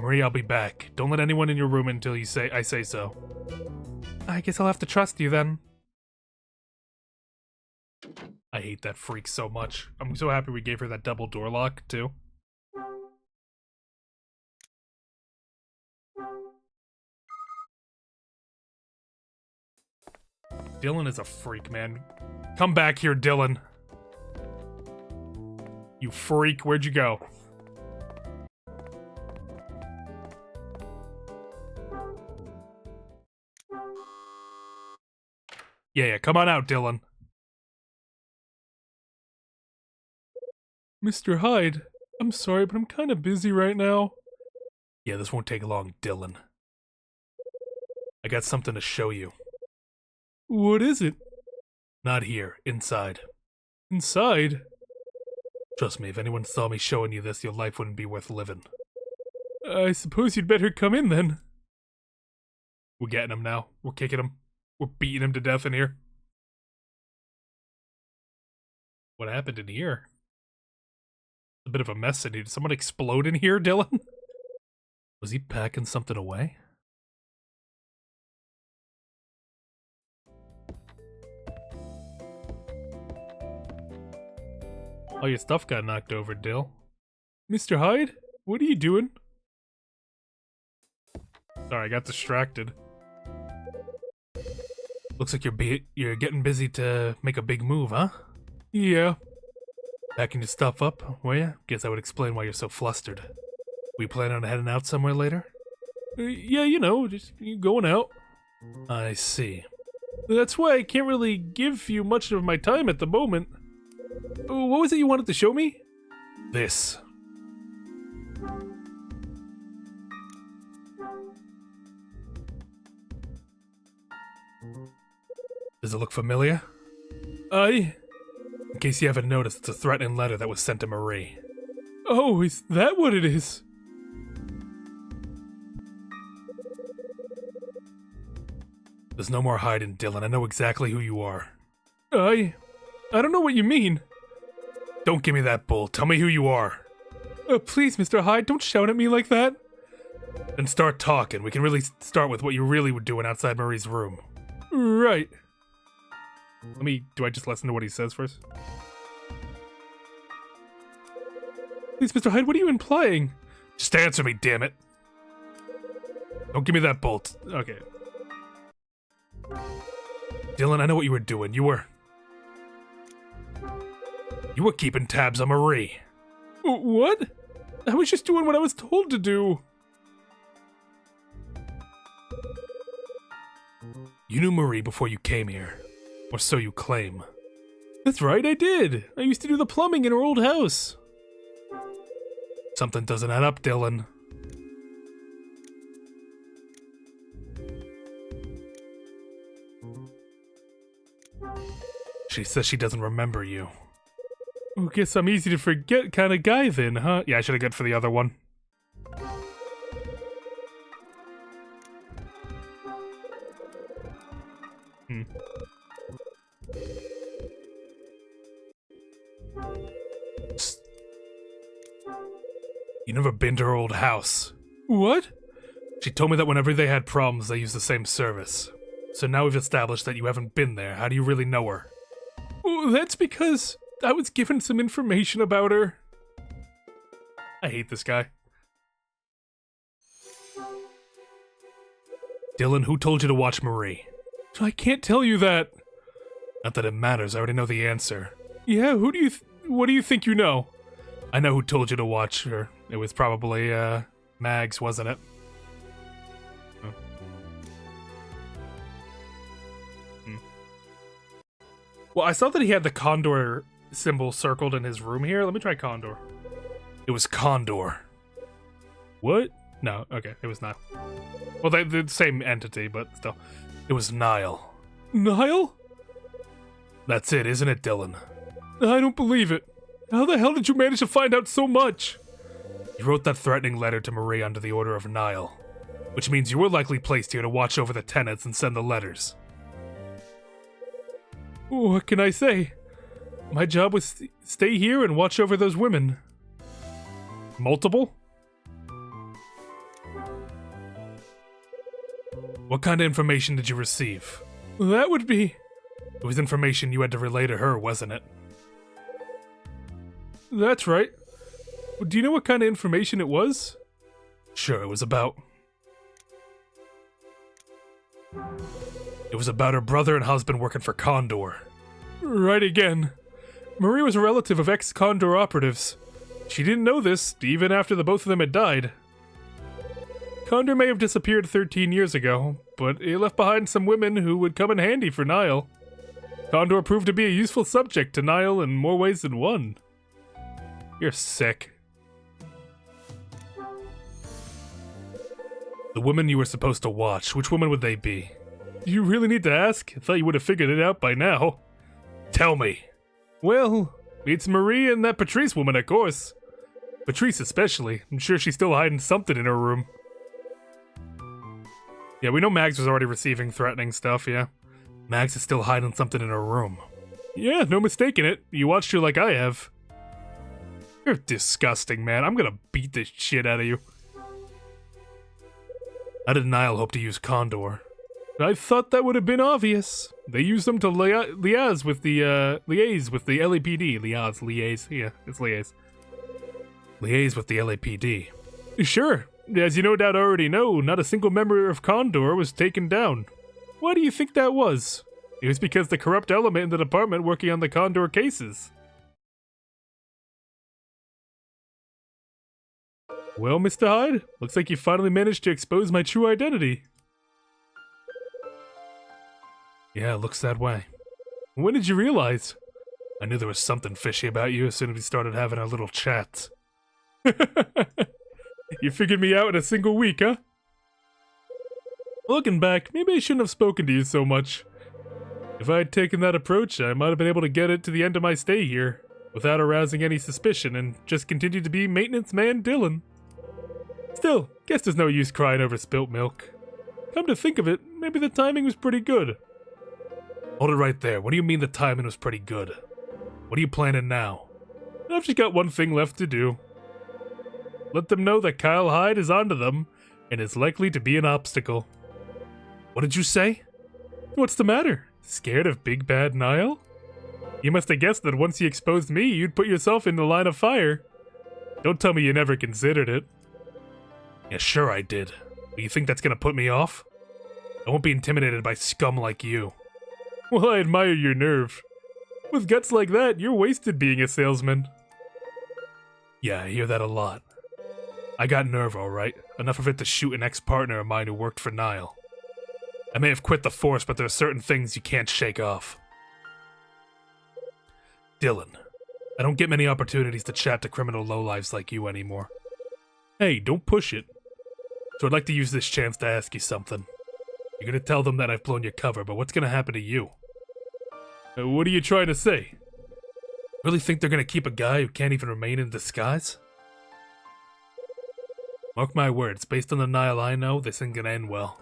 Speaker 1: Marie, I'll be back. Don't let anyone in your room until I say so.
Speaker 2: I guess I'll have to trust you then.
Speaker 1: I hate that freak so much. I'm so happy we gave her that double door lock, too. Dylan is a freak, man. Come back here, Dylan. You freak, where'd you go? Yeah, come on out, Dylan.
Speaker 2: Mr. Hyde, I'm sorry, but I'm kind of busy right now.
Speaker 1: Yeah, this won't take long, Dylan. I got something to show you.
Speaker 2: What is it?
Speaker 1: Not here, inside.
Speaker 2: Inside?
Speaker 1: Trust me, if anyone saw me showing you this, your life wouldn't be worth living.
Speaker 2: I suppose you'd better come in then.
Speaker 1: We're getting him now. We're kicking him. We're beating him to death in here. What happened in here? A bit of a mess in here. Did someone explode in here, Dylan? Was he packing something away? Oh, your stuff got knocked over, Dill.
Speaker 2: Mr. Hyde, what are you doing?
Speaker 1: Sorry, I got distracted. Looks like you're getting busy to make a big move, huh?
Speaker 2: Yeah.
Speaker 1: Packing your stuff up, were ya? Guess that would explain why you're so flustered. We plan on heading out somewhere later?
Speaker 2: Yeah, you know, just going out.
Speaker 1: I see.
Speaker 2: That's why I can't really give you much of my time at the moment. What was it you wanted to show me?
Speaker 1: This. Does it look familiar? In case you haven't noticed, it's a threatening letter that was sent to Marie.
Speaker 2: Oh, is that what it is?
Speaker 1: There's no more hiding, Dylan. I know exactly who you are.
Speaker 2: I don't know what you mean.
Speaker 1: Don't give me that bull. Tell me who you are.
Speaker 2: Please, Mr. Hyde, don't shout at me like that.
Speaker 1: Then start talking. We can really start with what you really were doing outside Marie's room.
Speaker 2: Right.
Speaker 1: Do I just listen to what he says first?
Speaker 2: Please, Mr. Hyde, what are you implying?
Speaker 1: Just answer me, damn it. Don't give me that bolt. Okay. Dylan, I know what you were doing. You were keeping tabs on Marie.
Speaker 2: What? I was just doing what I was told to do.
Speaker 1: You knew Marie before you came here. Or so you claim.
Speaker 2: That's right, I did. I used to do the plumbing in her old house.
Speaker 1: Something doesn't add up, Dylan. She says she doesn't remember you.
Speaker 2: Oh, guess I'm easy to forget kind of guy then, huh?
Speaker 1: Yeah, I should have gone for the other one. You never been to her old house.
Speaker 2: What?
Speaker 1: She told me that whenever they had problems, they used the same service. So now we've established that you haven't been there. How do you really know her?
Speaker 2: Oh, that's because I was given some information about her.
Speaker 1: I hate this guy. Dylan, who told you to watch Marie?
Speaker 2: I can't tell you that.
Speaker 1: Not that it matters, I already know the answer.
Speaker 2: Yeah, what do you think you know?
Speaker 1: I know who told you to watch her. It was probably, Mags, wasn't it?
Speaker 2: Well, I saw that he had the condor symbol circled in his room here. Let me try condor.
Speaker 1: It was Condor.
Speaker 2: What?
Speaker 1: No, okay, it was not. Well, they're the same entity, but still. It was Nile.
Speaker 2: Nile?
Speaker 1: That's it, isn't it, Dylan?
Speaker 2: I don't believe it. How the hell did you manage to find out so much?
Speaker 1: You wrote that threatening letter to Marie under the order of Nile, which means you were likely placed here to watch over the tenants and send the letters.
Speaker 2: What can I say? My job was to stay here and watch over those women.
Speaker 1: Multiple? What kind of information did you receive?
Speaker 2: That would be...
Speaker 1: It was information you had to relay to her, wasn't it?
Speaker 2: That's right. Do you know what kind of information it was?
Speaker 1: Sure, it was about... It was about her brother and husband working for Condor.
Speaker 2: Right again. Marie was a relative of ex-Condor operatives. She didn't know this, even after the both of them had died. Condor may have disappeared 13 years ago, but it left behind some women who would come in handy for Niall. Condor proved to be a useful subject to Niall in more ways than one. You're sick.
Speaker 1: The women you were supposed to watch, which women would they be?
Speaker 2: You really need to ask? I thought you would have figured it out by now.
Speaker 1: Tell me.
Speaker 2: Well, it's Marie and that Patrice woman, of course. Patrice especially. I'm sure she's still hiding something in her room. Yeah, we know Mags was already receiving threatening stuff, yeah.
Speaker 1: Mags is still hiding something in her room.
Speaker 2: Yeah, no mistaking it. You watched her like I have. You're disgusting, man. I'm gonna beat the shit out of you.
Speaker 1: How did Niall hope to use Condor?
Speaker 2: I thought that would have been obvious. They used them to liaise with the LAPD. Liaise. Yeah, it's liaise.
Speaker 1: Liaise with the LAPD.
Speaker 2: Sure. As you no doubt already know, not a single member of Condor was taken down. Why do you think that was? It was because the corrupt element in the department working on the Condor cases. Well, Mr. Hyde, looks like you finally managed to expose my true identity.
Speaker 1: Yeah, it looks that way.
Speaker 2: When did you realize?
Speaker 1: I knew there was something fishy about you as soon as we started having our little chats.
Speaker 2: You figured me out in a single week, huh? Looking back, maybe I shouldn't have spoken to you so much. If I had taken that approach, I might have been able to get it to the end of my stay here, without arousing any suspicion, and just continue to be maintenance man Dylan. Still, guess there's no use crying over spilt milk. Come to think of it, maybe the timing was pretty good.
Speaker 1: Hold it right there. What do you mean the timing was pretty good? What are you planning now?
Speaker 2: I've just got one thing left to do. Let them know that Kyle Hyde is onto them, and is likely to be an obstacle.
Speaker 1: What did you say?
Speaker 2: What's the matter? Scared of Big Bad Niall? You must have guessed that once you exposed me, you'd put yourself in the line of fire. Don't tell me you never considered it.
Speaker 1: Yeah, sure I did. But you think that's gonna put me off? I won't be intimidated by scum like you.
Speaker 2: Well, I admire your nerve. With guts like that, you're wasted being a salesman.
Speaker 1: Yeah, I hear that a lot. I got nerve, alright. Enough of it to shoot an ex-partner of mine who worked for Niall. I may have quit the force, but there are certain things you can't shake off. Dylan, I don't get many opportunities to chat to criminal lowlifes like you anymore.
Speaker 2: Hey, don't push it.
Speaker 1: So I'd like to use this chance to ask you something. You're gonna tell them that I've blown your cover, but what's gonna happen to you?
Speaker 2: What are you trying to say?
Speaker 1: Really think they're gonna keep a guy who can't even remain in disguise? Mark my words, based on the Niall I know, this ain't gonna end well.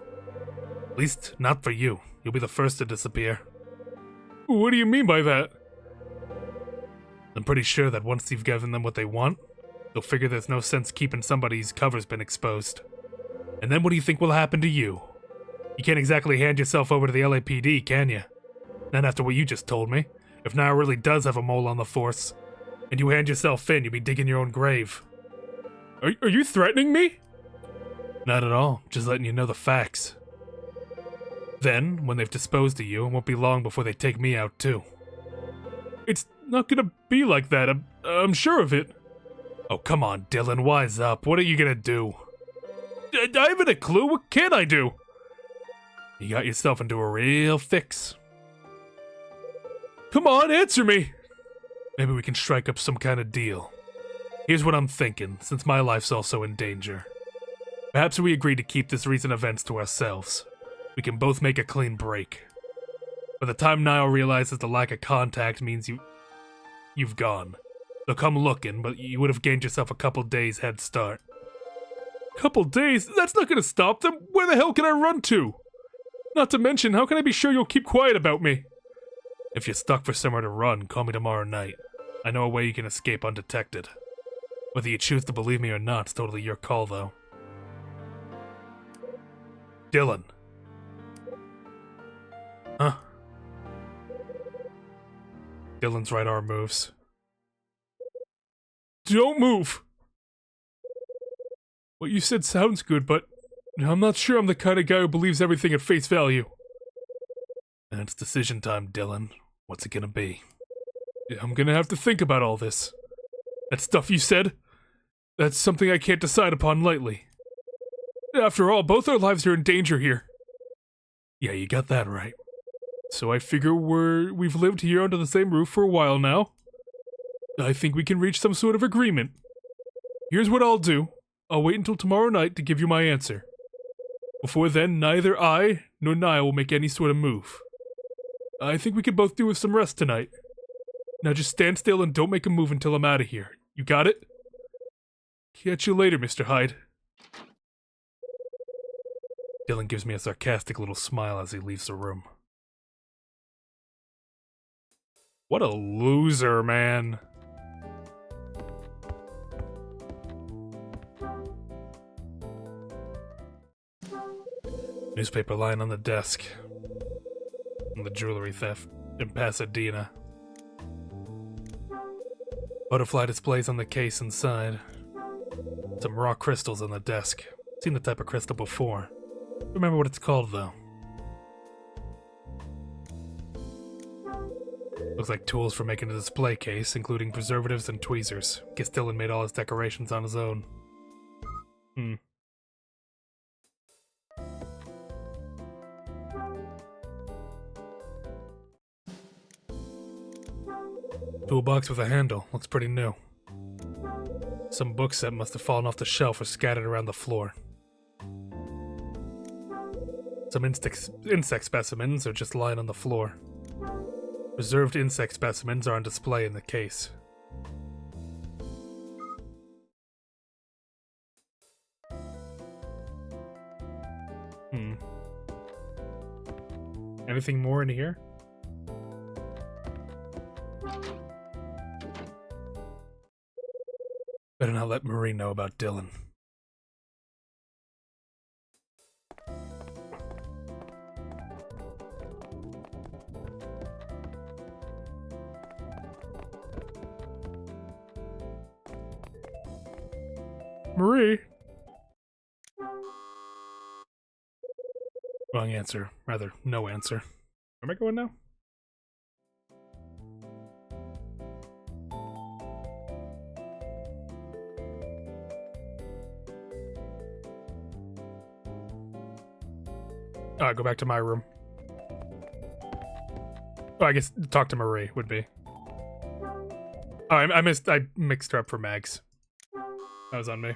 Speaker 1: At least, not for you. You'll be the first to disappear.
Speaker 2: What do you mean by that?
Speaker 1: I'm pretty sure that once you've given them what they want, they'll figure there's no sense keeping somebody whose cover's been exposed. And then what do you think will happen to you? You can't exactly hand yourself over to the LAPD, can you? Not after what you just told me. If Niall really does have a mole on the force, and you hand yourself in, you'll be digging your own grave.
Speaker 2: Are you threatening me?
Speaker 1: Not at all, just letting you know the facts. Then, when they've disposed of you, it won't be long before they take me out too.
Speaker 2: It's not gonna be like that, I'm sure of it.
Speaker 1: Oh, come on, Dylan, wise up. What are you gonna do?
Speaker 2: I haven't a clue. What can I do?
Speaker 1: You got yourself into a real fix.
Speaker 2: Come on, answer me!
Speaker 1: Maybe we can strike up some kind of deal. Here's what I'm thinking, since my life's also in danger. Perhaps we agree to keep this recent events to ourselves. We can both make a clean break. By the time Niall realizes the lack of contact means you've gone. They'll come looking, but you would have gained yourself a couple days head start.
Speaker 2: Couple days? That's not gonna stop them! Where the hell can I run to? Not to mention, how can I be sure you'll keep quiet about me?
Speaker 1: If you're stuck for somewhere to run, call me tomorrow night. I know a way you can escape undetected. Whether you choose to believe me or not, it's totally your call, though. Dylan. Huh? Dylan's right arm moves.
Speaker 2: Don't move! What you said sounds good, but I'm not sure I'm the kind of guy who believes everything at face value.
Speaker 1: It's decision time, Dylan. What's it gonna be? Yeah, I'm gonna have to think about all this. That stuff you said? That's something I can't decide upon lightly. After all, both our lives are in danger here. Yeah, you got that right. So I figure we've lived here under the same roof for a while now. I think we can reach some sort of agreement. Here's what I'll do. I'll wait until tomorrow night to give you my answer. Before then, neither I nor Niall will make any sort of move. I think we could both do with some rest tonight. Now just stand still and don't make a move until I'm out of here. You got it? Catch you later, Mr. Hyde. Dylan gives me a sarcastic little smile as he leaves the room. What a loser, man. Newspaper lying on the desk. And the jewelry theft in Pasadena. Butterfly displays on the case inside. Some raw crystals on the desk. Seen the type of crystal before. Remember what it's called, though. Looks like tools for making a display case, including preservatives and tweezers. Guess Dylan made all his decorations on his own. Toolbox with a handle. Looks pretty new. Some book set must have fallen off the shelf or scattered around the floor. Some insect specimens are just lying on the floor. Preserved insect specimens are on display in the case. Anything more in here? Better not let Marie know about Dylan. Marie? Wrong answer. Rather, no answer. Where am I going now? Go back to my room. Oh, I guess talk to Marie would be. Oh, I mixed her up for Mags. That was on me.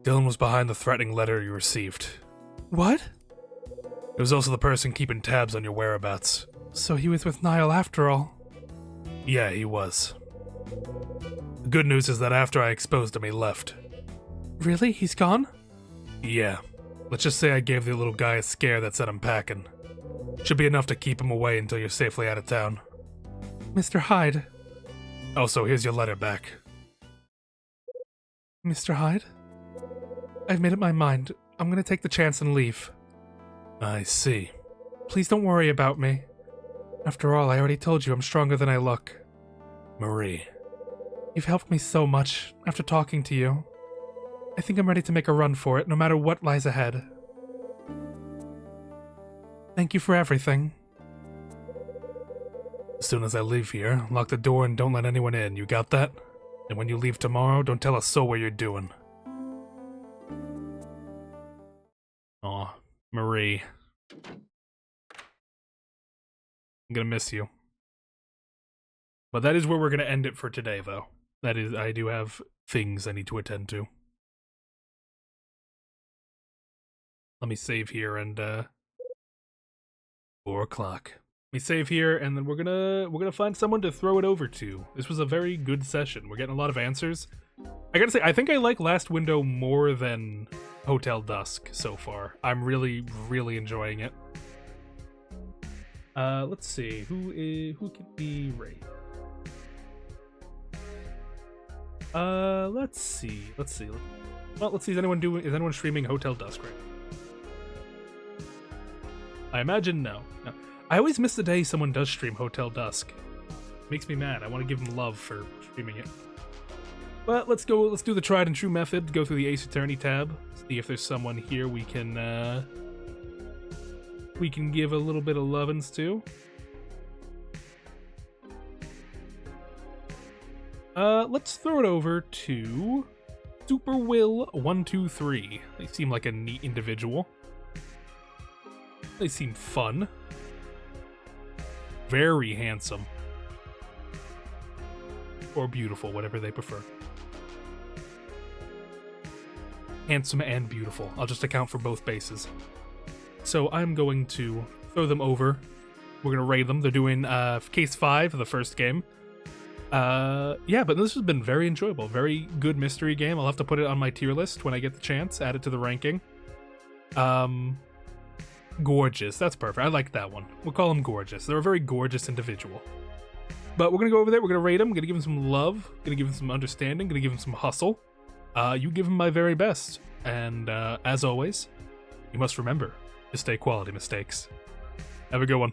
Speaker 1: Dylan was behind the threatening letter you received.
Speaker 2: What?
Speaker 1: It was also the person keeping tabs on your whereabouts.
Speaker 2: So he was with Niall after all.
Speaker 1: Yeah, he was. The good news is that after I exposed him, he left.
Speaker 2: Really? He's gone?
Speaker 1: Yeah. Let's just say I gave the little guy a scare that sent him packing. Should be enough to keep him away until you're safely out of town.
Speaker 2: Mr. Hyde.
Speaker 1: Also, here's your letter back.
Speaker 2: Mr. Hyde? I've made up my mind. I'm gonna take the chance and leave.
Speaker 1: I see.
Speaker 2: Please don't worry about me. After all, I already told you I'm stronger than I look.
Speaker 1: Marie.
Speaker 2: You've helped me so much after talking to you. I think I'm ready to make a run for it, no matter what lies ahead. Thank you for everything.
Speaker 1: As soon as I leave here, lock the door and don't let anyone in, you got that? And when you leave tomorrow, don't tell a soul what you're doing. Aw, Marie. I'm gonna miss you. But that is where we're gonna end it for today, though. That is, I do have things I need to attend to. Let me save here and 4 o'clock. Let me save here and then we're gonna find someone to throw it over to. This was a very good session. We're getting a lot of answers. I gotta say, I think I like Last Window more than Hotel Dusk so far. I'm really, really enjoying it. Let's see, who can be Ray? Let's see. Well, let's see. Is anyone streaming Hotel Dusk right now? I imagine no. I always miss the day someone does stream Hotel Dusk.
Speaker 2: Makes me mad. I want to give him love for streaming it. But let's do the tried and true method. Go through the Ace Attorney tab. See if there's someone here we can give a little bit of lovin's to. Let's throw it over to Super Will 123. They seem like a neat individual. They seem fun. Very handsome. Or beautiful, whatever they prefer. Handsome and beautiful. I'll just account for both bases. So I'm going to throw them over. We're going to raid them. They're doing case 5 of the first game. Yeah, but this has been very enjoyable. Very good mystery game. I'll have to put it on my tier list when I get the chance. Add it to the ranking. Gorgeous. That's perfect. I like that one. We'll call him Gorgeous. They're a very gorgeous individual. But we're going to go over there. We're going to raid him. Going to give him some love. Going to give him some understanding. Going to give him some hustle. You give him my very best. And as always, you must remember to stay quality mistakes. Have a good one.